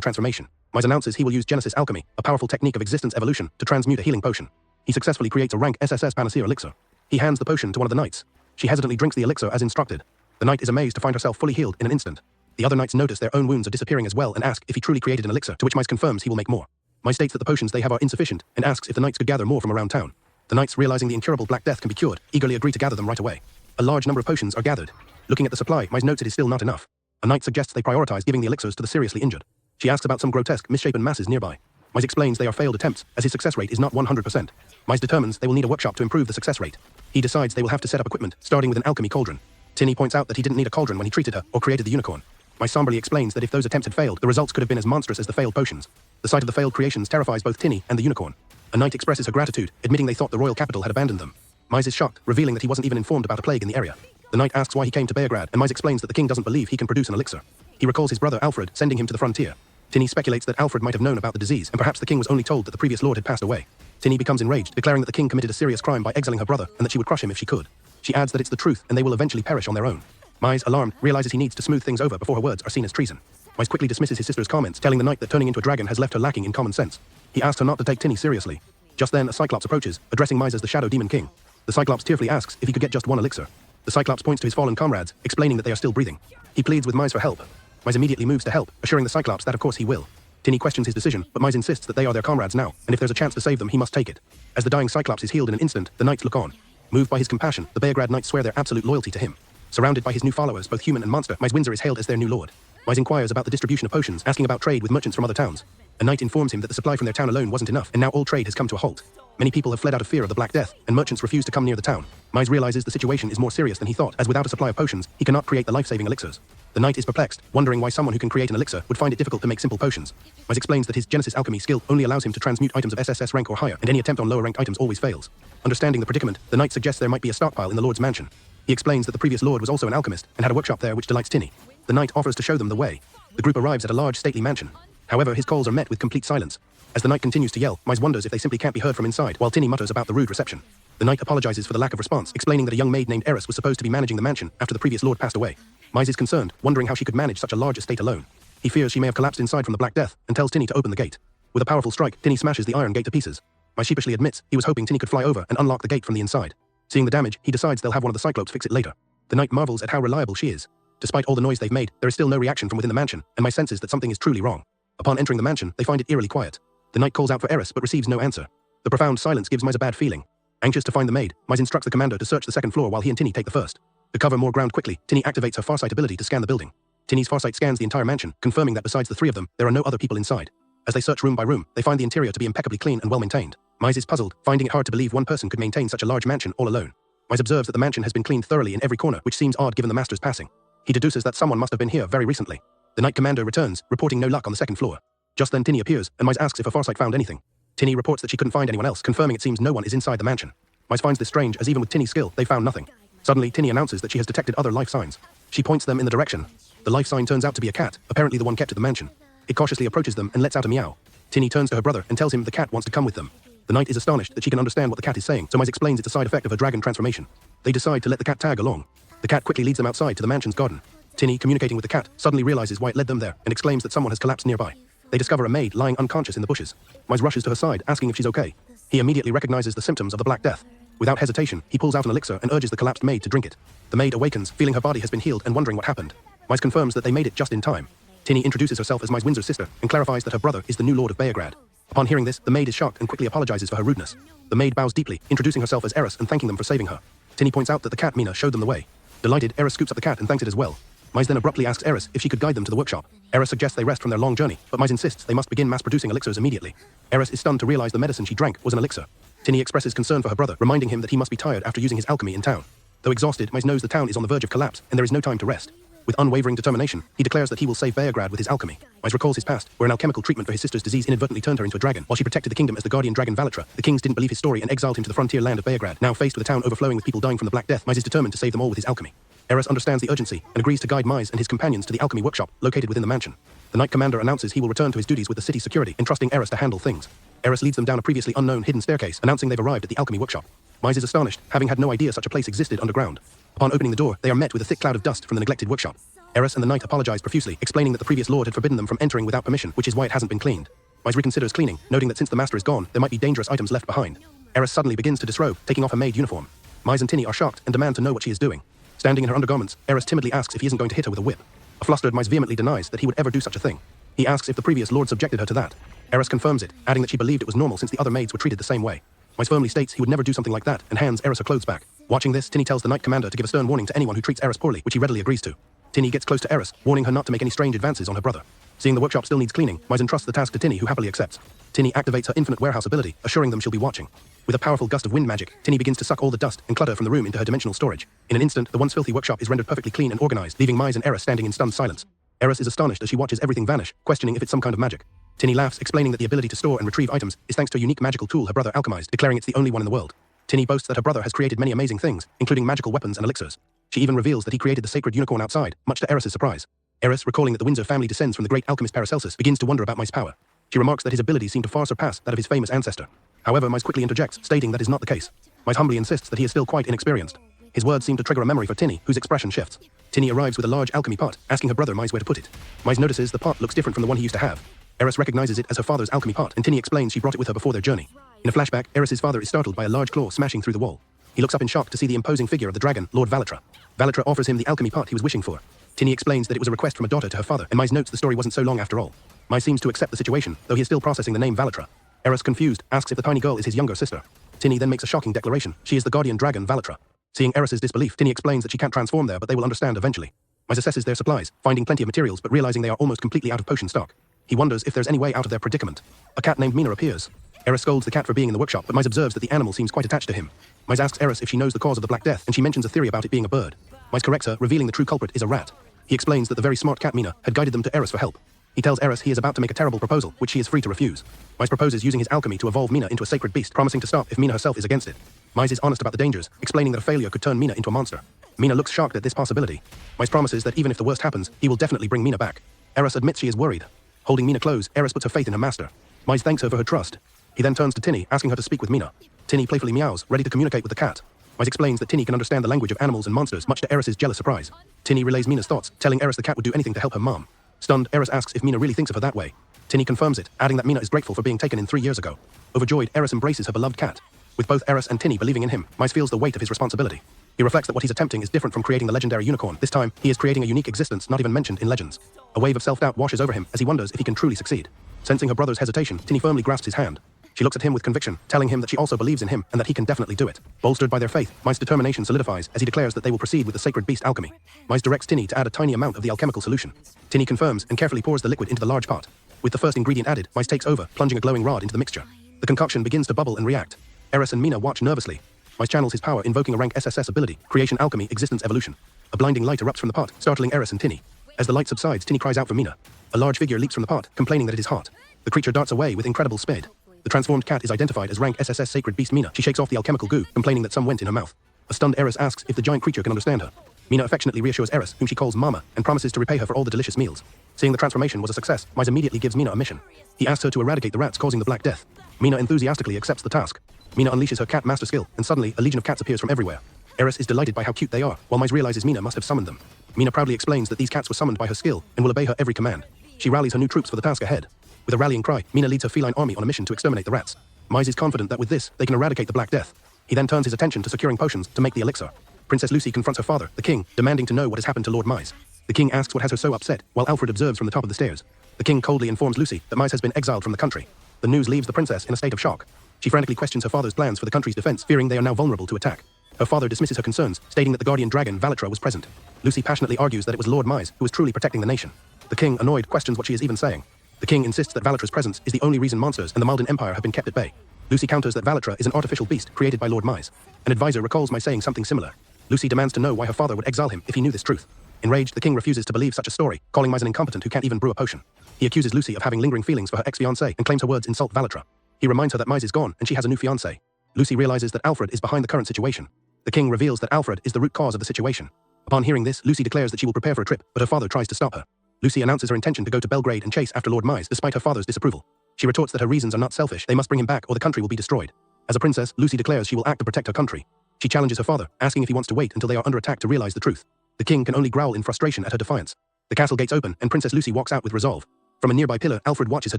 transformation. Mize announces he will use Genesis alchemy, a powerful technique of existence evolution, to transmute a healing potion. He successfully creates a rank SSS Panacea elixir. He hands the potion to one of the knights. She hesitantly drinks the elixir as instructed. The knight is amazed to find herself fully healed in an instant. The other knights notice their own wounds are disappearing as well and ask if he truly created an elixir, to which Mize confirms he will make more. Mize states that the potions they have are insufficient and asks if the knights could gather more from around town. The knights, realizing the incurable Black Death can be cured, eagerly agree to gather them right away. A large number of potions are gathered. Looking at the supply, Mize notes it is still not enough. A knight suggests they prioritize giving the elixirs to the seriously injured. She asks about some grotesque, misshapen masses nearby. Mize explains they are failed attempts, as his success rate is not 100%. Mize determines they will need a workshop to improve the success rate. He decides they will have to set up equipment, starting with an alchemy cauldron. Tinny points out that he didn't need a cauldron when he treated her or created the unicorn. Mize somberly explains that if those attempts had failed, the results could have been as monstrous as the failed potions. The sight of the failed creations terrifies both Tinny and the unicorn. A knight expresses her gratitude, admitting they thought the royal capital had abandoned them. Mize is shocked, revealing that he wasn't even informed about a plague in the area. The knight asks why he came to Beargrad, and Mize explains that the king doesn't believe he can produce an elixir. He recalls his brother Alfred, sending him to the frontier. Tinny speculates that Alfred might have known about the disease, and perhaps the king was only told that the previous lord had passed away. Tinny becomes enraged, declaring that the king committed a serious crime by exiling her brother, and that she would crush him if she could. She adds that it's the truth, and they will eventually perish on their own. Mize, alarmed, realizes he needs to smooth things over before her words are seen as treason. Mize quickly dismisses his sister's comments, telling the knight that turning into a dragon has left her lacking in common sense. He asks her not to take Tinny seriously. Just then, a Cyclops approaches, addressing Mize as the Shadow Demon King. The Cyclops tearfully asks if he could get just one elixir. The Cyclops points to his fallen comrades, explaining that they are still breathing. He pleads with Mize for help. Mize immediately moves to help, assuring the Cyclops that of course he will. Tinny questions his decision, but Mize insists that they are their comrades now, and if there's a chance to save them, he must take it. As the dying Cyclops is healed in an instant, the knights look on. Moved by his compassion, the Beargrad knights swear their absolute loyalty to him. Surrounded by his new followers, both human and monster, Mize Windsor is hailed as their new lord. Mize inquires about the distribution of potions, asking about trade with merchants from other towns. A knight informs him that the supply from their town alone wasn't enough, and now all trade has come to a halt. Many people have fled out of fear of the Black Death, and merchants refuse to come near the town. Mize realizes the situation is more serious than he thought, as without a supply of potions, he cannot create the life-saving elixirs. The knight is perplexed, wondering why someone who can create an elixir would find it difficult to make simple potions. Mize explains that his Genesis alchemy skill only allows him to transmute items of SSS rank or higher, and any attempt on lower-ranked items always fails. Understanding the predicament, the knight suggests there might be a stockpile in the lord's mansion. He explains that the previous lord was also an alchemist, and had a workshop there which delights Tinny. The knight offers to show them the way. The group arrives at a large stately mansion. However, his calls are met with complete silence. As the knight continues to yell, Mize wonders if they simply can't be heard from inside, while Tinny mutters about the rude reception. The knight apologizes for the lack of response, explaining that a young maid named Eris was supposed to be managing the mansion after the previous lord passed away. Mize is concerned, wondering how she could manage such a large estate alone. He fears she may have collapsed inside from the Black Death, and tells Tinny to open the gate. With a powerful strike, Tinny smashes the iron gate to pieces. Mize sheepishly admits he was hoping Tinny could fly over and unlock the gate from the inside. Seeing the damage, he decides they'll have one of the Cyclopes fix it later. The knight marvels at how reliable she is. Despite all the noise they've made, there is still no reaction from within the mansion, and Mize senses that something is truly wrong. Upon entering the mansion, they find it eerily quiet. The knight calls out for Eris but receives no answer. The profound silence gives Mize a bad feeling. Anxious to find the maid, Mize instructs the commander to search the second floor while he and Tinny take the first. To cover more ground quickly, Tinny activates her Farsight ability to scan the building. Tinny's Farsight scans the entire mansion, confirming that besides the three of them, there are no other people inside. As they search room by room, they find the interior to be impeccably clean and well-maintained. Mize is puzzled, finding it hard to believe one person could maintain such a large mansion all alone. Mize observes that the mansion has been cleaned thoroughly in every corner, which seems odd given the master's passing. He deduces that someone must have been here very recently. The knight commander returns, reporting no luck on the second floor. Just then Tinny appears, and Mize asks if her Farsight found anything. Tinny reports that she couldn't find anyone else, confirming it seems no one is inside the mansion. Mize finds this strange, as even with Tinny's skill, they found nothing. Suddenly, Tinny announces that she has detected other life signs. She points them in the direction. The life sign turns out to be a cat, apparently the one kept at the mansion. It cautiously approaches them and lets out a meow. Tinny turns to her brother and tells him the cat wants to come with them. The knight is astonished that she can understand what the cat is saying, so Mize explains it's a side effect of her dragon transformation. They decide to let the cat tag along. The cat quickly leads them outside to the mansion's garden. Tinny, communicating with the cat, suddenly realizes why it led them there and exclaims that someone has collapsed nearby. They discover a maid lying unconscious in the bushes. Mize rushes to her side, asking if she's okay. He immediately recognizes the symptoms of the Black Death. Without hesitation, he pulls out an elixir and urges the collapsed maid to drink it. The maid awakens, feeling her body has been healed and wondering what happened. Mize confirms that they made it just in time. Tinny introduces herself as Mize Windsor's sister and clarifies that her brother is the new Lord of Beograd. Upon hearing this, the maid is shocked and quickly apologizes for her rudeness. The maid bows deeply, introducing herself as Eris and thanking them for saving her. Tinny points out that the cat Mina showed them the way. Delighted, Eris scoops up the cat and thanks it as well. Mize then abruptly asks Eris if she could guide them to the workshop. Eris suggests they rest from their long journey, but Mize insists they must begin mass-producing elixirs immediately. Eris is stunned to realize the medicine she drank was an elixir. Tinny expresses concern for her brother, reminding him that he must be tired after using his alchemy in town. Though exhausted, Mize knows the town is on the verge of collapse, and there is no time to rest. With unwavering determination, he declares that he will save Beograd with his alchemy. Mize recalls his past, where an alchemical treatment for his sister's disease inadvertently turned her into a dragon. While she protected the kingdom as the guardian dragon Valatra, the kings didn't believe his story and exiled him to the frontier land of Beograd. Now faced with a town overflowing with people dying from the Black Death, Mize is determined to save them all with his alchemy. Eris understands the urgency and agrees to guide Mize and his companions to the alchemy workshop, located within the mansion. The Knight Commander announces he will return to his duties with the city's security, entrusting Eris to handle things. Eris leads them down a previously unknown hidden staircase, announcing they've arrived at the alchemy workshop. Mize is astonished, having had no idea such a place existed underground. Upon opening the door, they are met with a thick cloud of dust from the neglected workshop. Eris and the knight apologize profusely, explaining that the previous lord had forbidden them from entering without permission, which is why it hasn't been cleaned. Mize reconsiders cleaning, noting that since the master is gone, there might be dangerous items left behind. Eris suddenly begins to disrobe, taking off her maid uniform. Mize and Tinny are shocked and demand to know what she is doing. Standing in her undergarments, Eris timidly asks if he isn't going to hit her with a whip. A flustered Mize vehemently denies that he would ever do such a thing. He asks if the previous lord subjected her to that. Eris confirms it, adding that she believed it was normal since the other maids were treated the same way. Mize firmly states he would never do something like that and hands Eris her clothes back. Watching this, Tinny tells the Knight Commander to give a stern warning to anyone who treats Eris poorly, which he readily agrees to. Tinny gets close to Eris, warning her not to make any strange advances on her brother. Seeing the workshop still needs cleaning, Mize entrusts the task to Tinny, who happily accepts. Tinny activates her infinite warehouse ability, assuring them she'll be watching. With a powerful gust of wind magic, Tinny begins to suck all the dust and clutter from the room into her dimensional storage. In an instant, the once filthy workshop is rendered perfectly clean and organized, leaving Mize and Eris standing in stunned silence. Eris is astonished as she watches everything vanish, questioning if it's some kind of magic. Tinny laughs, explaining that the ability to store and retrieve items is thanks to a unique magical tool her brother alchemized, declaring it's the only one in the world. Tinny boasts that her brother has created many amazing things, including magical weapons and elixirs. She even reveals that he created the sacred unicorn outside, much to Eris's surprise. Eris, recalling that the Windsor family descends from the great alchemist Paracelsus, begins to wonder about Mize's power. She remarks that his abilities seem to far surpass that of his famous ancestor. However, Mize quickly interjects, stating that is not the case. Mize humbly insists that he is still quite inexperienced. His words seem to trigger a memory for Tinny, whose expression shifts. Tinny arrives with a large alchemy pot, asking her brother Mize where to put it. Mize notices the pot looks different from the one he used to have. Eris recognizes it as her father's alchemy pot, and Tinny explains she brought it with her before their journey. In a flashback, Eris's father is startled by a large claw smashing through the wall. He looks up in shock to see the imposing figure of the dragon, Lord Valatra. Valatra offers him the alchemy pot he was wishing for. Tinny explains that it was a request from a daughter to her father, and Mize notes the story wasn't so long after all. Mize seems to accept the situation, though he is still processing the name Valatra. Eris, confused, asks if the tiny girl is his younger sister. Tinny then makes a shocking declaration. She is the guardian dragon Valatra. Seeing Eris's disbelief, Tinny explains that she can't transform there, but they will understand eventually. Mize assesses their supplies, finding plenty of materials but realizing they are almost completely out of potion stock. He wonders if there's any way out of their predicament. A cat named Mina appears. Eris scolds the cat for being in the workshop, but Mize observes that the animal seems quite attached to him. Mize asks Eris if she knows the cause of the Black Death, and she mentions a theory about it being a bird. Mize corrects her, revealing the true culprit is a rat. He explains that the very smart cat Mina had guided them to Eris for help. He tells Eris he is about to make a terrible proposal, which she is free to refuse. Mize proposes using his alchemy to evolve Mina into a sacred beast, promising to stop if Mina herself is against it. Mize is honest about the dangers, explaining that a failure could turn Mina into a monster. Mina looks shocked at this possibility. Mize promises that even if the worst happens, he will definitely bring Mina back. Eris admits she is worried. Holding Mina close, Eris puts her faith in her master. Mize thanks her for her trust. He then turns to Tinny, asking her to speak with Mina. Tinny playfully meows, ready to communicate with the cat. Mize explains that Tinny can understand the language of animals and monsters, much to Eris's jealous surprise. Tinny relays Mina's thoughts, telling Eris the cat would do anything to help her mom. Stunned, Eris asks if Mina really thinks of her that way. Tinny confirms it, adding that Mina is grateful for being taken in 3 years ago. Overjoyed, Eris embraces her beloved cat. With both Eris and Tinny believing in him, Mize feels the weight of his responsibility. He reflects that what he's attempting is different from creating the legendary unicorn. This time, he is creating a unique existence not even mentioned in legends. A wave of self-doubt washes over him as he wonders if he can truly succeed. Sensing her brother's hesitation, Tinny firmly grasps his hand. She looks at him with conviction, telling him that she also believes in him and that he can definitely do it. Bolstered by their faith, Mize's determination solidifies as he declares that they will proceed with the sacred beast alchemy. Mize directs Tinny to add a tiny amount of the alchemical solution. Tinny confirms and carefully pours the liquid into the large pot. With the first ingredient added, Mize takes over, plunging a glowing rod into the mixture. The concoction begins to bubble and react. Eris and Mina watch nervously. Mize channels his power, invoking a rank SSS ability, Creation Alchemy Existence Evolution. A blinding light erupts from the pot, startling Eris and Tinny. As the light subsides, Tinny cries out for Mina. A large figure leaps from the pot, complaining that it is hot. The creature darts away with incredible speed. The transformed cat is identified as rank SSS Sacred Beast Mina. She shakes off the alchemical goo, complaining that some went in her mouth. A stunned Eris asks if the giant creature can understand her. Mina affectionately reassures Eris, whom she calls Mama, and promises to repay her for all the delicious meals. Seeing the transformation was a success, Mize immediately gives Mina a mission. He asks her to eradicate the rats causing the Black Death. Mina enthusiastically accepts the task. Mina unleashes her cat master skill, and suddenly, a legion of cats appears from everywhere. Eris is delighted by how cute they are, while Mize realizes Mina must have summoned them. Mina proudly explains that these cats were summoned by her skill, and will obey her every command. She rallies her new troops for the task ahead. With a rallying cry, Mina leads her feline army on a mission to exterminate the rats. Mize is confident that with this, they can eradicate the Black Death. He then turns his attention to securing potions to make the elixir. Princess Lucy confronts her father, the king, demanding to know what has happened to Lord Mize. The king asks what has her so upset, while Alfred observes from the top of the stairs. The king coldly informs Lucy that Mize has been exiled from the country. The news leaves the princess in a state of shock. She frantically questions her father's plans for the country's defense, fearing they are now vulnerable to attack. Her father dismisses her concerns, stating that the guardian dragon Valatra was present. Lucy passionately argues that it was Lord Mize who was truly protecting the nation. The king, annoyed, questions what she is even saying. The king insists that Valatra's presence is the only reason monsters and the Malden Empire have been kept at bay. Lucy counters that Valatra is an artificial beast created by Lord Mize. An advisor recalls Mize saying something similar. Lucy demands to know why her father would exile him if he knew this truth. Enraged, the king refuses to believe such a story, calling Mize an incompetent who can't even brew a potion. He accuses Lucy of having lingering feelings for her ex-fiancé and claims her words insult Valatra. He reminds her that Mize is gone and she has a new fiancé. Lucy realizes that Alfred is behind the current situation. The king reveals that Alfred is the root cause of the situation. Upon hearing this, Lucy declares that she will prepare for a trip, but her father tries to stop her. Lucy announces her intention to go to Belgrade and chase after Lord Mize despite her father's disapproval. She retorts that her reasons are not selfish, they must bring him back or the country will be destroyed. As a princess, Lucy declares she will act to protect her country. She challenges her father, asking if he wants to wait until they are under attack to realize the truth. The king can only growl in frustration at her defiance. The castle gates open and Princess Lucy walks out with resolve. From a nearby pillar, Alfred watches her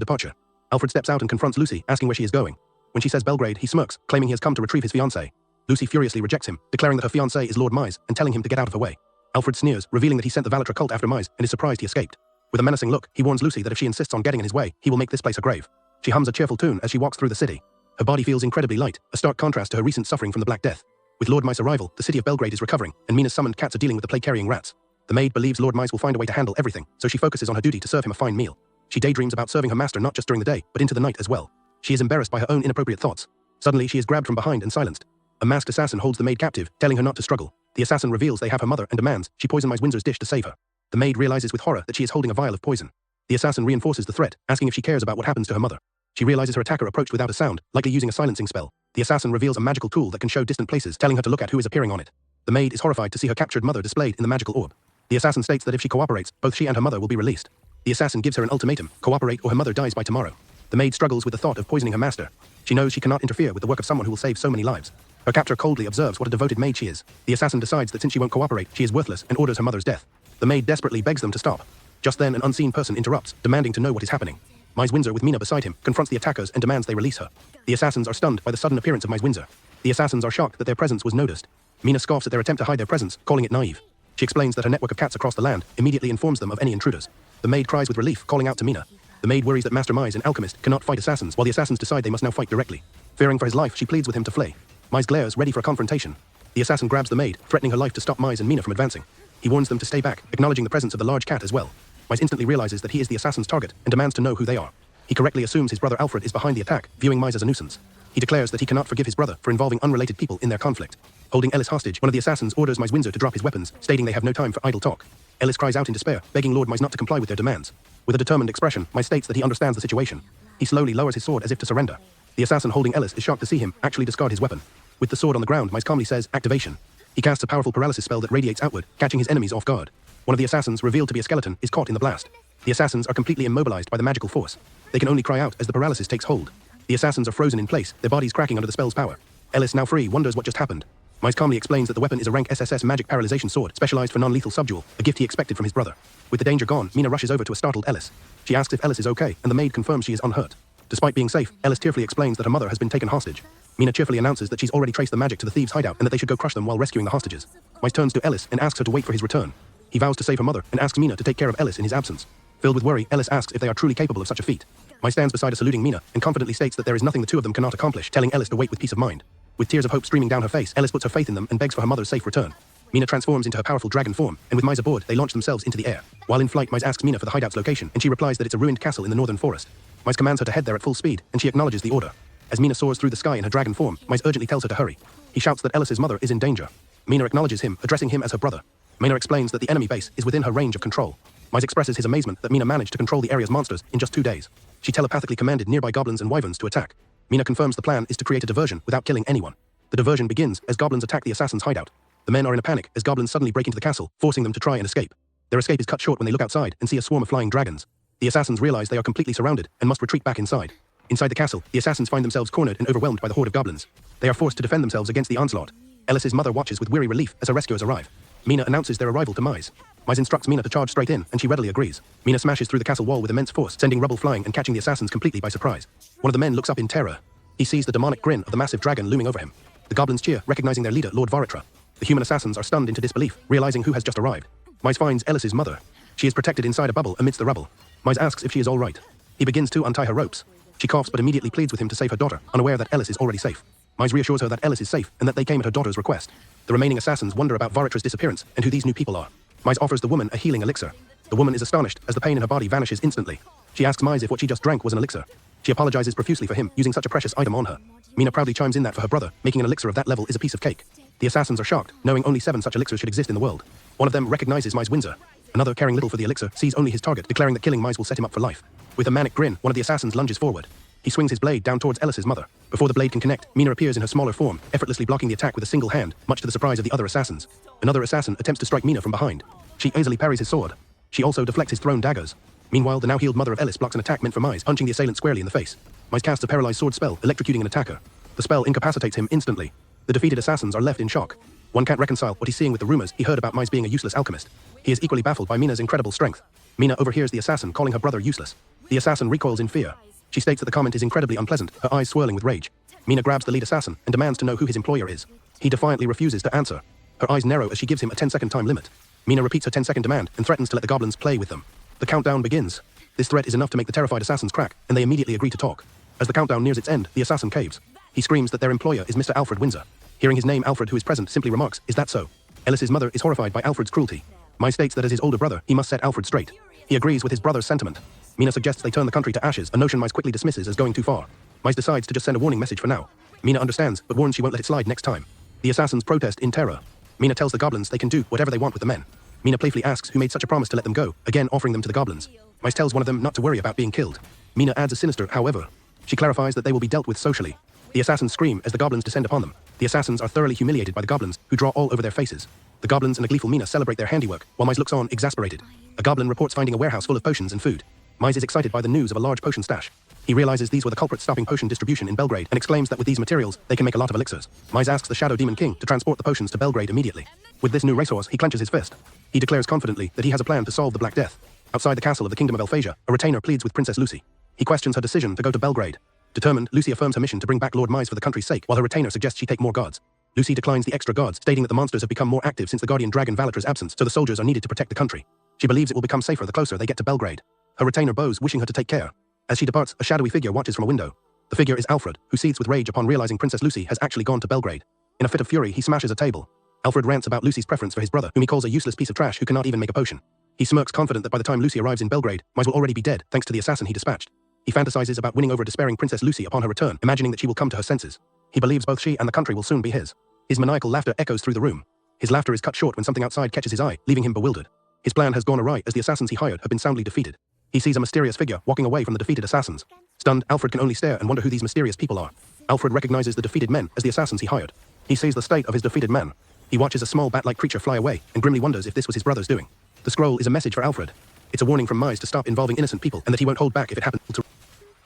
departure. Alfred steps out and confronts Lucy, asking where she is going. When she says Belgrade, he smirks, claiming he has come to retrieve his fiancée. Lucy furiously rejects him, declaring that her fiancé is Lord Mize and telling him to get out of her way. Alfred sneers, revealing that he sent the Valatra cult after Mize and is surprised he escaped. With a menacing look, he warns Lucy that if she insists on getting in his way, he will make this place a grave. She hums a cheerful tune as she walks through the city. Her body feels incredibly light, a stark contrast to her recent suffering from the Black Death. With Lord Mize's arrival, the city of Belgrade is recovering, and Mina's summoned cats are dealing with the plague-carrying rats. The maid believes Lord Mize will find a way to handle everything, so she focuses on her duty to serve him a fine meal. She daydreams about serving her master not just during the day, but into the night as well. She is embarrassed by her own inappropriate thoughts. Suddenly, she is grabbed from behind and silenced. A masked assassin holds the maid captive, telling her not to struggle. The assassin reveals they have her mother and demands she poison Mize Windsor's dish to save her. The maid realizes with horror that she is holding a vial of poison. The assassin reinforces the threat, asking if she cares about what happens to her mother. She realizes her attacker approached without a sound, likely using a silencing spell. The assassin reveals a magical tool that can show distant places, telling her to look at who is appearing on it. The maid is horrified to see her captured mother displayed in the magical orb. The assassin states that if she cooperates, both she and her mother will be released. The assassin gives her an ultimatum, cooperate or her mother dies by tomorrow. The maid struggles with the thought of poisoning her master. She knows she cannot interfere with the work of someone who will save so many lives. Her captor coldly observes what a devoted maid she is. The assassin decides that since she won't cooperate, she is worthless and orders her mother's death. The maid desperately begs them to stop. Just then, an unseen person interrupts, demanding to know what is happening. Mize Windsor, with Mina beside him, confronts the attackers and demands they release her. The assassins are stunned by the sudden appearance of Mize Windsor. The assassins are shocked that their presence was noticed. Mina scoffs at their attempt to hide their presence, calling it naive. She explains that her network of cats across the land immediately informs them of any intruders. The maid cries with relief, calling out to Mina. The maid worries that Master Mize, an alchemist, cannot fight assassins, while the assassins decide they must now fight directly. Fearing for his life, she pleads with him to flee. Mize glares, ready for a confrontation. The assassin grabs the maid, threatening her life to stop Mize and Mina from advancing. He warns them to stay back, acknowledging the presence of the large cat as well. Mize instantly realizes that he is the assassin's target and demands to know who they are. He correctly assumes his brother Alfred is behind the attack, viewing Mize as a nuisance. He declares that he cannot forgive his brother for involving unrelated people in their conflict. Holding Ellis hostage, one of the assassins orders Mize Windsor to drop his weapons, stating they have no time for idle talk. Ellis cries out in despair, begging Lord Mize not to comply with their demands. With a determined expression, Mize states that he understands the situation. He slowly lowers his sword as if to surrender. The assassin holding Ellis is shocked to see him actually discard his weapon. With the sword on the ground, Mize calmly says, activation. He casts a powerful paralysis spell that radiates outward, catching his enemies off guard. One of the assassins, revealed to be a skeleton, is caught in the blast. The assassins are completely immobilized by the magical force. They can only cry out as the paralysis takes hold. The assassins are frozen in place, their bodies cracking under the spell's power. Ellis, now free, wonders what just happened. Mize calmly explains that the weapon is a rank SSS magic paralyzation sword, specialized for non-lethal subdual, a gift he expected from his brother. With the danger gone, Mina rushes over to a startled Ellis. She asks if Ellis is okay, and the maid confirms she is unhurt. Despite being safe, Ellis tearfully explains that her mother has been taken hostage. Mina cheerfully announces that she's already traced the magic to the thieves' hideout and that they should go crush them while rescuing the hostages. Mize turns to Ellis and asks her to wait for his return. He vows to save her mother and asks Mina to take care of Ellis in his absence. Filled with worry, Ellis asks if they are truly capable of such a feat. Mize stands beside her saluting Mina and confidently states that there is nothing the two of them cannot accomplish, telling Ellis to wait with peace of mind. With tears of hope streaming down her face, Ellis puts her faith in them and begs for her mother's safe return. Mina transforms into her powerful dragon form, and with Mize aboard, they launch themselves into the air. While in flight, Mize asks Mina for the hideout's location, and she replies that it's a ruined castle in the northern forest. Mize commands her to head there at full speed, and she acknowledges the order. As Mina soars through the sky in her dragon form, Mize urgently tells her to hurry. He shouts that Ellis's mother is in danger. Mina acknowledges him, addressing him as her brother. Mina explains that the enemy base is within her range of control. Mize expresses his amazement that Mina managed to control the area's monsters in just 2 days. She telepathically commanded nearby goblins and wyverns to attack. Mina confirms the plan is to create a diversion without killing anyone. The diversion begins as goblins attack the assassin's hideout. The men are in a panic as goblins suddenly break into the castle, forcing them to try and escape. Their escape is cut short when they look outside and see a swarm of flying dragons. The assassins realize they are completely surrounded and must retreat back inside. Inside the castle, the assassins find themselves cornered and overwhelmed by the horde of goblins. They are forced to defend themselves against the onslaught. Ellis's mother watches with weary relief as her rescuers arrive. Mina announces their arrival to Mize. Mize instructs Mina to charge straight in, and she readily agrees. Mina smashes through the castle wall with immense force, sending rubble flying and catching the assassins completely by surprise. One of the men looks up in terror. He sees the demonic grin of the massive dragon looming over him. The goblins cheer, recognizing their leader, Lord Varitra. The human assassins are stunned into disbelief, realizing who has just arrived. Mize finds Ellis's mother. She is protected inside a bubble amidst the rubble. Mize asks if she is all right. He begins to untie her ropes. She coughs but immediately pleads with him to save her daughter, unaware that Ellis is already safe. Mize reassures her that Ellis is safe and that they came at her daughter's request. The remaining assassins wonder about Varitra's disappearance and who these new people are. Mize offers the woman a healing elixir. The woman is astonished as the pain in her body vanishes instantly. She asks Mize if what she just drank was an elixir. She apologizes profusely for him using such a precious item on her. Mina proudly chimes in that for her brother, making an elixir of that level is a piece of cake. The assassins are shocked, knowing only 7 such elixirs should exist in the world. One of them recognizes Mize Windsor. Another, caring little for the elixir, sees only his target, declaring that killing Mize will set him up for life. With a manic grin, one of the assassins lunges forward. He swings his blade down towards Ellis's mother. Before the blade can connect, Mina appears in her smaller form, effortlessly blocking the attack with a single hand, much to the surprise of the other assassins. Another assassin attempts to strike Mina from behind. She easily parries his sword. She also deflects his thrown daggers. Meanwhile, the now healed mother of Ellis blocks an attack meant for Mize, punching the assailant squarely in the face. Mize casts a paralyzed sword spell, electrocuting an attacker. The spell incapacitates him instantly. The defeated assassins are left in shock. One can't reconcile what he's seeing with the rumors he heard about Mize being a useless alchemist. He is equally baffled by Mina's incredible strength. Mina overhears the assassin calling her brother useless. The assassin recoils in fear. She states that the comment is incredibly unpleasant, her eyes swirling with rage. Mina grabs the lead assassin and demands to know who his employer is. He defiantly refuses to answer. Her eyes narrow as she gives him a 10-second time limit. Mina repeats her 10-second demand and threatens to let the goblins play with them. The countdown begins. This threat is enough to make the terrified assassins crack, and they immediately agree to talk. As the countdown nears its end, the assassin caves. He screams that their employer is Mr. Alfred Windsor. Hearing his name, Alfred, who is present, simply remarks, "Is that so?" Ellis's mother is horrified by Alfred's cruelty. Mize states that as his older brother, he must set Alfred straight. He agrees with his brother's sentiment. Mina suggests they turn the country to ashes, a notion Mize quickly dismisses as going too far. Mize decides to just send a warning message for now. Mina understands, but warns she won't let it slide next time. The assassins protest in terror. Mina tells the goblins they can do whatever they want with the men. Mina playfully asks who made such a promise to let them go, again offering them to the goblins. Mize tells one of them not to worry about being killed. Mina adds a sinister, however. She clarifies that they will be dealt with socially. The assassins scream as the goblins descend upon them. The assassins are thoroughly humiliated by the goblins, who draw all over their faces. The goblins and a gleeful Mina celebrate their handiwork, while Mize looks on, exasperated. A goblin reports finding a warehouse full of potions and food. Mize is excited by the news of a large potion stash. He realizes these were the culprits stopping potion distribution in Belgrade and exclaims that with these materials, they can make a lot of elixirs. Mize asks the Shadow Demon King to transport the potions to Belgrade immediately. With this new racehorse, he clenches his fist. He declares confidently that he has a plan to solve the Black Death. Outside the castle of the Kingdom of Elphasia, a retainer pleads with Princess Lucy. He questions her decision to go to Belgrade. Determined, Lucy affirms her mission to bring back Lord Mize for the country's sake, while her retainer suggests she take more guards. Lucy declines the extra guards, stating that the monsters have become more active since the guardian dragon Valitra's absence, so the soldiers are needed to protect the country. She believes it will become safer the closer they get to Belgrade. Her retainer bows, wishing her to take care. As she departs, a shadowy figure watches from a window. The figure is Alfred, who seethes with rage upon realizing Princess Lucy has actually gone to Belgrade. In a fit of fury, he smashes a table. Alfred rants about Lucy's preference for his brother, whom he calls a useless piece of trash who cannot even make a potion. He smirks, confident that by the time Lucy arrives in Belgrade, Mize will already be dead, thanks to the assassin he dispatched. He fantasizes about winning over a despairing Princess Lucy upon her return, imagining that she will come to her senses. He believes both she and the country will soon be his. His maniacal laughter echoes through the room. His laughter is cut short when something outside catches his eye, leaving him bewildered. His plan has gone awry as the assassins he hired have been soundly defeated. He sees a mysterious figure walking away from the defeated assassins. Stunned, Alfred can only stare and wonder who these mysterious people are. Alfred recognizes the defeated men as the assassins he hired. He sees the state of his defeated men. He watches a small bat-like creature fly away and grimly wonders if this was his brother's doing. The scroll is a message for Alfred. It's a warning from Mize to stop involving innocent people and that he won't hold back if it happens to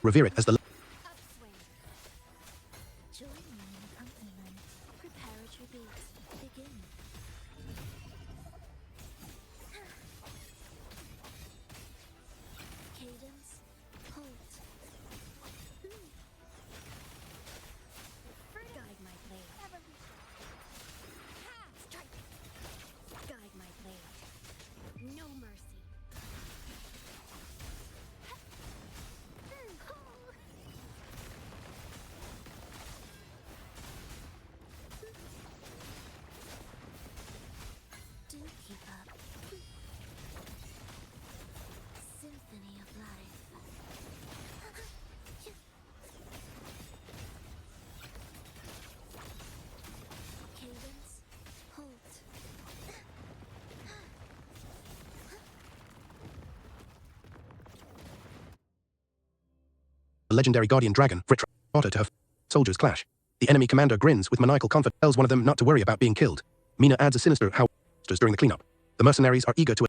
revere it as the Join me in accompaniment. Preparatory beats begin. Cadence, halt. Guide my blade. Strike. Guide my blade. No mercy. Do keep up. Symphony of life. Cadence, halt. legendary guardian dragon, Vritra, daughter to her soldiers clash. The enemy commander grins with maniacal confidence, tells one of them not to worry about being killed. Mina adds a sinister how during the cleanup. The mercenaries are eager to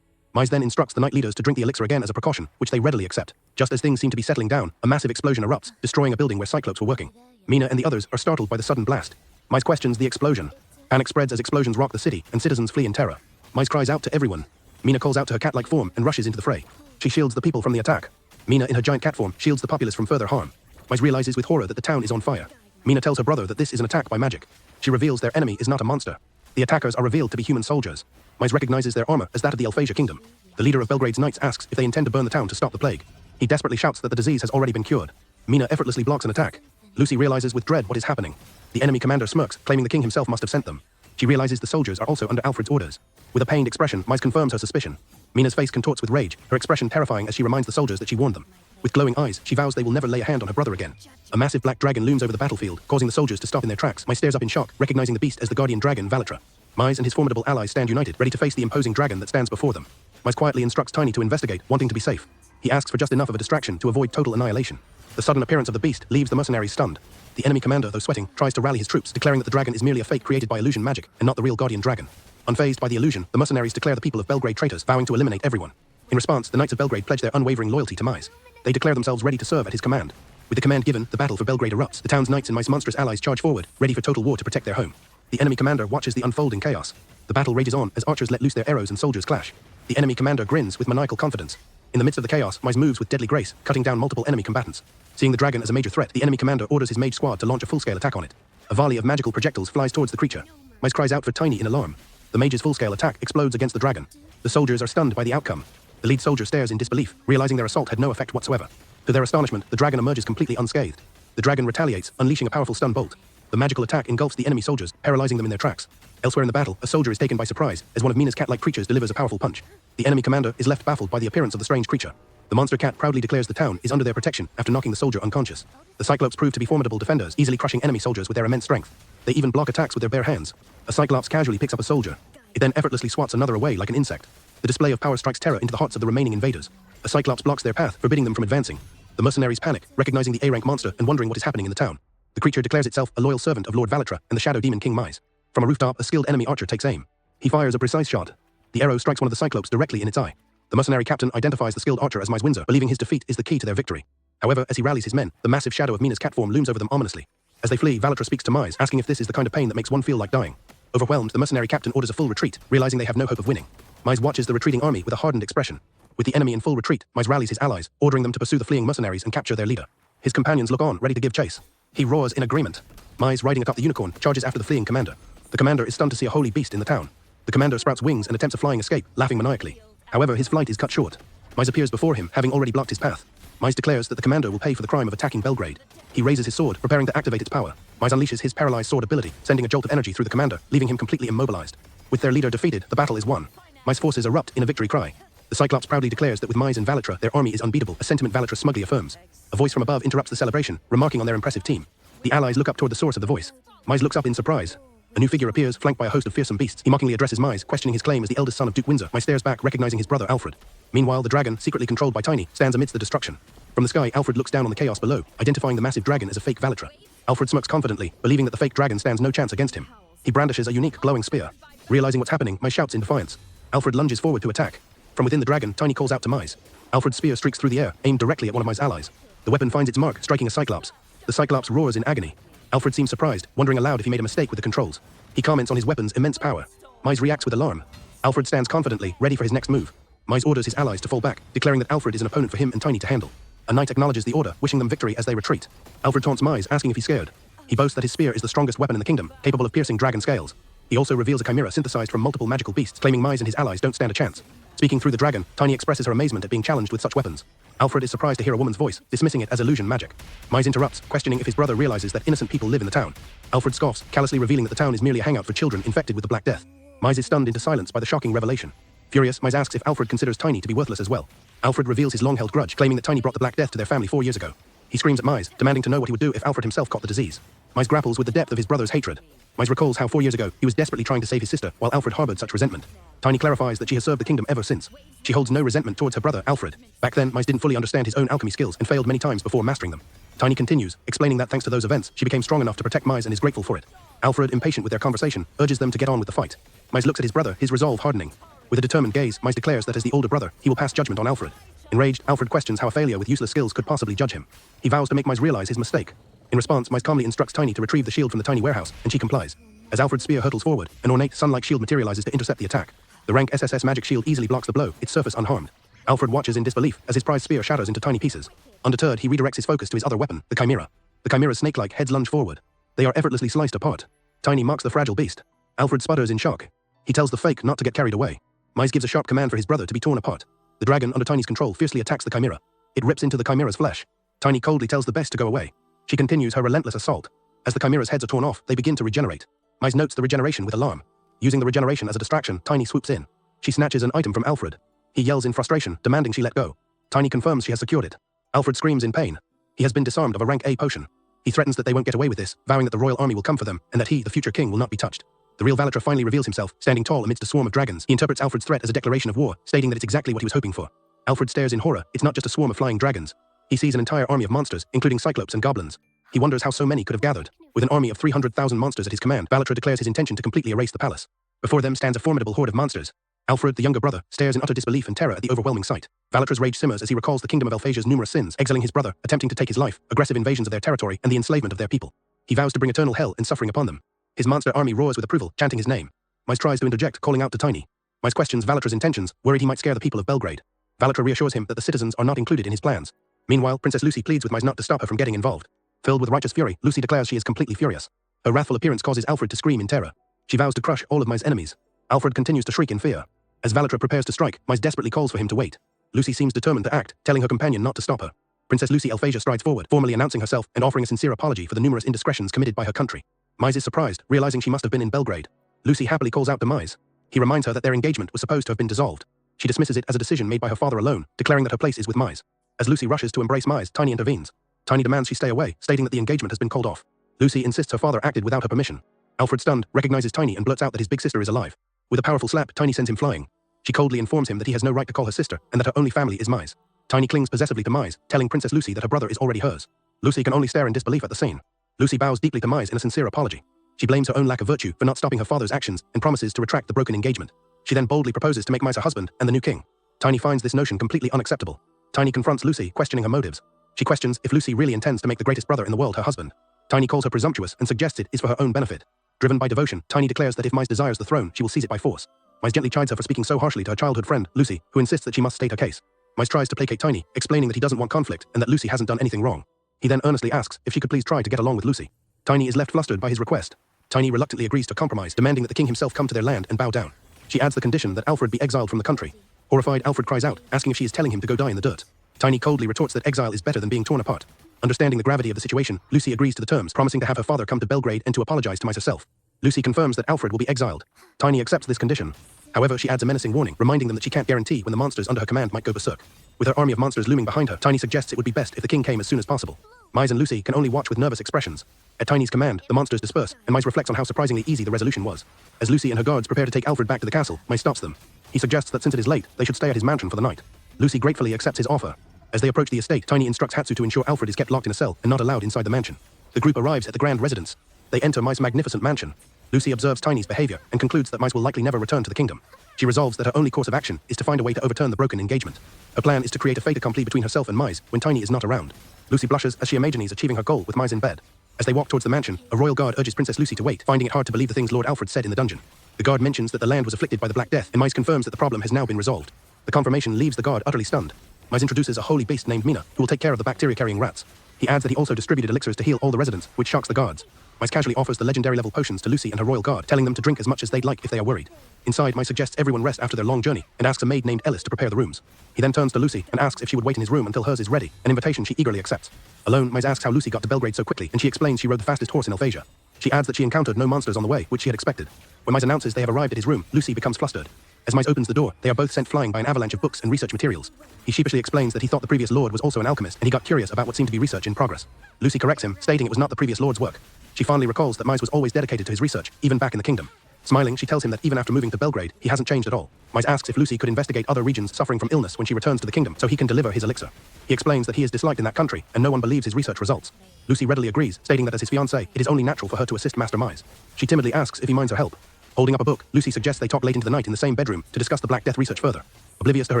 Mize then instructs the knight leaders to drink the elixir again as a precaution, which they readily accept. Just as things seem to be settling down, a massive explosion erupts, destroying a building where Cyclopes were working. Mina and the others are startled by the sudden blast. Mize questions the explosion. Panic spreads as explosions rock the city, and citizens flee in terror. Mize cries out to everyone. Mina calls out to her cat-like form and rushes into the fray. She shields the people from the attack. Mina, in her giant cat form, shields the populace from further harm. Mize realizes with horror that the town is on fire. Mina tells her brother that this is an attack by magic. She reveals their enemy is not a monster. The attackers are revealed to be human soldiers. Mize recognizes their armor as that of the Alphasia kingdom. The leader of Belgrade's knights asks if they intend to burn the town to stop the plague. He desperately shouts that the disease has already been cured. Mina effortlessly blocks an attack. Lucy realizes with dread what is happening. The enemy commander smirks, claiming the king himself must have sent them. She realizes the soldiers are also under Alfred's orders. With a pained expression, Mize confirms her suspicion. Mina's face contorts with rage, her expression terrifying as she reminds the soldiers that she warned them. With glowing eyes, she vows they will never lay a hand on her brother again. A massive black dragon looms over the battlefield, causing the soldiers to stop in their tracks. Mize stares up in shock, recognizing the beast as the guardian dragon Valatra. Mize and his formidable allies stand united, ready to face the imposing dragon that stands before them. Mize quietly instructs Tiny to investigate, wanting to be safe. He asks for just enough of a distraction to avoid total annihilation. The sudden appearance of the beast leaves the mercenaries stunned. The enemy commander, though sweating, tries to rally his troops, declaring that the dragon is merely a fake created by illusion magic, and not the real guardian dragon. Unfazed by the illusion, the mercenaries declare the people of Belgrade traitors, vowing to eliminate everyone. In response, the Knights of Belgrade pledge their unwavering loyalty to Mize. They declare themselves ready to serve at his command. With the command given, the battle for Belgrade erupts. The town's knights and Mize's monstrous allies charge forward, ready for total war to protect their home. The enemy commander watches the unfolding chaos. The battle rages on as archers let loose their arrows and soldiers clash. The enemy commander grins with maniacal confidence. In the midst of the chaos, Mize moves with deadly grace, cutting down multiple enemy combatants. Seeing the dragon as a major threat, the enemy commander orders his mage squad to launch a full-scale attack on it. A volley of magical projectiles flies towards the creature. Mize cries out for Tiny in alarm. The mage's full-scale attack explodes against the dragon. The soldiers are stunned by the outcome. The lead soldier stares in disbelief, realizing their assault had no effect whatsoever. To their astonishment, the dragon emerges completely unscathed. The dragon retaliates, unleashing a powerful stun bolt. The magical attack engulfs the enemy soldiers, paralyzing them in their tracks. Elsewhere in the battle, a soldier is taken by surprise, as one of Mina's cat-like creatures delivers a powerful punch. The enemy commander is left baffled by the appearance of the strange creature. The monster cat proudly declares the town is under their protection after knocking the soldier unconscious. The Cyclops prove to be formidable defenders, easily crushing enemy soldiers with their immense strength. They even block attacks with their bare hands. A Cyclops casually picks up a soldier. It then effortlessly swats another away like an insect. The display of power strikes terror into the hearts of the remaining invaders. A Cyclops blocks their path, forbidding them from advancing. The mercenaries panic, recognizing the A-rank monster and wondering what is happening in the town. The creature declares itself a loyal servant of Lord Valatra and the shadow demon King Mize. From a rooftop, a skilled enemy archer takes aim. He fires a precise shot. The arrow strikes one of the Cyclops directly in its eye. The mercenary captain identifies the skilled archer as Mize Windsor, believing his defeat is the key to their victory. However, as he rallies his men, the massive shadow of Mina's cat form looms over them ominously. As they flee, Valatra speaks to Mize, asking if this is the kind of pain that makes one feel like dying. Overwhelmed, the mercenary captain orders a full retreat, realizing they have no hope of winning. Mize watches the retreating army with a hardened expression. With the enemy in full retreat, Mize rallies his allies, ordering them to pursue the fleeing mercenaries and capture their leader. His companions look on, ready to give chase. He roars in agreement. Mize, riding atop the unicorn, charges after the fleeing commander. The commander is stunned to see a holy beast in the town. The commander sprouts wings and attempts a flying escape, laughing maniacally. However, his flight is cut short. Mize appears before him, having already blocked his path. Mize declares that the commander will pay for the crime of attacking Belgrade. He raises his sword, preparing to activate its power. Mize unleashes his paralyzed sword ability, sending a jolt of energy through the commander, leaving him completely immobilized. With their leader defeated, the battle is won. Mize forces erupt in a victory cry. The Cyclops proudly declares that with Mize and Valatra, their army is unbeatable, a sentiment Valatra smugly affirms. A voice from above interrupts the celebration, remarking on their impressive team. The allies look up toward the source of the voice. Mize looks up in surprise. A new figure appears, flanked by a host of fearsome beasts. He mockingly addresses Mize, questioning his claim as the eldest son of Duke Windsor. Mize stares back, recognizing his brother Alfred. Meanwhile, the dragon, secretly controlled by Tiny, stands amidst the destruction. From the sky, Alfred looks down on the chaos below, identifying the massive dragon as a fake Valatra. Alfred smirks confidently, believing that the fake dragon stands no chance against him. He brandishes a unique, glowing spear. Realizing what's happening, Mize shouts in defiance. Alfred lunges forward to attack. From within the dragon, Tiny calls out to Mize. Alfred's spear streaks through the air, aimed directly at one of Mize's allies. The weapon finds its mark, striking a Cyclops. The Cyclops roars in agony. Alfred seems surprised, wondering aloud if he made a mistake with the controls. He comments on his weapon's immense power. Mize reacts with alarm. Alfred stands confidently, ready for his next move. Mize orders his allies to fall back, declaring that Alfred is an opponent for him and Tiny to handle. A knight acknowledges the order, wishing them victory as they retreat. Alfred taunts Mize, asking if he's scared. He boasts that his spear is the strongest weapon in the kingdom, capable of piercing dragon scales. He also reveals a chimera synthesized from multiple magical beasts, claiming Mize and his allies don't stand a chance. Speaking through the dragon, Tiny expresses her amazement at being challenged with such weapons. Alfred is surprised to hear a woman's voice, dismissing it as illusion magic. Mize interrupts, questioning if his brother realizes that innocent people live in the town. Alfred scoffs, callously revealing that the town is merely a hangout for children infected with the Black Death. Mize is stunned into silence by the shocking revelation. Furious, Mize asks if Alfred considers Tiny to be worthless as well. Alfred reveals his long-held grudge, claiming that Tiny brought the Black Death to their family 4 years ago. He screams at Mize, demanding to know what he would do if Alfred himself caught the disease. Mize grapples with the depth of his brother's hatred. Mize recalls how 4 years ago, he was desperately trying to save his sister, while Alfred harbored such resentment. Tiny clarifies that she has served the kingdom ever since. She holds no resentment towards her brother, Alfred. Back then, Mize didn't fully understand his own alchemy skills and failed many times before mastering them. Tiny continues, explaining that thanks to those events, she became strong enough to protect Mize and is grateful for it. Alfred, impatient with their conversation, urges them to get on with the fight. Mize looks at his brother, his resolve hardening. With a determined gaze, Mize declares that as the older brother, he will pass judgment on Alfred. Enraged, Alfred questions how a failure with useless skills could possibly judge him. He vows to make Mize realize his mistake. In response, Mize calmly instructs Tiny to retrieve the shield from the tiny warehouse, and she complies. As Alfred's spear hurtles forward, an ornate, sun-like shield materializes to intercept the attack. The rank SSS magic shield easily blocks the blow, its surface unharmed. Alfred watches in disbelief as his prized spear shatters into tiny pieces. Undeterred, he redirects his focus to his other weapon, the Chimera. The Chimera's snake-like heads lunge forward. They are effortlessly sliced apart. Tiny marks the fragile beast. Alfred sputters in shock. He tells the fake not to get carried away. Mize gives a sharp command for his brother to be torn apart. The dragon, under Tiny's control, fiercely attacks the Chimera. It rips into the Chimera's flesh. Tiny coldly tells the best to go away. She continues her relentless assault. As the Chimera's heads are torn off, they begin to regenerate. Mize notes the regeneration with alarm. Using the regeneration as a distraction, Tiny swoops in. She snatches an item from Alfred. He yells in frustration, demanding she let go. Tiny confirms she has secured it. Alfred screams in pain. He has been disarmed of a rank A potion. He threatens that they won't get away with this, vowing that the royal army will come for them, and that he, the future king, will not be touched. The real Valatra finally reveals himself, standing tall amidst a swarm of dragons. He interprets Alfred's threat as a declaration of war, stating that it's exactly what he was hoping for. Alfred stares in horror. It's not just a swarm of flying dragons. He sees an entire army of monsters, including cyclopes and goblins. He wonders how so many could have gathered. With an army of 300,000 monsters at his command, Valatra declares his intention to completely erase the palace. Before them stands a formidable horde of monsters. Alfred, the younger brother, stares in utter disbelief and terror at the overwhelming sight. Valatra's rage simmers as he recalls the kingdom of Alphasia's numerous sins, exiling his brother, attempting to take his life, aggressive invasions of their territory, and the enslavement of their people. He vows to bring eternal hell and suffering upon them. His monster army roars with approval, chanting his name. Mize tries to interject, calling out to Tiny. Mize questions Valatra's intentions, worried he might scare the people of Belgrade. Valatra reassures him that the citizens are not included in his plans. Meanwhile, Princess Lucy pleads with Mize not to stop her from getting involved. Filled with righteous fury, Lucy declares she is completely furious. Her wrathful appearance causes Alfred to scream in terror. She vows to crush all of Mize's enemies. Alfred continues to shriek in fear. As Valatra prepares to strike, Mize desperately calls for him to wait. Lucy seems determined to act, telling her companion not to stop her. Princess Lucy Alphasia strides forward, formally announcing herself and offering a sincere apology for the numerous indiscretions committed by her country. Mize is surprised, realizing she must have been in Belgrade. Lucy happily calls out to Mize. He reminds her that their engagement was supposed to have been dissolved. She dismisses it as a decision made by her father alone, declaring that her place is with Mize. As Lucy rushes to embrace Mize, Tiny intervenes. Tiny demands she stay away, stating that the engagement has been called off. Lucy insists her father acted without her permission. Alfred, stunned, recognizes Tiny and blurts out that his big sister is alive. With a powerful slap, Tiny sends him flying. She coldly informs him that he has no right to call her sister, and that her only family is Mize. Tiny clings possessively to Mize, telling Princess Lucy that her brother is already hers. Lucy can only stare in disbelief at the scene. Lucy bows deeply to Mize in a sincere apology. She blames her own lack of virtue for not stopping her father's actions and promises to retract the broken engagement. She then boldly proposes to make Mize her husband and the new king. Tiny finds this notion completely unacceptable. Tiny confronts Lucy, questioning her motives. She questions if Lucy really intends to make the greatest brother in the world her husband. Tiny calls her presumptuous and suggests it is for her own benefit. Driven by devotion, Tiny declares that if Mize desires the throne, she will seize it by force. Mize gently chides her for speaking so harshly to her childhood friend, Lucy, who insists that she must state her case. Mize tries to placate Tiny, explaining that he doesn't want conflict and that Lucy hasn't done anything wrong. He then earnestly asks if she could please try to get along with Lucy. Tiny is left flustered by his request. Tiny reluctantly agrees to compromise, demanding that the king himself come to their land and bow down. She adds the condition that Alfred be exiled from the country. Horrified, Alfred cries out, asking if she is telling him to go die in the dirt. Tiny coldly retorts that exile is better than being torn apart. Understanding the gravity of the situation, Lucy agrees to the terms, promising to have her father come to Belgrade and to apologize to Mize herself. Lucy confirms that Alfred will be exiled. Tiny accepts this condition. However, she adds a menacing warning, reminding them that she can't guarantee when the monsters under her command might go berserk. With her army of monsters looming behind her, Tiny suggests it would be best if the king came as soon as possible. Mize and Lucy can only watch with nervous expressions. At Tiny's command, the monsters disperse, and Mize reflects on how surprisingly easy the resolution was. As Lucy and her guards prepare to take Alfred back to the castle, Mize stops them. He suggests that since it is late, they should stay at his mansion for the night. Lucy gratefully accepts his offer. As they approach the estate, Tiny instructs Hatsu to ensure Alfred is kept locked in a cell and not allowed inside the mansion. The group arrives at the grand residence. They enter Mize's magnificent mansion. Lucy observes Tiny's behavior and concludes that Mize will likely never return to the kingdom. She resolves that her only course of action is to find a way to overturn the broken engagement. Her plan is to create a fait accompli between herself and Mize when Tiny is not around. Lucy blushes as she imagines achieving her goal with Mize in bed. As they walk towards the mansion, a royal guard urges Princess Lucy to wait, finding it hard to believe the things Lord Alfred said in the dungeon. The guard mentions that the land was afflicted by the Black Death, and Mize confirms that the problem has now been resolved. The confirmation leaves the guard utterly stunned. Mize introduces a holy beast named Mina, who will take care of the bacteria-carrying rats. He adds that he also distributed elixirs to heal all the residents, which shocks the guards. Mize casually offers the legendary-level potions to Lucy and her royal guard, telling them to drink as much as they'd like if they are worried. Inside, Mize suggests everyone rest after their long journey, and asks a maid named Ellis to prepare the rooms. He then turns to Lucy and asks if she would wait in his room until hers is ready, an invitation she eagerly accepts. Alone, Mize asks how Lucy got to Belgrade so quickly, and she explains she rode the fastest horse in Alphasia. She adds that she encountered no monsters on the way, which she had expected. When Mize announces they have arrived at his room, Lucy becomes flustered. As Mize opens the door, they are both sent flying by an avalanche of books and research materials. He sheepishly explains that he thought the previous lord was also an alchemist, and he got curious about what seemed to be research in progress. Lucy corrects him, stating it was not the previous lord's work. She fondly recalls that Mize was always dedicated to his research, even back in the kingdom. Smiling, she tells him that even after moving to Belgrade, he hasn't changed at all. Mize asks if Lucy could investigate other regions suffering from illness when she returns to the kingdom so he can deliver his elixir. He explains that he is disliked in that country, and no one believes his research results. Lucy readily agrees, stating that as his fiancée, it is only natural for her to assist Master Mize. She timidly asks if he minds her help. Holding up a book, Lucy suggests they talk late into the night in the same bedroom to discuss the Black Death research further. Oblivious to her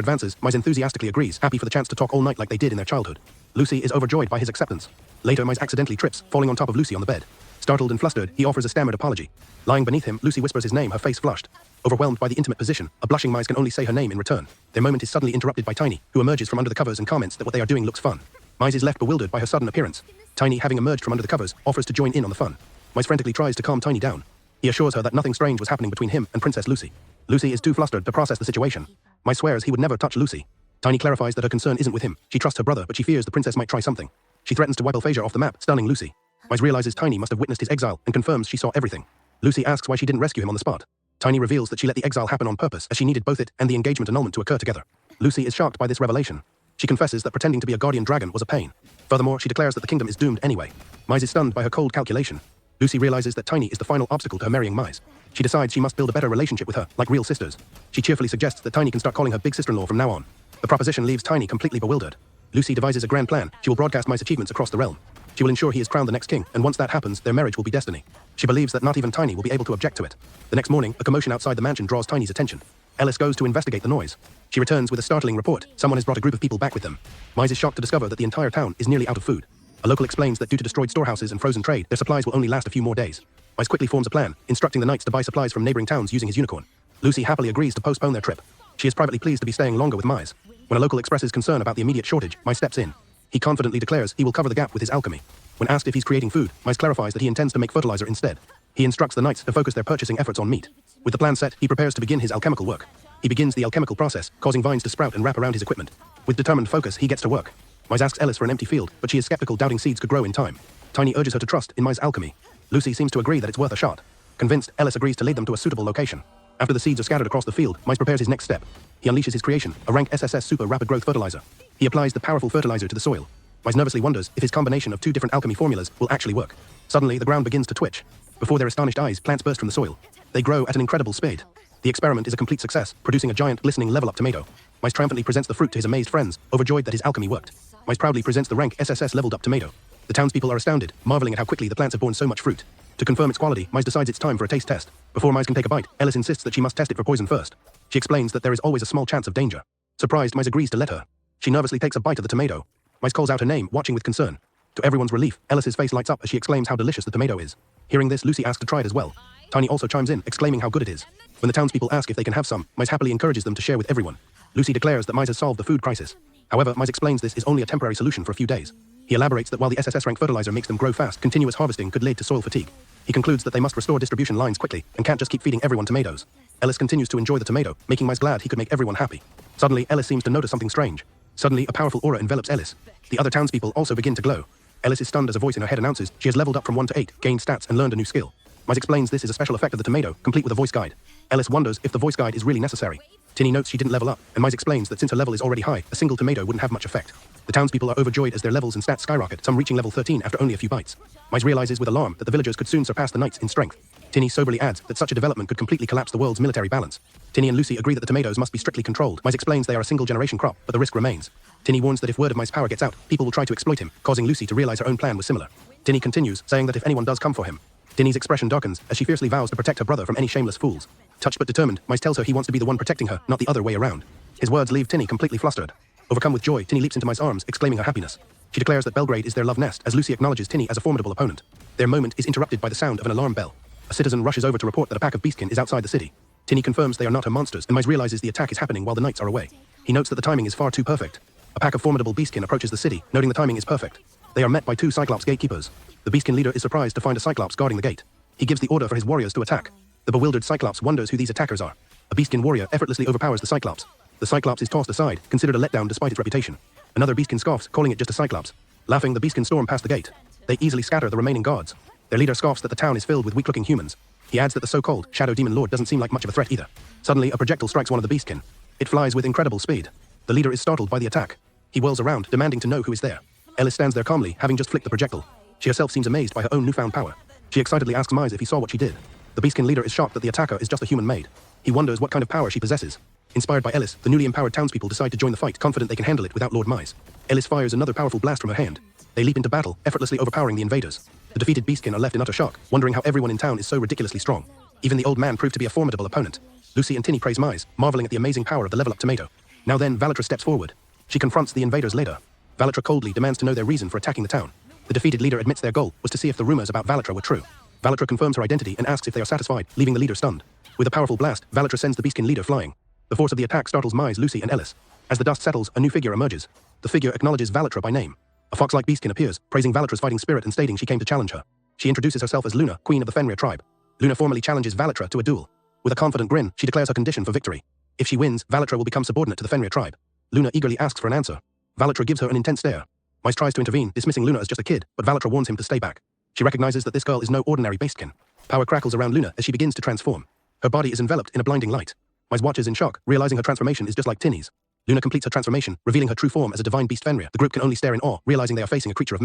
advances, Mize enthusiastically agrees, happy for the chance to talk all night like they did in their childhood. Lucy is overjoyed by his acceptance. Later, Mize accidentally trips, falling on top of Lucy on the bed. Startled and flustered, he offers a stammered apology. Lying beneath him, Lucy whispers his name, her face flushed. Overwhelmed by the intimate position, a blushing Mize can only say her name in return. Their moment is suddenly interrupted by Tiny, who emerges from under the covers and comments that what they are doing looks fun. Mize is left bewildered by her sudden appearance. Tiny, having emerged from under the covers, offers to join in on the fun. Mize frantically tries to calm Tiny down. He assures her that nothing strange was happening between him and Princess Lucy. Lucy is too flustered to process the situation. Mize swears he would never touch Lucy. Tiny clarifies that her concern isn't with him. She trusts her brother, but she fears the princess might try something. She threatens to wipe Alphasia off the map, stunning Lucy. Mize realizes Tiny must have witnessed his exile and confirms she saw everything. Lucy asks why she didn't rescue him on the spot. Tiny reveals that she let the exile happen on purpose as she needed both it and the engagement annulment to occur together. Lucy is shocked by this revelation. She confesses that pretending to be a guardian dragon was a pain. Furthermore, she declares that the kingdom is doomed anyway. Mize is stunned by her cold calculation. Lucy realizes that Tiny is the final obstacle to her marrying Mize. She decides she must build a better relationship with her, like real sisters. She cheerfully suggests that Tiny can start calling her big sister-in-law from now on. The proposition leaves Tiny completely bewildered. Lucy devises a grand plan. She will broadcast Mize's achievements across the realm. She will ensure he is crowned the next king, and once that happens, their marriage will be destiny. She believes that not even Tiny will be able to object to it. The next morning, a commotion outside the mansion draws Tiny's attention. Ellis goes to investigate the noise. She returns with a startling report. Someone has brought a group of people back with them. Mize is shocked to discover that the entire town is nearly out of food. A local explains that due to destroyed storehouses and frozen trade, their supplies will only last a few more days. Mize quickly forms a plan, instructing the knights to buy supplies from neighboring towns using his unicorn. Lucy happily agrees to postpone their trip. She is privately pleased to be staying longer with Mize. When a local expresses concern about the immediate shortage, Mize steps in. He confidently declares he will cover the gap with his alchemy. When asked if he's creating food, Mize clarifies that he intends to make fertilizer instead. He instructs the knights to focus their purchasing efforts on meat. With the plan set, he prepares to begin his alchemical work. He begins the alchemical process, causing vines to sprout and wrap around his equipment. With determined focus, he gets to work. Mize asks Ellis for an empty field, but she is skeptical, doubting seeds could grow in time. Tiny urges her to trust in Mize's alchemy. Lucy seems to agree that it's worth a shot. Convinced, Ellis agrees to lead them to a suitable location. After the seeds are scattered across the field, Mize prepares his next step. He unleashes his creation, a rank SSS super rapid growth fertilizer. He applies the powerful fertilizer to the soil. Mize nervously wonders if his combination of two different alchemy formulas will actually work. Suddenly, the ground begins to twitch. Before their astonished eyes, plants burst from the soil. They grow at an incredible speed. The experiment is a complete success, producing a giant, glistening level-up tomato. Mize triumphantly presents the fruit to his amazed friends, overjoyed that his alchemy worked. Mize proudly presents the rank SSS leveled-up tomato. The townspeople are astounded, marveling at how quickly the plants have borne so much fruit. To confirm its quality, Mize decides it's time for a taste test. Before Mize can take a bite, Ellis insists that she must test it for poison first. She explains that there is always a small chance of danger. Surprised, Mize agrees to let her. She nervously takes a bite of the tomato. Mize calls out her name, watching with concern. To everyone's relief, Ellis's face lights up as she exclaims how delicious the tomato is. Hearing this, Lucy asks to try it as well. Tiny also chimes in, exclaiming how good it is. When the townspeople ask if they can have some, Mize happily encourages them to share with everyone. Lucy declares that Mize has solved the food crisis. However, Mize explains this is only a temporary solution for a few days. He elaborates that while the SSS rank fertilizer makes them grow fast, continuous harvesting could lead to soil fatigue. He concludes that they must restore distribution lines quickly and can't just keep feeding everyone tomatoes. Ellis continues to enjoy the tomato, making Mize glad he could make everyone happy. Suddenly, Ellis seems to notice something strange. Suddenly, a powerful aura envelops Ellis. The other townspeople also begin to glow. Ellis is stunned as a voice in her head announces she has leveled up from 1 to 8, gained stats, and learned a new skill. Mize explains this is a special effect of the tomato, complete with a voice guide. Ellis wonders if the voice guide is really necessary. Tinny notes she didn't level up, and Mize explains that since her level is already high, a single tomato wouldn't have much effect. The townspeople are overjoyed as their levels and stats skyrocket, some reaching level 13 after only a few bites. Mize realizes with alarm that the villagers could soon surpass the knights in strength. Tinny soberly adds that such a development could completely collapse the world's military balance. Tinny and Lucy agree that the tomatoes must be strictly controlled. Mize explains they are a single-generation crop, but the risk remains. Tinny warns that if word of Mize's power gets out, people will try to exploit him, causing Lucy to realize her own plan was similar. Tinny continues, saying that if anyone does come for him. Tinny's expression darkens as she fiercely vows to protect her brother from any shameless fools. Touched but determined, Mize tells her he wants to be the one protecting her, not the other way around. His words leave Tinny completely flustered. Overcome with joy, Tinny leaps into Mize's arms, exclaiming her happiness. She declares that Belgrade is their love nest as Lucy acknowledges Tinny as a formidable opponent. Their moment is interrupted by the sound of an alarm bell. A citizen rushes over to report that a pack of beastkin is outside the city. Tinny confirms they are not her monsters, and Mize realizes the attack is happening while the knights are away. He notes that the timing is far too perfect. A pack of formidable beastkin approaches the city, noting the timing is perfect. They are met by 2 Cyclops gatekeepers. The beastkin leader is surprised to find a Cyclops guarding the gate. He gives the order for his warriors to attack. The bewildered Cyclops wonders who these attackers are. A beastkin warrior effortlessly overpowers the Cyclops. The Cyclops is tossed aside, considered a letdown despite its reputation. Another beastkin scoffs, calling it just a Cyclops. Laughing, the beastkin storm past the gate. They easily scatter the remaining guards. Their leader scoffs that the town is filled with weak-looking humans. He adds that the so-called Shadow Demon Lord doesn't seem like much of a threat either. Suddenly, a projectile strikes one of the beastkin. It flies with incredible speed. The leader is startled by the attack. He whirls around, demanding to know who is there. Ellis stands there calmly, having just flicked the projectile. She herself seems amazed by her own newfound power. She excitedly asks Mize if he saw what she did. The beastkin leader is shocked that the attacker is just a human maid. He wonders what kind of power she possesses. Inspired by Ellis, the newly empowered townspeople decide to join the fight, confident they can handle it without Lord Mize. Ellis fires another powerful blast from her hand. They leap into battle, effortlessly overpowering the invaders. The defeated beastkin are left in utter shock, wondering how everyone in town is so ridiculously strong. Even the old man proved to be a formidable opponent. Lucy and Tinny praise Mize, marveling at the amazing power of the level-up tomato. Now then, Valatra steps forward. She confronts the invaders later. Valatra coldly demands to know their reason for attacking the town. The defeated leader admits their goal was to see if the rumors about Valatra were true. Valatra confirms her identity and asks if they are satisfied, leaving the leader stunned. With a powerful blast, Valatra sends the beastkin leader flying. The force of the attack startles Mize, Lucy, and Ellis. As the dust settles, a new figure emerges. The figure acknowledges Valatra by name. A fox-like beastkin appears, praising Valatra's fighting spirit and stating she came to challenge her. She introduces herself as Luna, queen of the Fenrir tribe. Luna formally challenges Valatra to a duel. With a confident grin, she declares her condition for victory. If she wins, Valatra will become subordinate to the Fenrir tribe. Luna eagerly asks for an answer. Valatra gives her an intense stare. Mize tries to intervene, dismissing Luna as just a kid, but Valatra warns him to stay back. She recognizes that this girl is no ordinary beastkin. Power crackles around Luna as she begins to transform. Her body is enveloped in a blinding light. Mize watches in shock, realizing her transformation is just like Tinny's. Luna completes her transformation, revealing her true form as a divine beast Fenrir. The group can only stare in awe, realizing they are facing a creature of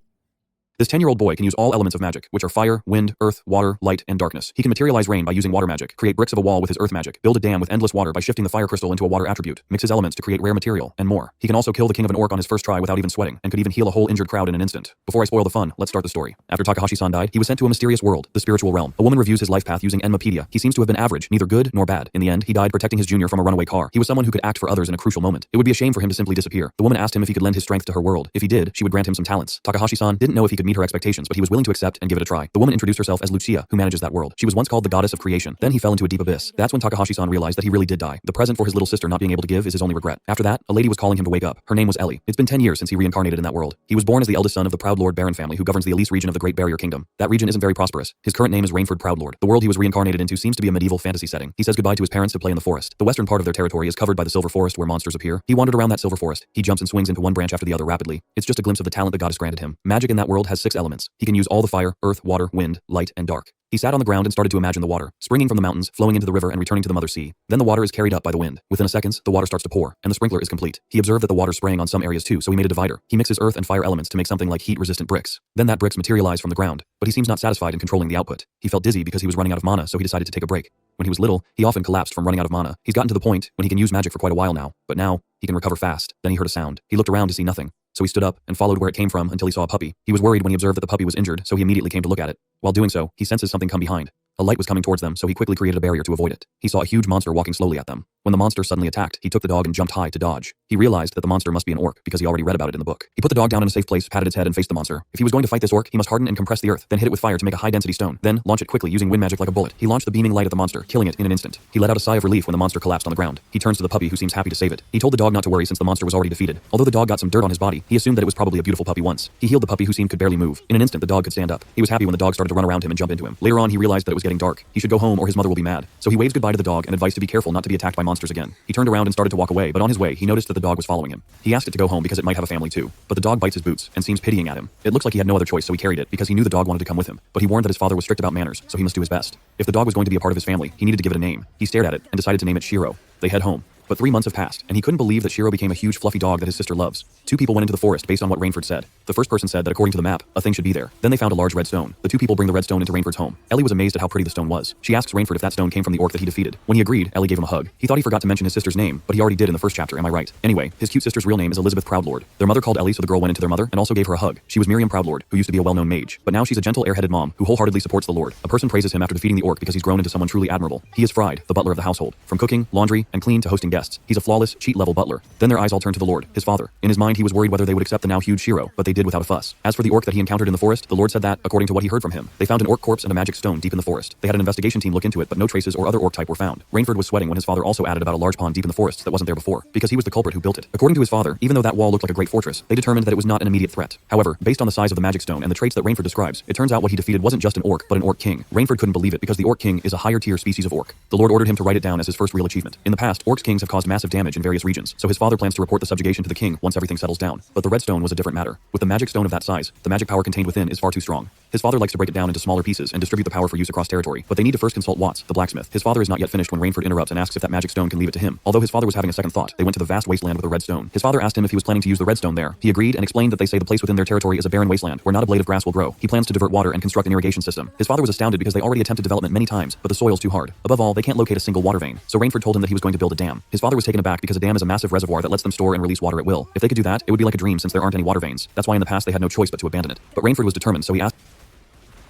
This 10-year-old boy can use all elements of magic, which are fire, wind, earth, water, light, and darkness. He can materialize rain by using water magic, create bricks of a wall with his earth magic, build a dam with endless water by shifting the fire crystal into a water attribute, mix his elements to create rare material, and more. He can also kill the king of an orc on his first try without even sweating, and could even heal a whole injured crowd in an instant. Before I spoil the fun, let's start the story. After Takahashi-san died, he was sent to a mysterious world, the spiritual realm. A woman reviews his life path using Enmapedia. He seems to have been average, neither good nor bad. In the end, he died protecting his junior from a runaway car. He was someone who could act for others in a crucial moment. It would be a shame for him to simply disappear. The woman asked him if he could lend his strength to her world. If he did, she would grant him some talents. Takahashi-san didn't know if he could meet her expectations, but he was willing to accept and give it a try. The woman introduced herself as Lucia, who manages that world. She was once called the goddess of creation. Then he fell into a deep abyss. That's when Takahashi-san realized that he really did die. The present for his little sister not being able to give is his only regret. After that, a lady was calling him to wake up. Her name was Ellie. It's been 10 years since he reincarnated in that world. He was born as the eldest son of the Proud Lord Baron family who governs the Elise region of the Great Barrier Kingdom. That region isn't very prosperous. His current name is Rainford Proudlord. The world he was reincarnated into seems to be a medieval fantasy setting. He says goodbye to his parents to play in the forest. The western part of their territory is covered by the Silver Forest where monsters appear. He wandered around that Silver Forest. He jumps and swings into one branch after the other rapidly. It's just a glimpse of the talent the goddess granted him. Magic in that world has 6 elements. He can use all the fire, earth, water, wind, light, and dark. He sat on the ground and started to imagine the water, springing from the mountains, flowing into the river and returning to the mother sea. Then the water is carried up by the wind. Within a second, the water starts to pour, and the sprinkler is complete. He observed that the water spraying on some areas too, so he made a divider. He mixes earth and fire elements to make something like heat-resistant bricks. Then that bricks materialize from the ground, but he seems not satisfied in controlling the output. He felt dizzy because he was running out of mana, so he decided to take a break. When he was little, he often collapsed from running out of mana. He's gotten to the point when he can use magic for quite a while now, but now he can recover fast. Then he heard a sound. He looked around to see nothing. So he stood up and followed where it came from until he saw a puppy. He was worried when he observed that the puppy was injured, so he immediately came to look at it. While doing so, he senses something come behind. A light was coming towards them, so he quickly created a barrier to avoid it. He saw a huge monster walking slowly at them. When the monster suddenly attacked, he took the dog and jumped high to dodge. He realized that the monster must be an orc because he already read about it in the book. He put the dog down in a safe place, patted its head, and faced the monster. If he was going to fight this orc, he must harden and compress the earth, then hit it with fire to make a high-density stone, then launch it quickly using wind magic like a bullet. He launched the beaming light at the monster, killing it in an instant. He let out a sigh of relief when the monster collapsed on the ground. He turns to the puppy who seems happy to save it. He told the dog not to worry since the monster was already defeated. Although the dog got some dirt on his body, he assumed that it was probably a beautiful puppy once. He healed the puppy who seemed could barely move. In an instant, the dog could stand up. He was happy when the dog started to run around him and jump into him. Later on, he realized that it was getting dark. He should go home or his mother will be mad. So he waves goodbye to the dog and advised to be careful not to be attacked by monsters again. He turned around and started to walk away, but on his way, he noticed that the dog was following him. He asked it to go home because it might have a family too. But the dog bites his boots and seems pitying at him. It looks like he had no other choice, so he carried it because he knew the dog wanted to come with him. But he warned that his father was strict about manners, so he must do his best. If the dog was going to be a part of his family, he needed to give it a name. He stared at it and decided to name it Shiro. They head home. But 3 months have passed, and he couldn't believe that Shiro became a huge fluffy dog that his sister loves. 2 people went into the forest based on what Rainford said. The first person said that according to the map, a thing should be there. Then they found a large red stone. The 2 people bring the red stone into Rainford's home. Ellie was amazed at how pretty the stone was. She asks Rainford if that stone came from the orc that he defeated. When he agreed, Ellie gave him a hug. He thought he forgot to mention his sister's name, but he already did in the first chapter, am I right? Anyway, his cute sister's real name is Elizabeth Proudlord. Their mother called Ellie, so the girl went into their mother and also gave her a hug. She was Miriam Proudlord, who used to be a well-known mage, but now she's a gentle, airheaded mom who wholeheartedly supports the Lord. A person praises him after defeating the orc because he's grown into someone truly admirable. He is Fried, the butler of the household. From cooking, laundry, and clean to hosting guests, he's a flawless, cheat-level butler. Then their eyes all turned to the Lord, his father. In his mind, he was worried whether they would accept the now huge Shiro, but they did without a fuss. As for the orc that he encountered in the forest, the Lord said that, according to what he heard from him, they found an orc corpse and a magic stone deep in the forest. They had an investigation team look into it, but no traces or other orc type were found. Rainford was sweating when his father also added about a large pond deep in the forest that wasn't there before, because he was the culprit who built it. According to his father, even though that wall looked like a great fortress, they determined that it was not an immediate threat. However, based on the size of the magic stone and the traits that Rainford describes, it turns out what he defeated wasn't just an orc, but an orc king. Rainford couldn't believe it because the orc king is a higher tier species of orc. The Lord ordered him to write it down as his first real achievement. In the past, orcs kings have caused massive damage in various regions, so his father plans to report the subjugation to the king once everything settles down. But the red stone was a different matter. With the magic stone of that size, the magic power contained within is far too strong. His father likes to break it down into smaller pieces and distribute the power for use across territory, but they need to first consult Watts, the blacksmith. His father is not yet finished when Rainford interrupts and asks if that magic stone can leave it to him. Although his father was having a second thought, they went to the vast wasteland with a red stone. His father asked him if he was planning to use the red stone there. He agreed and explained that they say the place within their territory is a barren wasteland where not a blade of grass will grow. He plans to divert water and construct an irrigation system. His father was astounded because they already attempted development many times, but the soil's too hard. Above all, they can't locate a single water vein. So Rainford told him that he was going to build a dam. His father was taken aback because a dam is a massive reservoir that lets them store and release water at will. If they could do that, it would be like a dream since there aren't any water veins. That's why in the past they had no choice but to abandon it. But Rainford was determined, so he asked.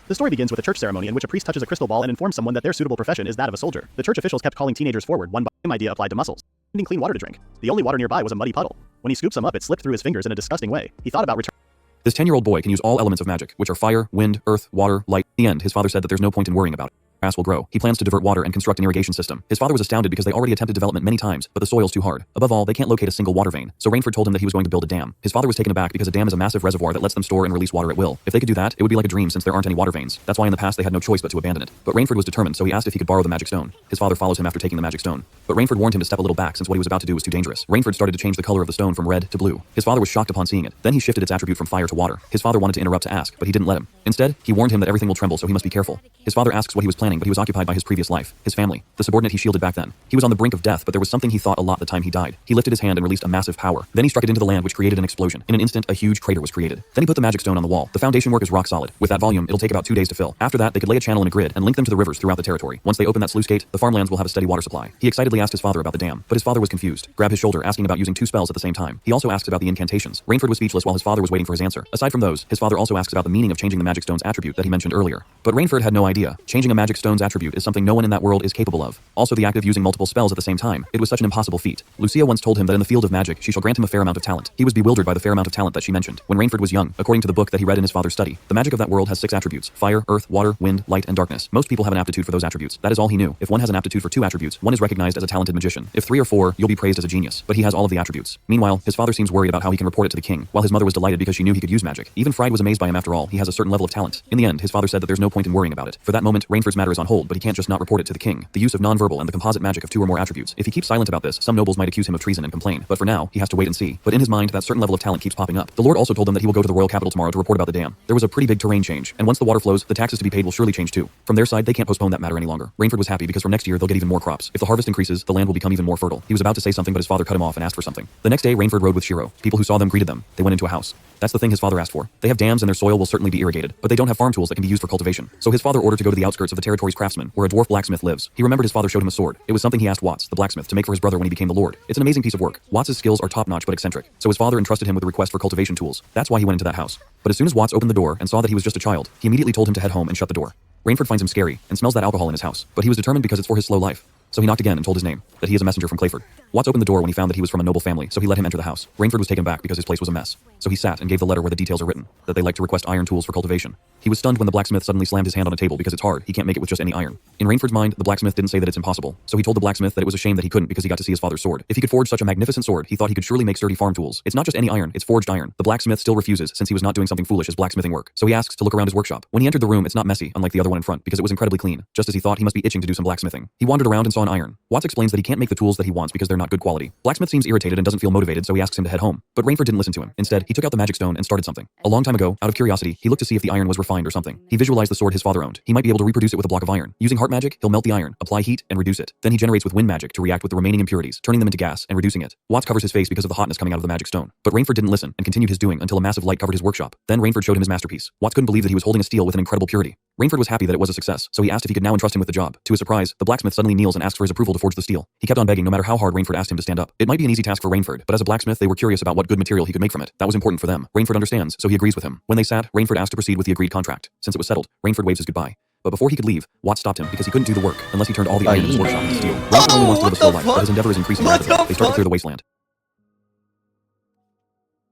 The story begins with a church ceremony in which a priest touches a crystal ball and informs someone that their suitable profession is that of a soldier. The church officials kept calling teenagers forward, one by same idea applied to muscles. Finding clean water to drink. The only water nearby was a muddy puddle. When he scooped some up, it slipped through his fingers in a disgusting way. He thought about returning. This 10-year-old boy can use all elements of magic, which are fire, wind, earth, water, light. In the end, his father said that there's no point in worrying about it. Grass will grow. He plans to divert water and construct an irrigation system. His father was astounded because they already attempted development many times, but the soil's too hard. Above all, they can't locate a single water vein. So Rainford told him that he was going to build a dam. His father was taken aback because a dam is a massive reservoir that lets them store and release water at will. If they could do that, it would be like a dream since there aren't any water veins. That's why in the past they had no choice but to abandon it. But Rainford was determined, so he asked if he could borrow the magic stone. His father follows him after taking the magic stone. But Rainford warned him to step a little back since what he was about to do was too dangerous. Rainford started to change the color of the stone from red to blue. His father was shocked upon seeing it. Then he shifted its attribute from fire to water. His father wanted to interrupt to ask, but he didn't let him. Instead, he warned him that everything will tremble, so he must be careful. His father asks what he was planning, but he was occupied by his previous life, his family, the subordinate he shielded back then. He was on the brink of death, but there was something he thought a lot the time he died. He lifted his hand and released a massive power. Then he struck it into the land, which created an explosion. In an instant, a huge crater was created. Then he put the magic stone on the wall. The foundation work is rock solid. With that volume, it'll take about 2 days to fill. After that, they could lay a channel in a grid and link them to the rivers throughout the territory. Once they open that sluice gate, the farmlands will have a steady water supply. He excitedly asked his father about the dam, but his father was confused. Grabbed his shoulder, asking about using 2 spells at the same time. He also asks about the incantations. Rainford was speechless while his father was waiting for his answer. Aside from those, his father also asks about the meaning of changing the magic stone's attribute that he mentioned earlier. But Rainford had no idea. Changing a magic stone's attribute is something no one in that world is capable of. Also, the act of using multiple spells at the same time. It was such an impossible feat. Lucia once told him that in the field of magic, she shall grant him a fair amount of talent. He was bewildered by the fair amount of talent that she mentioned. When Rainford was young, according to the book that he read in his father's study, the magic of that world has 6 attributes: fire, earth, water, wind, light, and darkness. Most people have an aptitude for those attributes. That is all he knew. If one has an aptitude for 2 attributes, one is recognized as a talented magician. If 3 or 4, you'll be praised as a genius. But he has all of the attributes. Meanwhile, his father seems worried about how he can report it to the king, while his mother was delighted because she knew he could use magic. Even Fried was amazed by him. After all, he has a certain level of talent. In the end, his father said that there's no point in worrying about it. For that moment, Rainford's matter is on hold, but he can't just not report it to the king. The use of non-verbal and the composite magic of 2 or more attributes. If he keeps silent about this, some nobles might accuse him of treason and complain. But for now, he has to wait and see. But in his mind, that certain level of talent keeps popping up. The Lord also told them that he will go to the royal capital tomorrow to report about the dam. There was a pretty big terrain change, and once the water flows, the taxes to be paid will surely change too. From their side, they can't postpone that matter any longer. Rainford was happy because from next year they'll get even more crops. If the harvest increases, the land will become even more fertile. He was about to say something, but his father cut him off and asked for something. The next day, Rainford rode with Shiro. People who saw them greeted them. They went into a house. That's the thing his father asked for. They have dams and their soil will certainly be irrigated, but they don't have farm tools that can be used for cultivation. So his father ordered to go to the outskirts of the territory's craftsman, where a dwarf blacksmith lives. He remembered his father showed him a sword. It was something he asked Watts, the blacksmith, to make for his brother when he became the Lord. It's an amazing piece of work. Watts' skills are top-notch but eccentric, so his father entrusted him with a request for cultivation tools. That's why he went into that house. But as soon as Watts opened the door and saw that he was just a child, he immediately told him to head home and shut the door. Rainford finds him scary and smells that alcohol in his house, but he was determined because it's for his slow life. So he knocked again and told his name, that he is a messenger from Clayford. Watts opened the door when he found that he was from a noble family, so he let him enter the house. Rainford was taken back because his place was a mess. So he sat and gave the letter where the details are written, that they like to request iron tools for cultivation. He was stunned when the blacksmith suddenly slammed his hand on a table because it's hard, he can't make it with just any iron. In Rainford's mind, the blacksmith didn't say that it's impossible, so he told the blacksmith that it was a shame that he couldn't because he got to see his father's sword. If he could forge such a magnificent sword, he thought he could surely make sturdy farm tools. It's not just any iron, it's forged iron. The blacksmith still refuses since he was not doing something foolish as blacksmithing work. So he asks to look around his workshop. When he entered the room, it's not messy, unlike the other one in front, because it was incredibly clean. Just as he thought, he must be itching to do some blacksmithing. He wandered around and saw an iron. Watts explains that he can't make the tools that he wants because they're not good quality. Blacksmith seems irritated and doesn't feel motivated, so he asks him to head home. But Rainford didn't listen to him. Instead, he took out the magic stone and started something. A long time ago, out of curiosity, he looked to see if the iron was refined or something. He visualized the sword his father owned. He might be able to reproduce it with a block of iron. Using heart magic, he'll melt the iron, apply heat, and reduce it. Then he generates with wind magic to react with the remaining impurities, turning them into gas and reducing it. Watts covers his face because of the hotness coming out of the magic stone. But Rainford didn't listen and continued his doing until a massive light covered his workshop. Then Rainford showed him his masterpiece. Watts couldn't believe that he was holding a steel with an incredible purity. Rainford was happy that it was a success, so he asked if he could now entrust him with the job. To his surprise, the blacksmith suddenly kneels and asks for his approval to forge the steel. He kept on begging no matter how hard Rainford asked him to stand up. It might be an easy task for Rainford, but as a blacksmith they were curious about what good material he could make from it. That was important for them. Rainford understands, so he agrees with him. When they sat, Rainford asked to proceed with the agreed contract. Since it was settled, Rainford waves his goodbye. But before he could leave, Watts stopped him because he couldn't do the work unless he turned all the iron in his workshop into steel. Rainford only wants to live a slow life, but his endeavor is increasing rapidly. They start to clear the wasteland.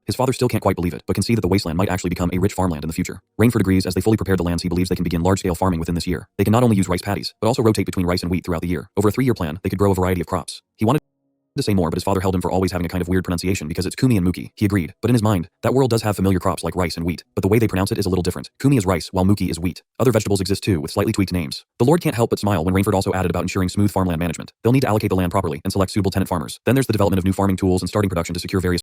His father still can't quite believe it, but can see that the wasteland might actually become a rich farmland in the future. Rainford agrees as they fully prepared the lands he believes they can begin large-scale farming within this year. They can not only use rice paddies, but also rotate between rice and wheat throughout the year. Over a 3-year plan, they could grow a variety of crops. He wanted to say more, but his father held him for always having a kind of weird pronunciation because it's Kumi and Muki. He agreed, but in his mind, that world does have familiar crops like rice and wheat, but the way they pronounce it is a little different. Kumi is rice, while Muki is wheat. Other vegetables exist too, with slightly tweaked names. The Lord can't help but smile when Rainford also added about ensuring smooth farmland management. They'll need to allocate the land properly and select suitable tenant farmers. Then there's the development of new farming tools and starting production to secure various